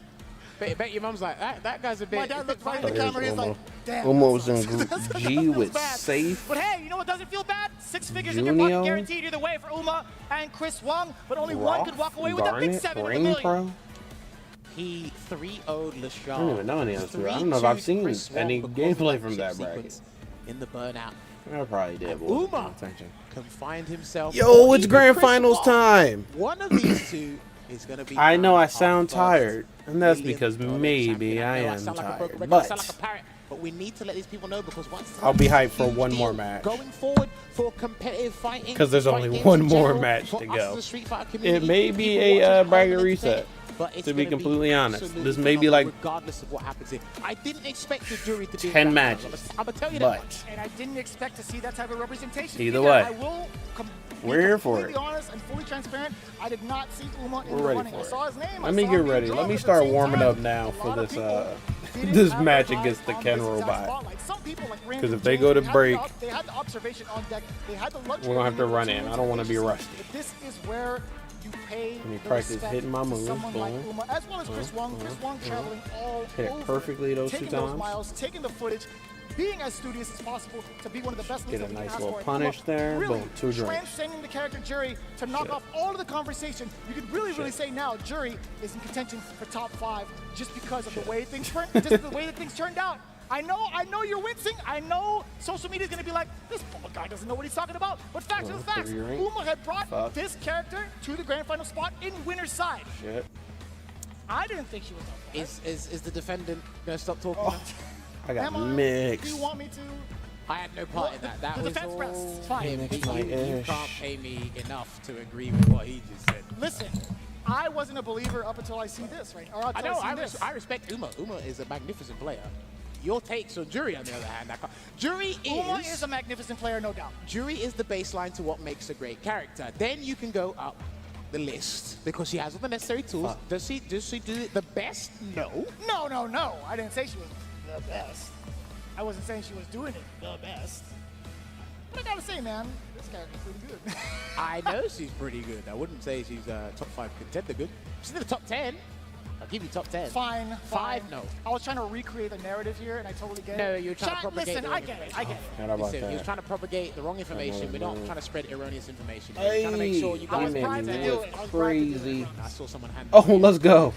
Bet your mom's like, that guy's a bit. My dad looked right in Oh, the here's camera. He's like, Uma. damn. Uma that was in sucks. Group That G feels with bad. Safe. But hey, you know what doesn't feel bad? 6 figures in your pocket Junio, guaranteed either way for Uma and Chris Wong, but only one could walk away with a big Garnet, 7 in the Rain million. Pro. He 3-0'd LaShaw. I don't even know any of those two. I don't know if I've seen any gameplay from that bracket. In the burnout. I probably did. but wasn't paying Uma attention. can find himself. Yo, or it's even Grand Chris Finals Wong. time. One of these two is going to be. I know crowned I sound our first tired, and that's $1 because million maybe champion. I know am sound like a broken tired, record, I sound like a but parrot, but we need to let these people know because once I'll be hyped for huge one more deal match. going forward for competitive fighting. 'Cause there's fighting only games one in more general, match for to us go. as a Street Fighter It community, may the be people a watching are bracket gonna reset. entertain, but it's To be gonna completely honest, absolutely this may be phenomenal like regardless of what happens here. I didn't expect the jury to be 10 in matches, I'm gonna tell you that. but And I didn't expect to see that type of representation. Either either. way, I will we're here for completely it. honest and fully transparent. I did not see Uma in We're the ready running. for I it. saw his name. Let me get ready. Let me start warming up now for this this match against the Ken Robot. Because if they go to break, they had the observation on deck. They had the luxury we're gonna have to of run in. I don't want to be rusty. But this is where you pay me the practice respect hitting my to moves. someone like Boom. Uma, as well as Chris Wong. Chris Wong traveling all Hit it over, perfectly those two taking those times. miles, taking the footage, being as studious as possible to be one of the best Get leads a that we can nice ask little for. punish there. Really Boom, 2 drinks. transcending the character Jury to knock Shit. off all of the conversation. You could really say now Jury is in contention for top 5 just because of the way things turned, just the way that things turned out. I know you're wincing. I know social media is going to be like, this bald guy doesn't know what he's talking about. But facts are the facts. Uma had brought this character to the grand final spot in winner's side. Shit. I didn't think she was up there. Is the defendant gonna stop talking? Oh, I got Am I? Do mixed. you want me to? I had no part in that. That The was defense all press, it's fine. him. Mixed You my ish. can't pay me enough to agree with what he just said. Listen, I wasn't a believer up until I see this, right? Or I until know. I see this. I respect Uma. Uma is a magnificent player. Your takes on Jury, on the other hand, Jury Uma is a magnificent player, no doubt. Jury is the baseline to what makes a great character. Then you can go up the list because she has all the necessary tools. Does she do it the best? No. No. I didn't say she was the best. I wasn't saying she was doing it the best. But I gotta say, man, this character's pretty good. I know she's pretty good. I wouldn't say she's top 5 contender good. She's in the top 10. I'll give you top 10. Fine. 5, no. I was trying to recreate the narrative here, and I totally get it. No, you're trying to Chat, propagate listen, the I wrong get it. information. How about Listen, that? you're trying to propagate the wrong information. We're not trying to spread erroneous information. Hey, We're trying to make sure you I was guys primed to do it. I was primed to do crazy. it. I saw someone hand. Oh, let's go.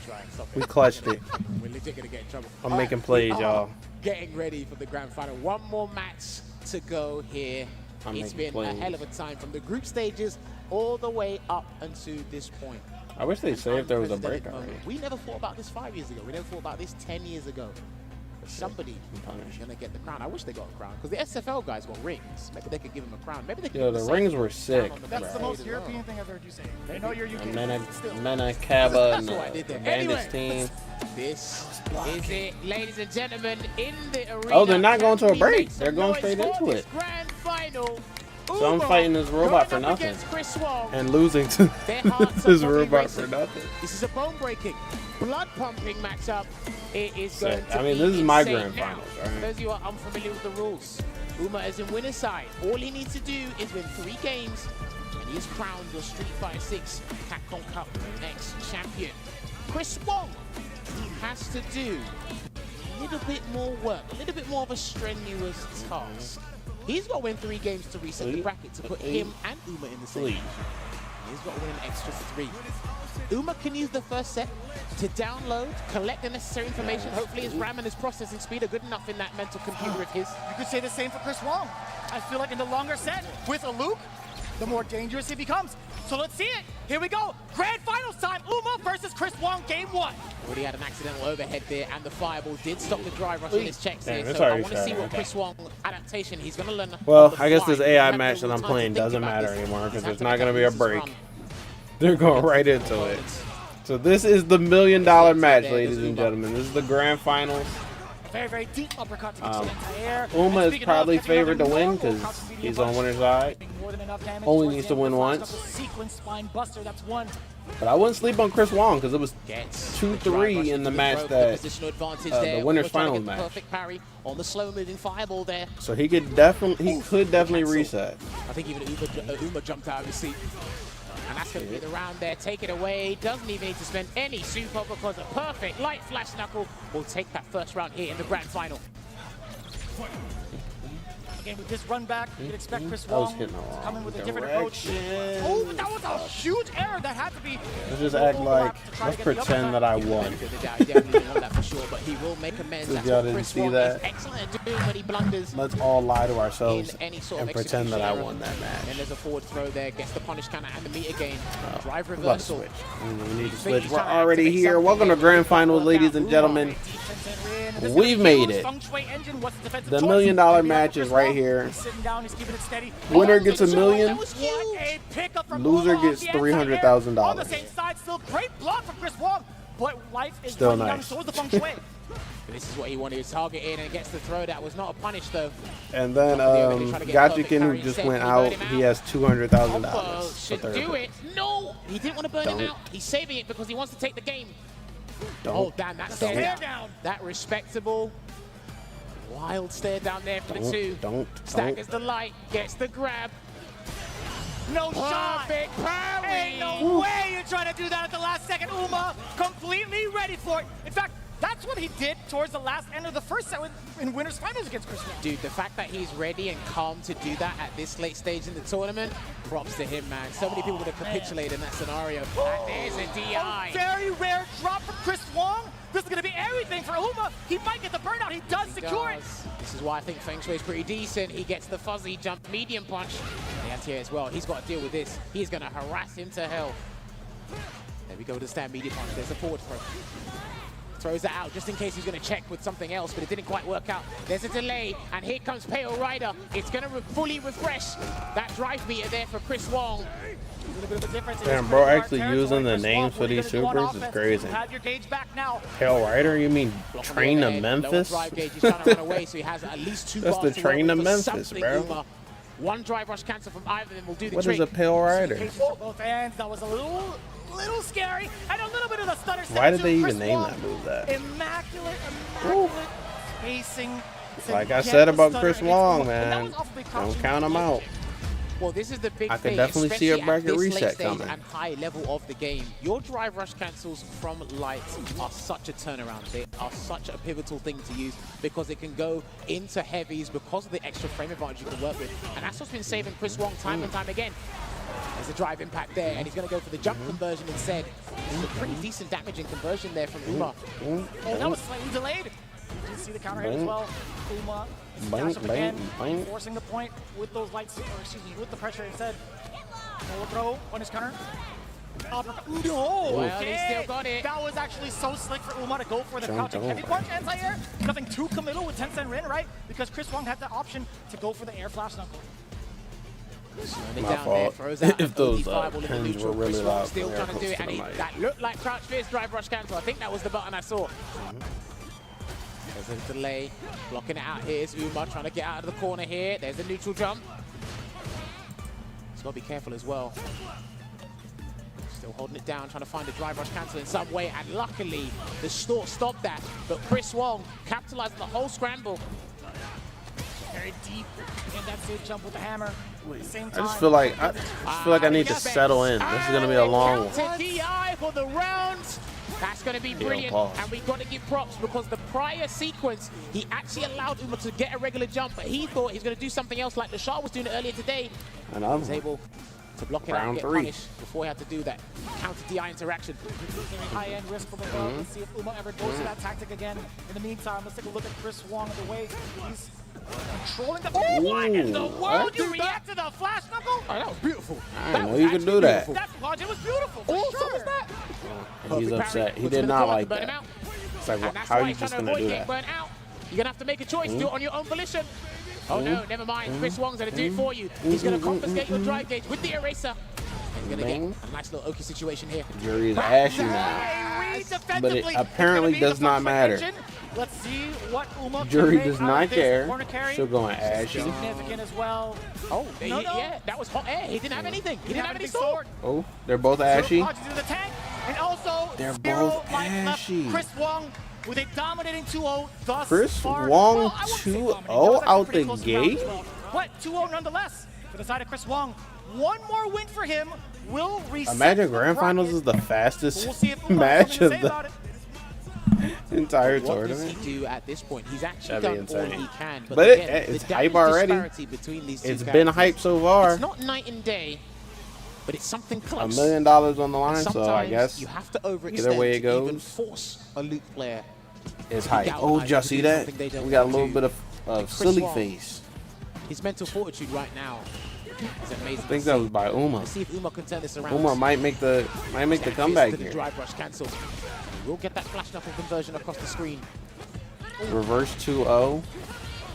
We clutched it. We're legit gonna get in trouble. I'm All making right, plays, we are y'all. Getting ready for the grand final. One more match to go here. I'm It's making been a plays. hell of a time from the group stages all the way up until this point. I wish they'd say if there was a break Unprecedented already. moment. We never thought about this 5 years ago. We never thought about this 10 years ago. But somebody is going to get the crown. I wish they got a crown because the SFL guys got rings. Maybe they could give them a crown. Maybe they could Yo, give them the a rings second were crown sick. on the That's back the side most as European well. thing I've heard you say. I know you're UK. Still. Mena Kaba and That's what I did the there. Bandits Anyway, team. This is it, ladies and gentlemen, in the arena. Oh, they're not going to a Can we break. make some They're going noise straight for into this it. Grand final. So I'm Uber fighting this robot going for up nothing. against Chris Wong. And losing to Their hearts are this probably robot racing. for nothing. This is a bone-breaking, blood-pumping matchup. It is going Sick. to I mean, be this is my insane. grand Now, finals, right? for those of you who are unfamiliar with the rules, Uma is in winner's side. All he needs to do is win 3 games, and he is crowned your Street Fighter 6 Capcom Cup X champion. Chris Wong has to do a little bit more work, a little bit more of a strenuous task. He's got to win 3 games to reset the bracket to put him and Uma in the same. He's got to win an extra 3. Uma can use the first set to download, collect the necessary information. Hopefully his RAM and his processing speed are good enough in that mental computer of his. You could say the same for Chris Wong. I feel like in the longer set, with a Luke, the more dangerous he becomes. So let's see it. Here we go. Grand finals time. Uma versus Chris Wong, game 1. Already had an accidental overhead there, and the fireball did stop the drive rush in his checks Damn, here. it's So I already want to see started, what okay. Chris Wong adaptation he's going to learn. Well, on the I guess fly. this He AI had match no that I'm time to playing think doesn't about matter this. anymore He's because had it's to not make going to be a uses break. run. They're going right into it. So this is the $1 million match, ladies and gentlemen. This is the grand finals. Very, very deep uppercut to get you into air. Uma And is speaking probably of catching favored to another win normal because crouching medium he's on punch, winner's side. more than enough damage Only towards needs the to end of win the first once. couple sequence spine buster. That's 1. But I wouldn't sleep on Chris Wong because it was Gets 2-3 in the match that positional advantage the there. winner's Almost trying to finals get the match. perfect parry on the slow-moving fireball there. so he could definitely reset. I think even Uma jumped out of his seat. And that's going to be the round there. Take it away. Doesn't even need to spend any super because a perfect light flash knuckle will take that first round here in the grand final. Again, with this run back, you'd expect Chris I was Wong hitting the to wrong come in with a different approach. direction. Oh, but that was a huge error that had to be. Let's just act like, overlap to try let's to get the pretend that uppercut. I won. He definitely didn't want that for sure, but he will make amends. If That's y'all what didn't Chris see Wong that, is excellent at doing when he blunders. Let's all lie to ourselves In any sort and of pretend that I execution won that error. match. And there's a forward throw there, gets the punish counter and the meter gain. Drive Let's reversal. switch. We need to Think switch. he's We're trying to already activate here. something Welcome to that grand didn't finals, work ladies out. and Uma. gentlemen. Defense and in, and this We've is made huge it. feng shui engine. What's the defensive The $1 choice? million Maybe match Chris is right Wong. here. He's sitting down, he's keeping it steady. Winner Oh, gets $1 million. That was huge. What a pickup from Loser Uma gets off the inside air. $300,000. On the same side, still great block from Chris Wong, but life is Still running down nice. towards the feng shui. This is what he wanted to target in and gets the throw. That was not a punish though. And then Gachikin, who just went out, he has $200,000 Combo for should third do place. it. No, he didn't want to burn him Don't. out. He's saving it because he wants to take the game. Don't. Oh damn, that stare Stare down. down. That respectable. Wild stare down there for the 2. Don't. Staggers the light, gets the grab. No shot. Perfect parry. Ain't no way you're trying to do that at the last second. Uma completely ready for it. In fact, that's what he did towards the last end of the first set in winners finals against Chris Wong. Dude, the fact that he's ready and calm to do that at this late stage in the tournament, props to him, man. So many people would have capitulated in that scenario. And there's a DI. A very rare drop from Chris Wong. This is going to be everything for Uma. He might get the burnout. He does secure it. This is why I think Feng Shui is pretty decent. He gets the fuzzy jump medium punch. The anti as well. He's got to deal with this. He's going to harass him to hell. There we go with the stand medium punch. There's a forward throw. Throws it out just in case he's going to check with something else, but it didn't quite work out. There's a delay, and here comes Pale Rider. It's going to fully refresh that drive meter there for Chris Wong. A little bit of a difference in Damn, his bro, credit actually card using the territory. Chris names Wong, for what are you these gonna do on supers is offense? crazy. You have your gauge back now. Pale Rider? You mean Block on train the to overhead, lower Memphis? drive gauge. He's trying to run away, so he has at least 2 That's bars the to train work to with for Memphis, something, bro. Uma. One drive rush cancel from either of them will do the What trick. is a Pale Rider? Cases on both ends. That was a little scary, and a little bit of the stutter step Why did to they Chris even name Wong. that move that? Immaculate spacing. to Like I get said the about stutter Chris against Wong, Uma. And that man. was off of a Don't crouching count him medium out. kick. Well, this is the big I thing. could definitely see a especially at bracket this late reset stage coming. and high level of the game. Your drive rush cancels from lights are such a turnaround. They are such a pivotal thing to use because it can go into heavies because of the extra frame advantage you can work with. And that's what's been saving Chris Wong time and time again. There's a drive impact there, and he's going to go for the jump conversion instead. This is a pretty decent damage in conversion there from Uma. Oh, that was slightly delayed. You did see the counter hit as well. Uma is dash up again, forcing the point with those lights, or excuse me, with the pressure instead. Forward throw on his counter. Uppercut. No! Well, he still got it. That was actually so slick for Uma to go for the crouching heavy punch anti-air. Nothing too committal with Tencent Rin, right? Because Chris Wong had the option to go for the air flash knuckle. My fault. If those pins were really loud. Still trying to do it, and that looked like crouch fierce drive rush cancel. I think that was the button I saw. There's a delay, blocking it out here is Uma, trying to get out of the corner here. There's a neutral jump. He's got to be careful as well. Still holding it down, trying to find a drive rush cancel in some way, and luckily the Stork stopped that. But Chris Wong capitalized on the whole scramble. Very deep in that stage jump with the hammer. At the same I time, just feel like I need to settle in. This is gonna be a long one. DI for the round. That's going to be brilliant, and we've got to give props because the prior sequence, he actually allowed Uma to get a regular jump, but he thought he's going to do something else like the Shah was doing earlier today. And He was able to block it out and get Round 3. punished before he had to do that counter DI interaction. very high-end risk for the world. Let's see if Uma ever goes to that tactic again. In the meantime, let's take a look at Chris Wong and the way he's controlling the... Oh, what in the world? You react to the flash knuckle? Oh, that was beautiful. I didn't know you could do that. That plunge, it was beautiful. For Oh, sure. so was that. He's upset. He Puts did him in the not corner like to burn him that. out. It's like, And that's how are why you he's just trying gonna to avoid do getting that? burnt out. You're going to have to make a choice. Do it on your own volition. Oh, no, never mind. Chris Wong's going to do it for you. He's going to confiscate your drive gauge with the eraser. He's going to get a nice little Oki situation here. Jury is ashy now. But it apparently does not matter. Let's see what Uma Jury can does make out not of this. care. Corner carry. She'll go in ashy. Significant as well. Oh, No. yeah, that was hot air. He didn't have anything. He didn't have any sword. Oh, they're both ashy. Punches into the tank, and also They're zero both life left. ashy. Chris Wong with a dominating 2-0 thus Chris far. Wong Well, I won't say 2-0 dominating. That was actually out pretty the close round as gate? well. But 2-0 nonetheless for the side of Chris Wong. One more win for him will reset. Imagine the Grand Finals bracket. is the fastest We'll see if Uma match has something of to say about the it. entire What does he tournament. do at this point? He's actually That'd be done all insane. he can. But again, it's the hype damage already. disparity between these two It's been characters, hype so far. It's not night and day, but it's something close. $1 million on the And line, so I sometimes guess you have to overextend either way it to even goes, force a Luke player. it's to be hype. Oh, galvanized just to see do that? something they don't We got a want little to. bit of Chris silly Wong, face. His mental fortitude right now is amazing. I think that was by Uma. Let's see if Uma can turn this around. Uma might make the Jack comeback Fierce to the here. drive rush cancel. We'll get that flash knuckle conversion across the screen. Reverse 2-0,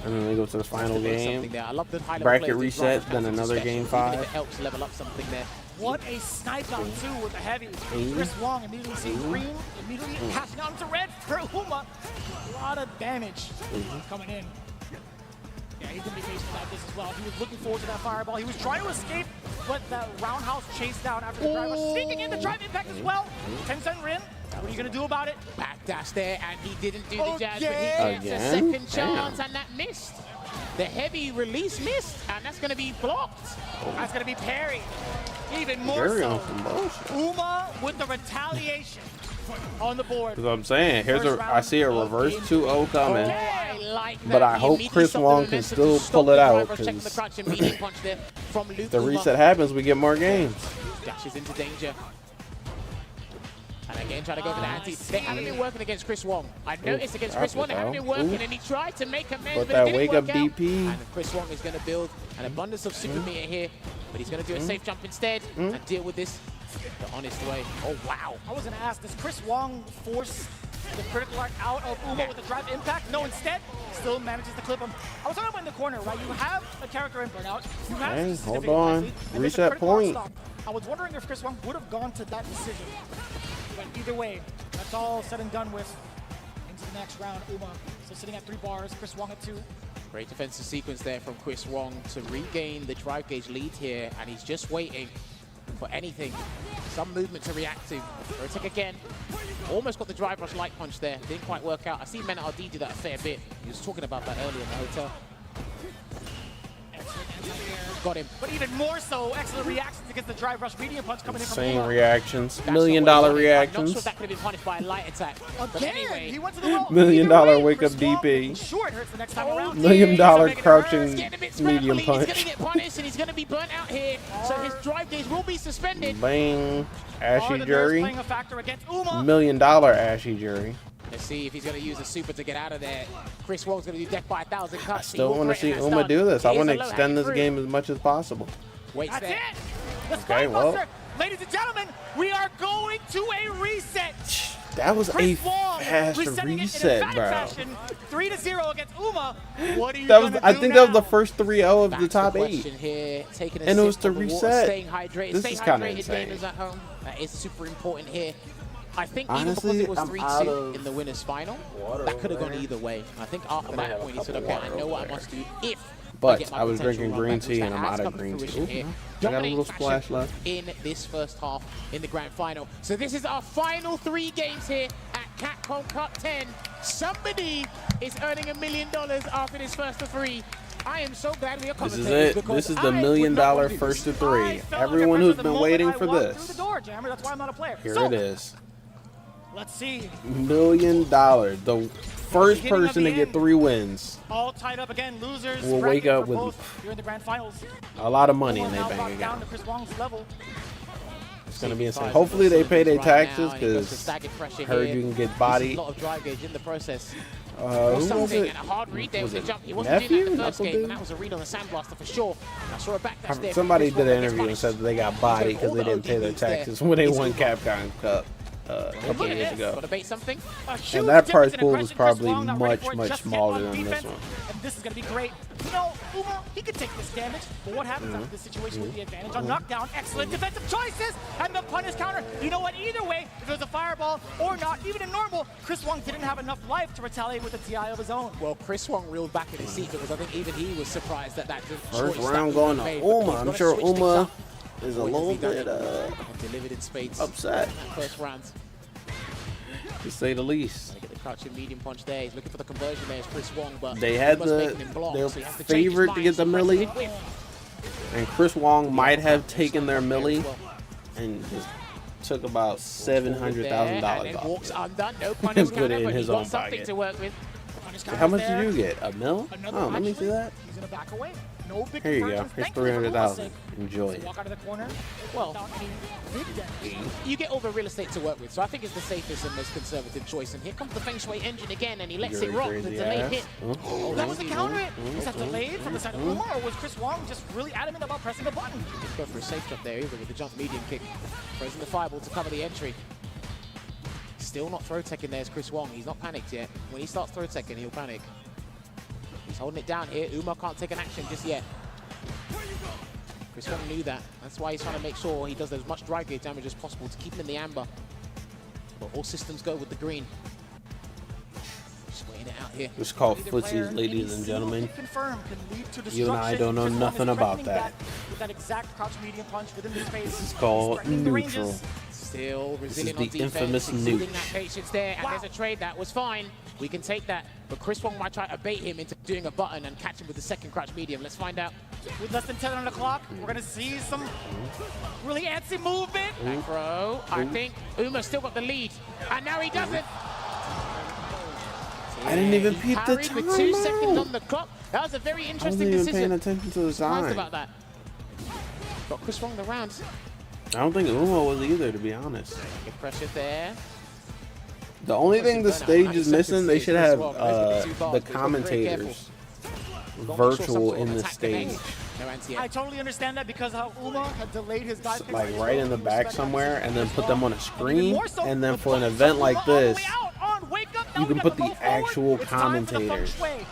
and then they go to the final Something game. there. I love the high-level Bracket players do reset, drive rush then cancels another especially, game even 5. if it helps level up something there. What a snipe out too with the heavy. Chris Wong immediately seeing green, immediately passing out into red for Uma. A lot of damage coming in. Yeah, he's gonna be facing like this as well. He was looking forward to that fireball. He was trying to escape, but that roundhouse chase down after the drive rush. Sneaking in the drive impact as well. Tencent Rin, what are you gonna do about it? Backdash there, and he didn't do the jazz, but Again? he gets a second chance, and that missed. The heavy release missed, and that's going to be blocked. That's gonna be parried. Even more Very so. on some bullshit. Uma with the retaliation on the board. That's what I'm saying. Here's First I see a round of reverse game 2-0 coming. I like that. But I He hope immediately Chris stopped the Wong can momentum still to stop pull it the out, drive rush, checking the 'cause crutch and medium punch there from Luke The Uma. reset happens, we get more games. Dashes into danger. And again, trying to go for the anti. They haven't been working against Chris Wong. I noticed against Chris Wong, they haven't been working, and he tried to make amends, But but that it didn't wake work up out. DP. And Chris Wong is going to build an abundance of super meter here, but he's going to do a safe jump instead and deal with this the honest way. Oh, wow. I was gonna ask, does Chris Wong force the critical arc out of Uma with the drive impact? No, instead, still manages to clip him. I was talking about in the corner, right? You have a character in burnout. You have Hey, significant hold on. life lead, and there's a Reset critical arc point. stop. I was wondering if Chris Wong would have gone to that decision. But either way, that's all said and done with. Into the next round, Uma still sitting at 3 bars, Chris Wong at 2. Great defensive sequence there from Chris Wong to regain the drive gauge lead here, and he's just waiting for anything, some movement to react to. Rotic again, almost got the drive rush light punch there, didn't quite work out. I see Men RD do that a fair bit. He was talking about that earlier in the hotel. Excellent anti-air. got him. But even more so, excellent reactions against the drive rush medium punch coming in from Insane Uma. reactions. That's $1 million not what he wanted. I'm not reactions. sure if that could have been punished by a light attack. But Again, anyway, he went to the wall. $1 million Either way, wake up Chris Wong, DP. Sure, it hurts the next time around. $1 million He's making it crouching hurt. he's getting a bit medium scrappy. He's going punch. to get punished and he's going to be burnt out here. So his drive gauge will be suspended. Bang. Are Ashy the nerves Jury. playing a factor against Uma? $1 million Ashy Jury. Let's see if he's going to use the super to get out of there. Chris Wong's going to do death by 1,000 cuts. I still want to see Uma do this. I want to extend this game as much as possible. Waits That's there. it. The Okay, well. Spinebuster. Ladies and gentlemen, we are going to a reset. That was a Chris Wong fast resetting reset, it in bro. fashion. 3-0 against Uma. What are you That was, gonna I do think now? that was the first 3-0 of the That's top the 8. question here. Taking a And it was sip to of the water, reset. staying hydrated. This Stay is kinda hydrated, insane. gamers at home. That is super important here. I think Honestly, even because I'm it out was of 3-2 in the winners final, water that could have over gone there. either way. I think after I might that have a point, he said, couple okay, I water know what I over must do if But get my I was potential drinking run green back, which tea and that I'm has out of come to green fruition tea. here. Ooh, I got a little Dominating splash fashion left. in this first half in the grand final. So this is our final 3 games here at CAPCOM Cup 10. Somebody is earning $1 million after this first of 3. I am so glad we are This is commentators it. because This is the I $1 million would not want to do first this. of 3. I fell under Everyone pressure who's the been moment waiting I for walked this. Through the door, Jammer. That's why I'm not a player. Here So, it is. let's see. $1 million. The first Beginning of person the to get end. 3 wins. All tied up again. Losers. We'll bracket wake up for with both here in the grand finals. a lot of money in Uma their now bank brought down account. to Chris Wong's level. It's going to be insane. Hopefully they pay their taxes because heard you can get body. A lot of drive gauge in the process. Who was Something it? and a hard read there Was with it the jump. He wasn't doing that in the first Nephew? game, and that was a read on the Sandblaster for sure. I saw a backdash there. Somebody Chris did Wong an gets interview and punished. said that they got body because they didn't pay their taxes when they won Capcom Cup a couple at years this. ago. Got to bait something. A huge And that difference prize in pool aggression. was Chris probably Wong not ready for it much just yet smaller on than this defense. one. And this is going to be great. You know, Uma, he could take this damage, but what happens after this situation with the advantage on knockdown? Excellent defensive choices and the punish counter. You know what? Either way, if it was a fireball or not, even in normal, Chris Wong didn't have enough life to retaliate with a TI of his own. Well, Chris Wong reeled back in his seat because I think even he was surprised that First round going to Uma. I'm sure Uma is a little bit delivered in spades. upset, First round. to say the least. Get the crouching medium punch there. He's looking for the conversion there. It's Chris Wong, but They had Uma's making him block, their so he has to change his favorite to mind, get the so pressing melee, it with. and Chris Wong might have taken their millie and just took about $700,000 And then off. walks undone. No And punish put it counter, in but his he's got own something pocket. to work with. Punish How much counters did you there. get? $1 million? Another Oh, let me punch. see that. He's going to back away. No big Here you go. conversions. Here's Thankfully for Uma's 300,000. sake. Enjoy it. Walk out of the corner. Well, Without any big damage. you get all the real estate to work with, so I think it's the safest and most conservative choice. And here comes the Feng Shui engine again, and he lets You're it rock. The crazy delayed ass. hit. Huh? That was the counter hit. Was that delayed from the side of Uma, or was Chris Wong just really adamant about pressing the button? Didn't go for a safe drop there either with the jump medium kick. Throws in the fireball to cover the entry. Still not throw teching there is Chris Wong. He's not panicked yet. When he starts throw teching, he'll panic. He's holding it down here. Uma can't take an action just yet. Chris Wong knew that. That's why he's trying to make sure he does as much drive gauge damage as possible to keep him in the amber. But all systems go with the green. Just waiting it out here. It's called Either player, footsies, ladies any and single gentlemen. hit confirmed can lead to You and I destruction. don't know Chris Wong nothing is about threatening that. With that exact crouch medium punch within the space. This is called He's threatening the neutral. ranges. Still resilient the on defense, infamous exceeding nuke. that patience there, and Wow. there's a trade that was fine. We can take that, but Chris Wong might try to bait him into doing a button and catch him with the second crouch medium. Let's find out. With less than 10 on the clock, we're going to see some really antsy movement. Back row. I think Uma's still got the lead, and now he doesn't. I didn't even He peep the parried with 2 seconds timeout. on the clock. That was a very I wasn't interesting even decision. paying attention to the Surprised sign. about that. Got Chris Wong the round. I don't think Uma was either, to be honest. Good pressure there. The only thing the stage is missing, they should have the the commentators virtual in the stage. No anti I totally understand that because how Uma had delayed his dive kick. Like right in the back somewhere, and then put them on a Even screen. more so, And then the for an button event from like Uma all the this, way out on Wake Up. Now you we can got put the the ball forward. actual It's time for the feng commentators. shui.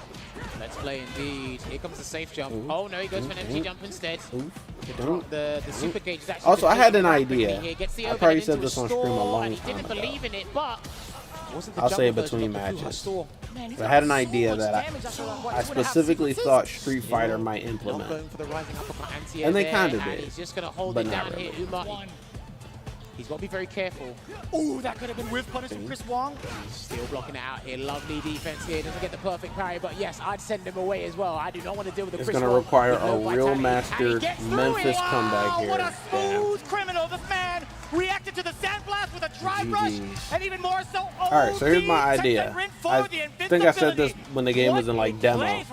Let's play indeed. Here comes the safe jump. Ooh. Oh no, he goes for an empty Ooh. jump instead. Oof, don't. The super gauge is actually Also, I had an rapidly idea. here. Gets the I overhead probably into said this a on stream a store, long and he time didn't ago. believe in it, but wasn't the I'll say jump between version of the matches. store. Man, he's I got had an so idea much that damage after that, I 2.5 specifically sequences. thought Street Fighter might Not implement. going for the rising uppercut anti And they there, kinda and did, he's just going to hold but it not down really. here. Uma, One. He's got to be very careful. Ooh, that could have been whiff punish from Chris Wong. Still blocking it out here. Lovely defense here. Doesn't get the perfect parry, but yes, I'd send him away as well. I do not want to deal with the It's Chris going to Wong require with a no real vitality. mastered And he gets through Memphis it. comeback here. What a Damn. smooth criminal. This man reacted to the sandblast with a dry brush, GGs. and even more so. All right, so here's my idea. I think I said this when the game was in like demo,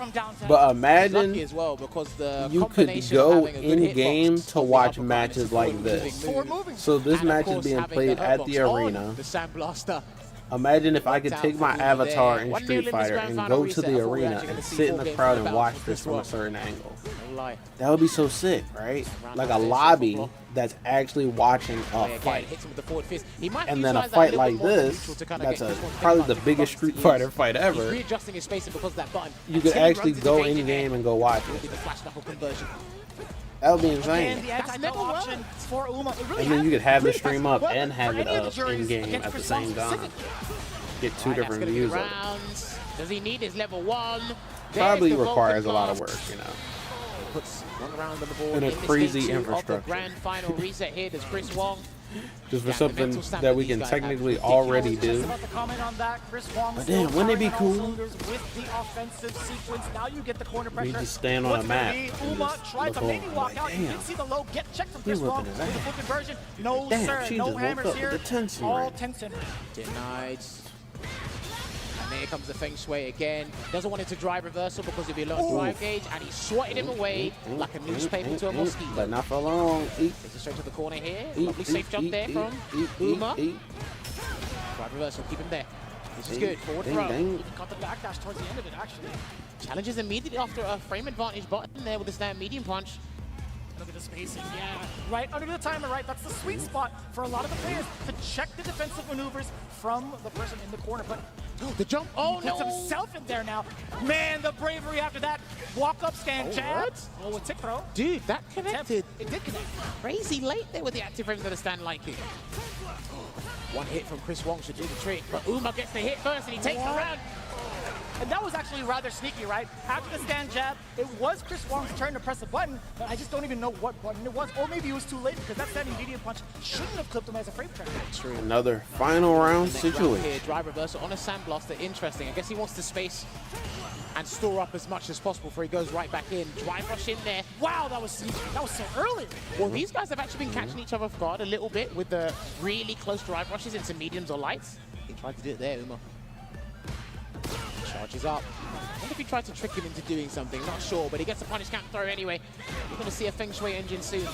but imagine Lucky as well because the you could combination of go having a good in game hitbox to on the watch uppercut matches and like moving this. moves. So this And of match is course, being having played the at the hurtbox on arena. The sandblaster. Imagine if I could take my avatar in One Street nil in this Fighter grand and final go to reset. I the thought we were arena actually and gonna see sit in 4 the games crowd in a and bout watch with this Chris from a Wong. certain angle. No lie. That would be so sick, right? Like a lobby that's actually watching a Again, fight. hits him with the forward fist. He might And then a utilize that fight little like bit more this, neutral to kinda that's get Chris Wong's probably headbutt the to biggest box. Street Fighter fight He's ever. readjusting his spacing because of that button. You could Until he actually runs into go danger in there, game and go watch will be it. the flash knuckle conversion. That would be And insane. the anti-kill option for Uma. It really And then you could have the really stream has up worked and have for it any of the up juries in game against at the Chris Wong same time. specifically. Get two Right, different that's gonna be views the of it. rounds. Does he need his level 1? Probably There's the requires a Vulcan lot of blast. work, you know. Puts one round on the board And a in this crazy game 2 of infrastructure. the grand final reset here. Does Chris Wong? Just for Yeah, the something mental stamina that we these can guys have is technically ridiculous. already Just do. about to comment on that. Chris Wong But still damn, wouldn't it be firing on all cool? cylinders with the offensive sequence. Now you get the corner We pressure. just stand on What's a gonna map be? and Uma just tried look to maybe over walk like, out. You damn. did see the low get checked from He Chris Wong whipping his with the ass. full conversion. No Damn, sir, she no just woke hammers up here. with the Tensei All ring. Tensei. Denied. And there comes the Feng Shui again. Doesn't want it to drive reversal because it'll be a low drive gauge, and he swatted him away like a newspaper to a mosquito. But not for long. Eat, Takes it straight to the corner here. eat, Lovely eat, safe jump eat, there eat, from eat, Uma. eat, eat. Drive reversal, keep him there. This is Ding, good. Forward ding, throw. ding. Even got the backdash towards the end of it, actually. Challenges immediately after a frame advantage button there with the stand medium punch. Look at the spacing, yeah. Right under the timer, right? That's the sweet spot for a lot of the players to check the defensive maneuvers from the person in the corner. But The jump. Oh he puts no! himself in there now. Man, the bravery after that. Walk up, stand jab. what? Oh, a tick throw. Dude, that connected. It did connect. Crazy late there with the active frames of the stand light kick. One hit from Chris Wong should do the trick, but Uma gets the hit first and he takes the round. And that was actually rather sneaky, right? After the stand jab, it was Chris Wong's turn to press a button, but I just don't even know what button it was. Or maybe it was too late because that standing medium punch shouldn't have clipped him as a frame track. True. Another final round Next round situation. here, drive reversal on a sandblaster. Interesting. I guess he wants to space and store up as much as possible before he goes right back in. Drive rush in there. Wow, that was sneaky. That was so early. Well, these guys have actually been catching each other off guard a little bit with the really close drive rushes into mediums or lights. He tried to do it there, Uma. Charges up. I wonder if he tried to trick him into doing something. Not sure, but he gets a punish count throw anyway. We're going to see a Feng Shui engine soon.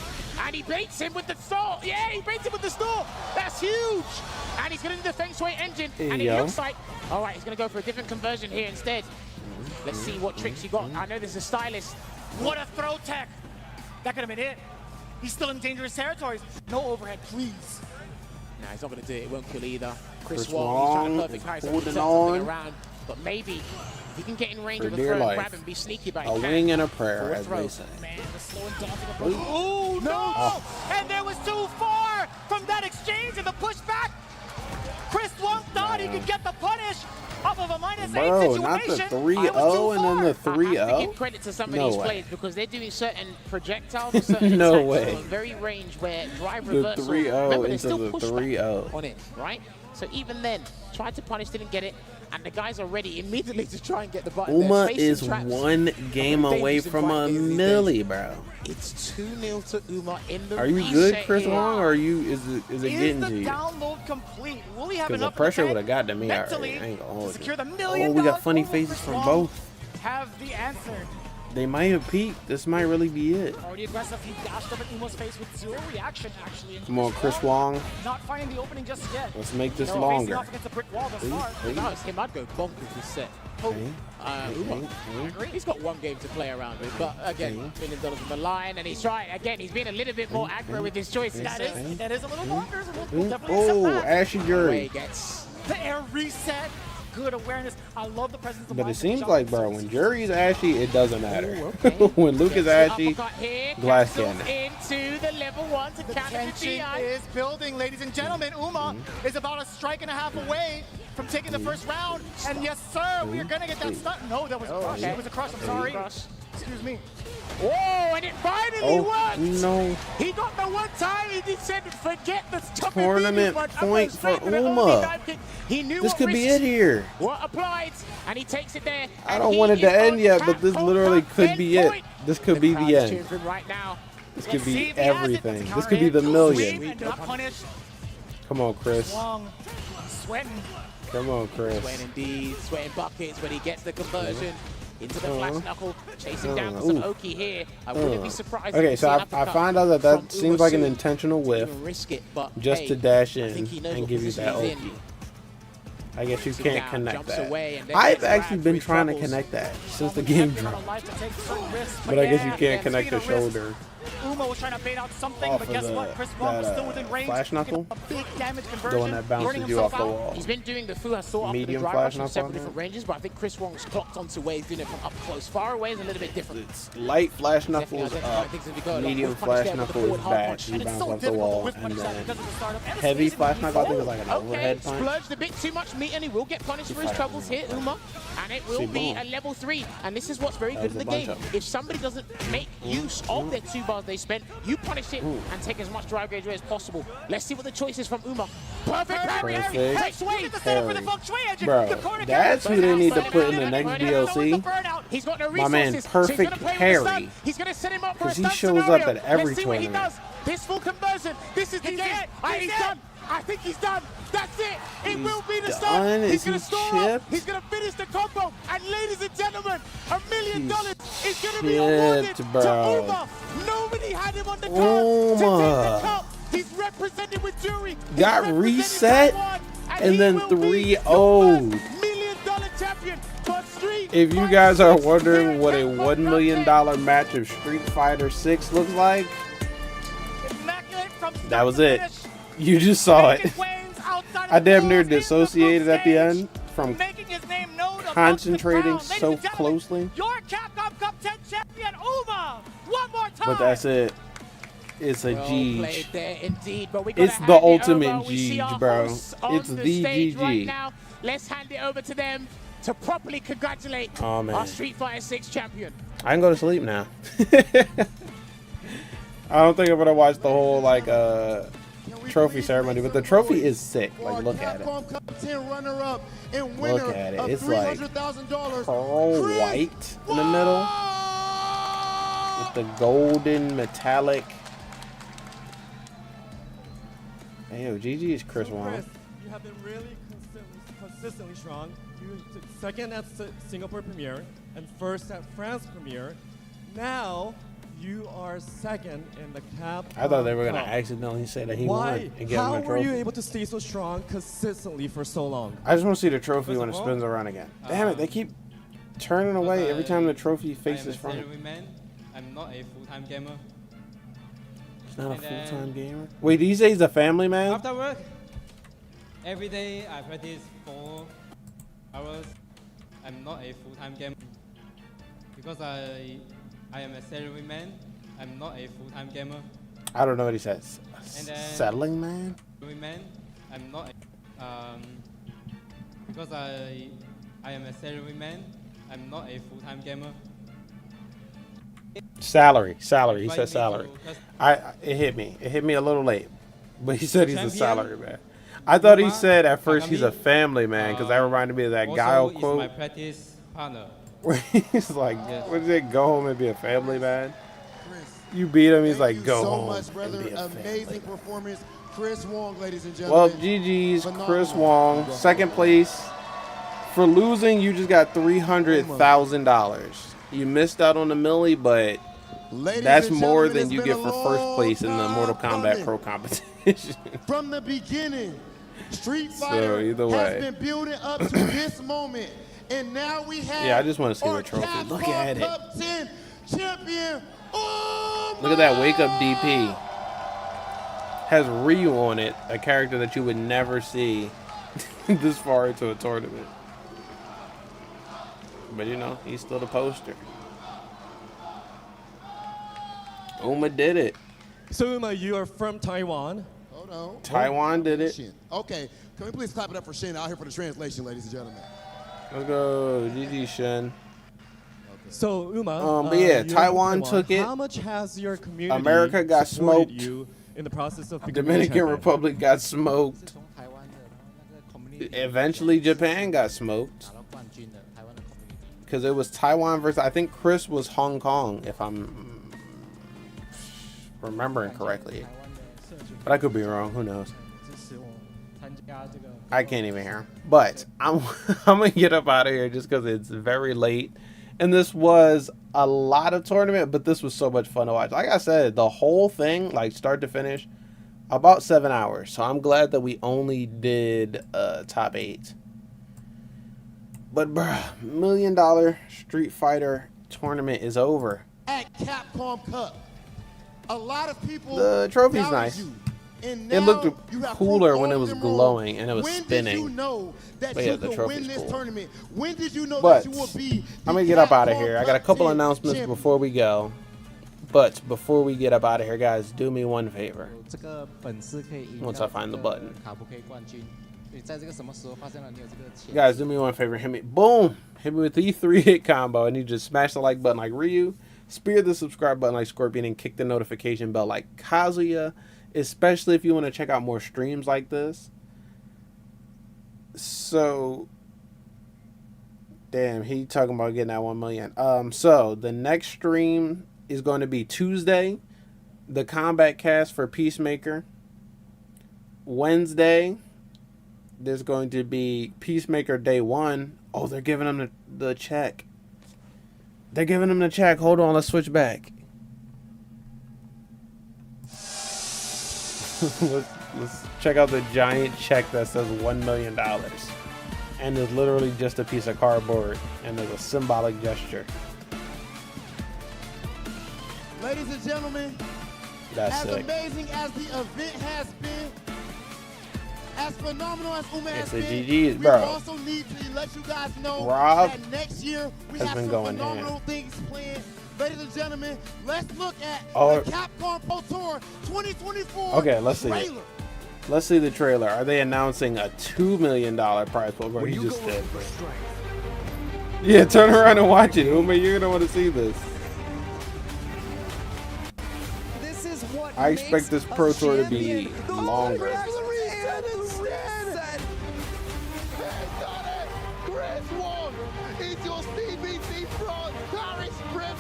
And he baits him with the stall. Yeah, he baits him with the stall. That's huge. And he's going to do the Feng Shui engine. There And you it go. looks like, all right, he's going to go for a different conversion here instead. Let's see what tricks you got. I know there's a stylist. What a throw tech. That could have been it. He's still in dangerous territories. No overhead, please. No, he's not going to do it. It won't kill either. Chris Chris Wong, he's trying Wong to perfect parry, so he holding can set something on. around. But maybe if he can get in range For of the dear throw and life. grab and be sneaky about A it. wing and a prayer, Forward as throw. they say. Man, the slow and daunting approach. Oh, no! And there was too far from that exchange and the pushback. Chris Wong thought he could get the punish off of a -8 Bro, not the situation. 3-0 and then the I have to 3-0? give credit to some of No these way. players because they're doing certain projectiles or certain No attacks way. from a very range where drive The reversal. 3-0 remember, there's into still the pushback 3-0. on it, right? So even then, tried to punish, didn't get it, and the guys are ready immediately to try and get the button. Uma there. Spacing is traps. one game Dangerous away in from a fighting these days. milli, bro. It's 2-0 to Uma in the Are you reset good, Chris here. Wong, or are you is it Is getting the to you? download complete? Will he have Because the enough pressure in the would have got to me mentally already. I ain't gonna to hold secure you. the $1 million? Oh, we got funny Will faces Chris from Wong both. Have the answer. They might have peaked. This might really be it. Already aggressive. He dashed up at Uma's face with zero reaction, actually. And Come on, Chris Wong. Not finding the opening just yet. Let's make this Facing longer. off against a brick wall thus far. Hey, No, it's him. I'd go bonkers this set. hey, Uma. hey. He's got one game to play around with, but again, $1 million on the line, and he's trying again. He's being a little bit more aggro with his choices. That is a little bonkers. We'll Hey. definitely accept Oh, that. Ashy Away Jury. gets. The air reset. Good awareness. I love the presence of But mind it seems jump like, bro, when Jury's ashy, it doesn't matter. Ooh, okay. When Luke is Gets the ashy, uppercut here, glass capsules cannon. into the level 1 to The counter the tension DI. is building, ladies and gentlemen. Uma is about a strike and a half away from taking the first round. And yes, sir, we are going to get that stun. No, that was a crush. okay. It was a crush. I'm sorry. Crush. Excuse me. Oh, and it finally worked! no. He got the one time he did said, forget the stopping Tournament point for Uma. He knew This what could be risks it here. were applied, and he takes it there. I don't want it to end yet, but this literally could be it. This could be the end. Right now. This could be everything. This could be the million. Come on, Chris. Wong sweating. Come on, Chris. Sweating indeed, sweating buckets when he gets the conversion into the flash knuckle, chasing down Ooh. some Oki here. I wouldn't be surprised. Okay, if so we see an I uppercut find out that that from seems like an Umasu. intentional whiff Even risk it, but just hey, to dash I in think he knows and what give you position that he's OP. in. I guess you Jumps can't down, connect jumps that. away, and then I've gets actually grabbed been for trying to troubles. connect that since the game dropped. But I guess you can't connect the shoulder Uma was trying to bait out something, off but of guess what? Chris Wong was still within range. flash knuckle. A big damage The conversion. one that bounces burning you off himself the out. wall. He's been doing the Fuha Saw after the Medium drive flash rush in knuckle several on different there? ranges, but I think Chris Wong's clocked onto where he's doing it from up close. Far away is a little bit different. It's light flash knuckles Definitely up, things as we go. medium Whip punch flash there with the knuckle is forward hard back, punch. you And it's bounce so off the difficult to wall, whip and punish that then because of the startup. And it's heavy easy flash to knuckle, I think use. it's like an Okay, overhead punch. splurged a bit too much meat and he will get punished for his troubles here, Uma. And it will See, be boom. a level 3. And this is what's very That good in was the a bunch game. of them. If somebody doesn't make use of their 2 bars they spent, you punish it and take as much drive gauge away as possible. Let's see what the choice is from Uma. Perfect parry. Perfect Takes away. Bro, that's who they need to put in the next DLC. He's got no My man, resources, so perfect he's gonna play with the parry. stun. He's going to set him up for a 'Cause he stun shows up scenario. at every Let's see what he tournament. does. This full conversion. This is the game. He's done. I think he's done. That's it. It will be the start. done? He's Is going he to store up. chipped? He's going to finish the combo. And ladies and gentlemen, $1 million is going to be chipped, awarded to bro. Uma. Nobody had him on the card Uma. to take the cup. He's represented with jury. He's Got represented reset, Taiwan, and he then will be 3-0'd. your $1 million champion for Street If you Fighter guys are 6 wondering here what at a CAPCOM $1 million match of Street Fighter 6 looks like, Immaculate from that start was to it. finish. You just saw it. Making waves outside of I the damn near walls, in the dissociated at the stage, end from making his name known amongst the concentrating crowd. Ladies so and gentlemen, closely. Your Capcom Cup 10 champion, Uma. One more time. But that's it. It's a Well Jeej. played there indeed, but we It's gotta the hand it ultimate over. We see Jeej, our bro. hosts on It's the stage GG. right now. Let's hand it over to them to properly congratulate Oh, man. our Street Fighter 6 champion. I can go to sleep now. I don't think I'm gonna watch the whole trophy ceremony, but the trophy is sick. Like, look at it. Capcom Cup 10 runner-up and winner Look at it. of It's like $300,000. pearl Chris white in the middle with the golden metallic. Hey, yo, GG is Chris Wong. Chris, you have been really consistently strong. You took second at Singapore premiere and first at France premiere. Now you are second in the Capcom. I thought they were gonna Cup. accidentally say that he Why? won and get him How a were you trophy. able to stay so strong consistently for so long? I just want to see the trophy First when it of all, spins around again. Damn it, they keep turning away every time the trophy faces I'm a front. salaryman. I'm not a full-time gamer. He's not a and then- full-time gamer. Wait, did you say he's a family man? After work, every day I practice 4 hours. I'm not a full-time gamer because I am a salaryman. I'm not a full-time gamer. I don't know what he says. And then- Settling man? Salaryman. I'm not because I am a salaryman. I'm not a full-time gamer. Salary. He Invite me said salary. to cus- It hit me. It hit me a little late. But he said he's a Champion, salary man. I thought he Uma, said at first he's a Kagami, family man because that reminded me of that also Guile is my quote practice partner. where he's like, Yes. what is it? Go home and be a family man. Chris, You beat him. He's thank like, you go so home much, brother. and be a family Amazing man. performance. Chris Wong, ladies and Well, gentlemen. GG's Chris Phenomenal. Wong, second place. For losing, you just got $300,000. You missed out on the millie, but Ladies that's and more gentlemen, than it's you been get a for first place in the long Mortal time Kombat coming. Pro competition. From the beginning, Street Fighter either way. has been building up to this moment. And now we have Yeah, I just wanna see the our trophy. Capcom Look at it. Cup 10 champion. Oh Look at that wake up DP. Has Ryu on it, a character that you would never see this far into a tournament. But you know, he's still the poster. Uma did it. So Uma, you are from Taiwan. Hold on. Taiwan did it. Shin. Okay, can we please clap it up for Shin out here for the translation, ladies and gentlemen? Let's go. GG Shen. So Uma, but yeah, you're in Taiwan took it. How much has your community America got supported smoked. you in the process of becoming Dominican champion? Republic got smoked. Eventually, Japan got smoked. Because it was Taiwan versus, I think Chris was Hong Kong, if I'm remembering correctly. But I could be wrong. Who knows? I can't even hear. But I'm going to get up out of here just because it's very late. And this was a lot of tournament, but this was so much fun to watch. Like I said, the whole thing, like start to finish, about 7 hours. So I'm glad that we only did top 8. But bruh, $1 million Street Fighter tournament is over. At Capcom Cup, a lot of people. The trophy's doubted nice. you, and It now looked you have cooler proved when it all was them wrong. glowing and it was when spinning. Did you know that But you yeah, the could trophy's win this cool. tournament? When did you know But that you would be? I'm gonna get up out of Capcom here. I got a Cup couple 10 announcements champion? before we go. But before we get up out of here, guys, do me one favor. Once I find the button. Guys, do me one favor. Hit me. Boom. Hit me with the 3-hit combo. And you just smash the like button like Ryu. Spear the subscribe button like Scorpion. And kick the notification bell like Kazuya. Especially if you want to check out more streams like this. So, damn, he talking about getting that 1 million. So the next stream is going to be Tuesday, the combat cast for Peacemaker. Wednesday, there's going to be Peacemaker Day 1. Oh, they're giving him the check. They're giving him the check. Hold on, let's switch back. let's check out the giant check that says $1 million. And it's literally just a piece of cardboard. And there's a symbolic gesture. Ladies and gentlemen, That's as sick. amazing as the event has been, as phenomenal as Uma has It's the been, GGs, we bro. also need to let you guys know Rob that next year we has have been some going phenomenal ham. things planned. Ladies and gentlemen, let's look at Oh. the Capcom Pro Tour 2024 Okay, let's see it. trailer. Let's see the trailer. Are they announcing a $2 million prize pool? Bro, he just did. Yeah, turn around and watch it, Uma. You're gonna want to see this. This is what I expect this Pro Tour to be longer. Chris Wong is your CBC front. Paris Chris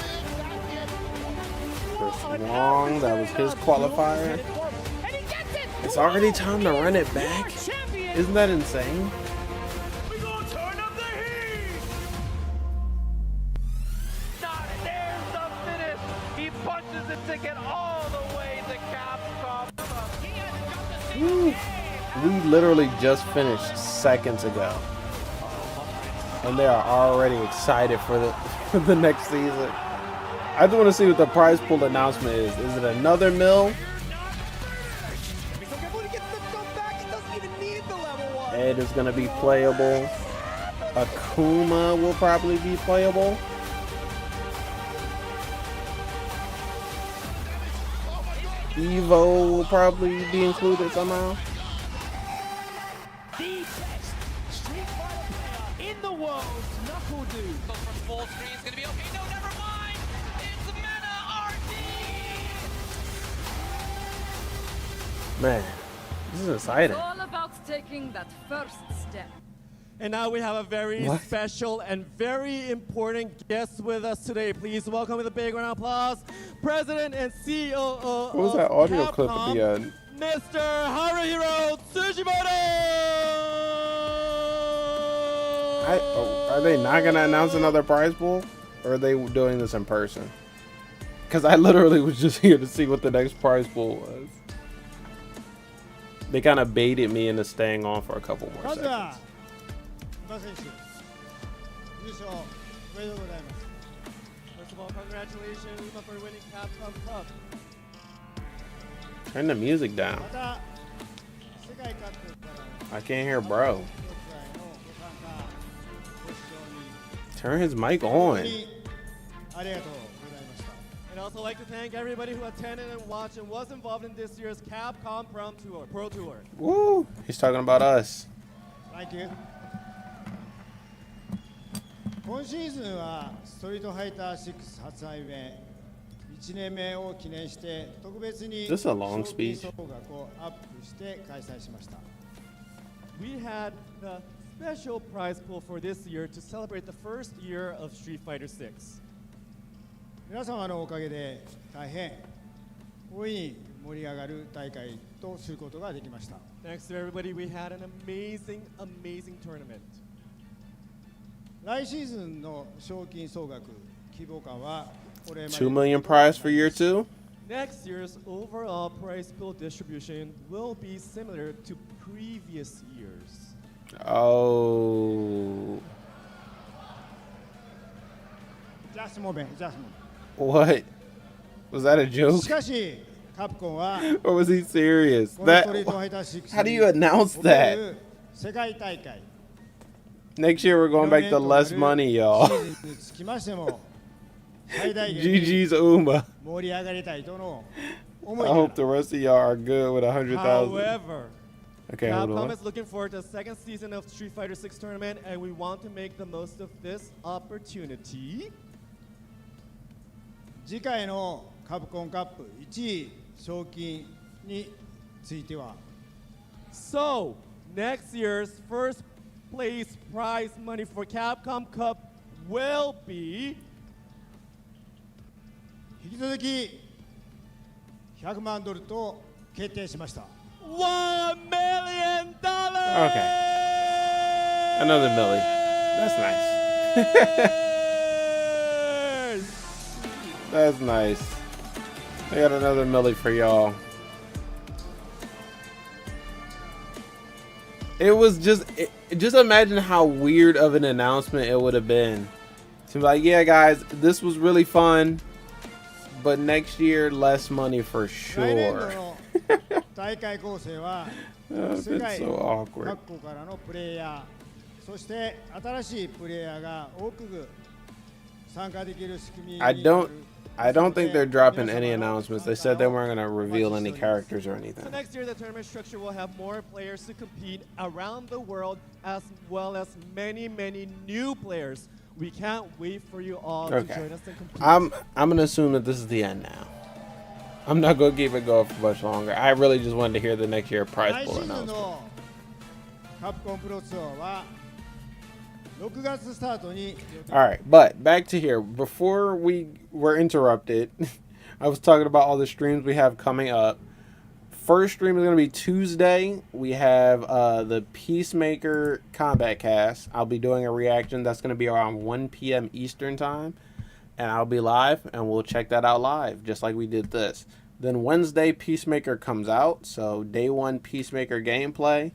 Wong, that was his qualifier. It's already time to run it back. Isn't that insane? We gonna turn up the heat! There's the finish! He punches the ticket all the way to Capcom. Woo. We literally just finished seconds ago. And they are already excited for the next season. I just want to see what the prize pool announcement is. Is it another mill? Ed is going to be playable. Akuma will probably be playable. Evo will probably be included somehow. The best Street Fighter player in the world, Knuckle Dude. From full screen, it's gonna be okay. No, never mind. It's Meta RD. Man, this is exciting. It's all about taking that first step. And now we have a very What? special and very important guest with us today. Please welcome with a big round of applause, President and COO What was that audio clip at the Capcom, end? Mr. Haruhiro Tsujimoto! Are they not going to announce another prize pool? Or are they doing this in person? Because I literally was just here to see what the next prize pool was. They kind of baited me into staying on for a couple more seconds. 選手優勝おめでとうございます。 First of all, congratulations Uma, for winning Capcom Cup. Turn the music down. また世界各国から I can't hear bro. 国際のご参加ご視聴に Turn his mic 本 on. 当にありがとうございました。 And also like to thank everybody who attended and watched and was involved in this year's Capcom Pro Tour. Woo! He's talking about us. Thank you. 今シーズンはストリートファイター6発売目1年目を記念して特別に This is a long 賞金 speech. 総額をアップして開催しました。 We had the special prize pool for this year to celebrate the first year of Street Fighter 6. 皆様のおかげで大変大いに盛り上がる大会とすることができました。 Thanks to everybody, we had an amazing tournament. 来シーズンの賞金総額規模感はこれまで2 million prize for year 2. Next year's overall prize pool distribution will be similar to previous years. Oh. Just a moment, just a moment. What? Was that a joke? しかし、カプコンは Or was he serious? この That. ストリートファイター6 How do you announce おけ that? る世界大会 Next year we're going back to less money, シ y'all. ーズンにつきましても最大限に GG's Uma. 盛り上がりたいとの I 思い hope か the rest of y'all are good with 100,000. However, Okay, hold Capcom on. is looking forward to the second season of Street Fighter 6 tournament, and we want to make the most of this opportunity. 次回のカプコンカップ1位賞金については So, next year's first place prize money for Capcom Cup will be 引き続き100万ドルと決定しました。 $1 million. Okay. Another Millie. That's nice. That's nice. I got another Millie for y'all. It was just imagine how weird of an announcement it would have been. To be like, yeah, guys, this was really fun, but next year, less money for 来年度 sure. の大会構成は Oh, 世界 that's so awkward. 各国からのプレイヤーそして新しいプレイヤーが多く参加できる仕組みにな I る don't think they're dropping any 皆様の announcements. They said they weren't going to reveal any characters or So anything. next year, the tournament structure will have more players to compete around the world, as well as many new players. We can't wait for you all to Okay. join us and compete. I'm going to assume that this is the end now. I'm not going to keep it going for much longer. I really just wanted to hear the next year prize 来シ pool ーズン announcement. のカプコンプロツアーは6月スタートに予定 All right, but back to here. Before we were interrupted, I was talking about all the streams we have coming up. First stream is going to be Tuesday. We have the Peacemaker Combat Cast. I'll be doing a reaction. That's going to be around 1 p.m. Eastern Time. And I'll be live, and we'll check that out live, just like we did this. Then Wednesday, Peacemaker comes out. So day 1 Peacemaker gameplay.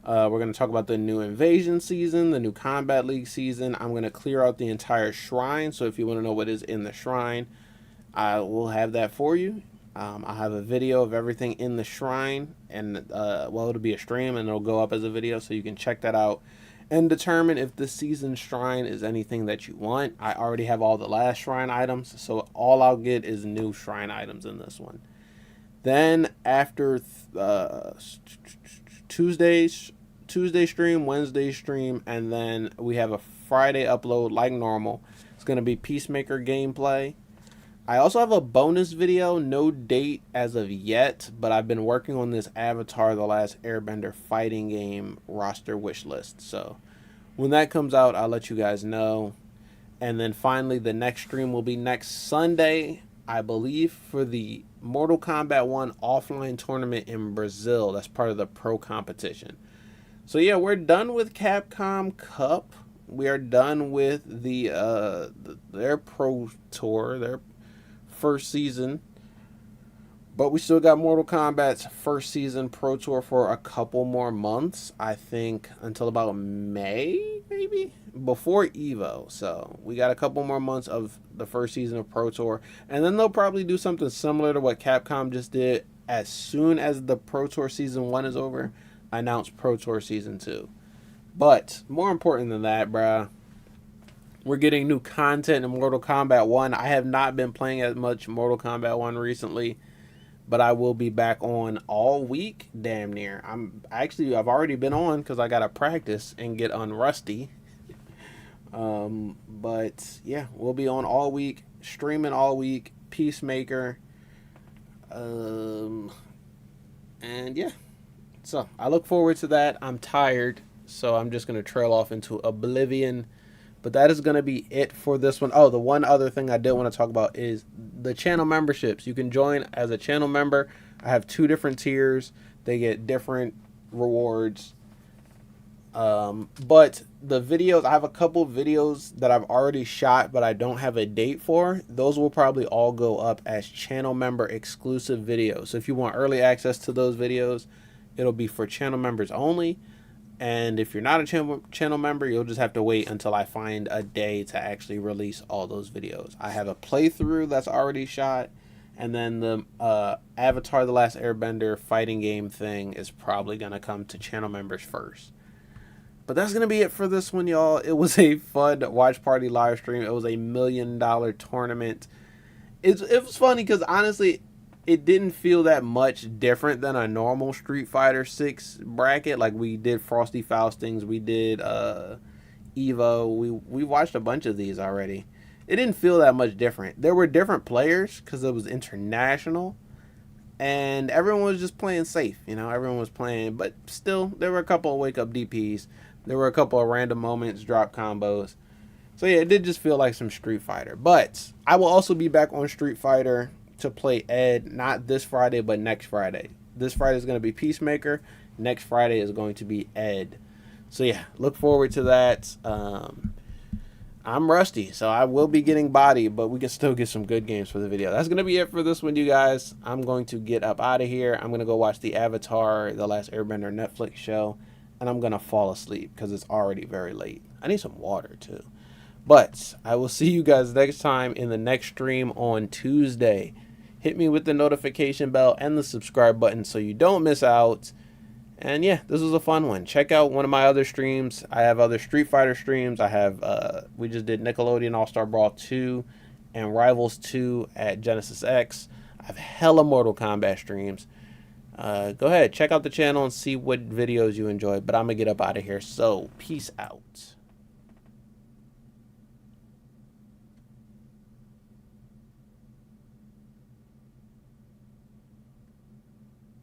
We're going to talk about the new Invasion season, the new Combat League season. I'm going to clear out the entire shrine. So if you want to know what is in the shrine, I will have that for you. I'll have a video of everything in the shrine. And, well, it'll be a stream, and it'll go up as a video. So you can check that out and determine if this season's shrine is anything that you want. I already have all the last shrine items. So all I'll get is new shrine items in this one. Then after Tuesday stream, Wednesday stream, and then we have a Friday upload like normal. It's going to be Peacemaker gameplay. I also have a bonus video, no date as of yet, but I've been working on this Avatar The Last Airbender fighting game roster wish list. So when that comes out, I'll let you guys know. And then finally, the next stream will be next Sunday, I believe, for the Mortal Kombat 1 offline tournament in Brazil. That's part of the pro competition. So yeah, we're done with Capcom Cup. We are done with their pro tour, their first season. But we still got Mortal Kombat's first season pro tour for a couple more months. I think until about May, maybe? Before EVO. So we got a couple more months of the first season of pro tour. And then they'll probably do something similar to what Capcom just did. As soon as the pro tour season 1 is over, announce pro tour season 2. But more important than that, bruh, we're getting new content in Mortal Kombat 1. I have not been playing as much Mortal Kombat 1 recently, but I will be back on all week, damn near. I've already been on because I got to practice and get unrusty. But yeah, we'll be on all week, streaming all week, Peacemaker. And yeah, so I look forward to that. I'm tired, so I'm just going to trail off into oblivion. But that is going to be it for this one. Oh, the one other thing I did want to talk about is the channel memberships. You can join as a channel member. I have 2 different tiers. They get different rewards. But the videos, I have a couple videos that I've already shot, but I don't have a date for. Those will probably all go up as channel member exclusive videos. So if you want early access to those videos, it'll be for channel members only. And if you're not a channel member, you'll just have to wait until I find a day to actually release all those videos. I have a playthrough that's already shot. And then the Avatar: The Last Airbender fighting game thing is probably going to come to channel members first. But that's going to be it for this one, y'all. It was a fun watch party live stream. It was a $1 million tournament. It was funny because, honestly, it didn't feel that much different than a normal Street Fighter 6 bracket. Like, we did Frosty Faustings. We did Evo. We watched a bunch of these already. It didn't feel that much different. There were different players because it was international. And everyone was just playing safe. You know, everyone was playing. But still, there were a couple of wake-up DPs. There were a couple of random moments, drop combos. So yeah, it did just feel like some Street Fighter. But I will also be back on Street Fighter to play Ed, not this Friday, but next Friday. This Friday is going to be Peacemaker. Next Friday is going to be Ed. So yeah, look forward to that. I'm rusty, so I will be getting body, but we can still get some good games for the video. That's going to be it for this one, you guys. I'm going to get up out of here. I'm going to go watch the Avatar: The Last Airbender Netflix show, and I'm going to fall asleep because it's already very late. I need some water, too. But I will see you guys next time in the next stream on Tuesday. Hit me with the notification bell and the subscribe button so you don't miss out. And yeah, this was a fun one. Check out one of my other streams. I have other Street Fighter streams. I have, we just did Nickelodeon All-Star Brawl 2 and Rivals 2 at Genesis X. I have hella Mortal Kombat streams. Go ahead, check out the channel and see what videos you enjoy. But I'm going to get up out of here. So, peace out.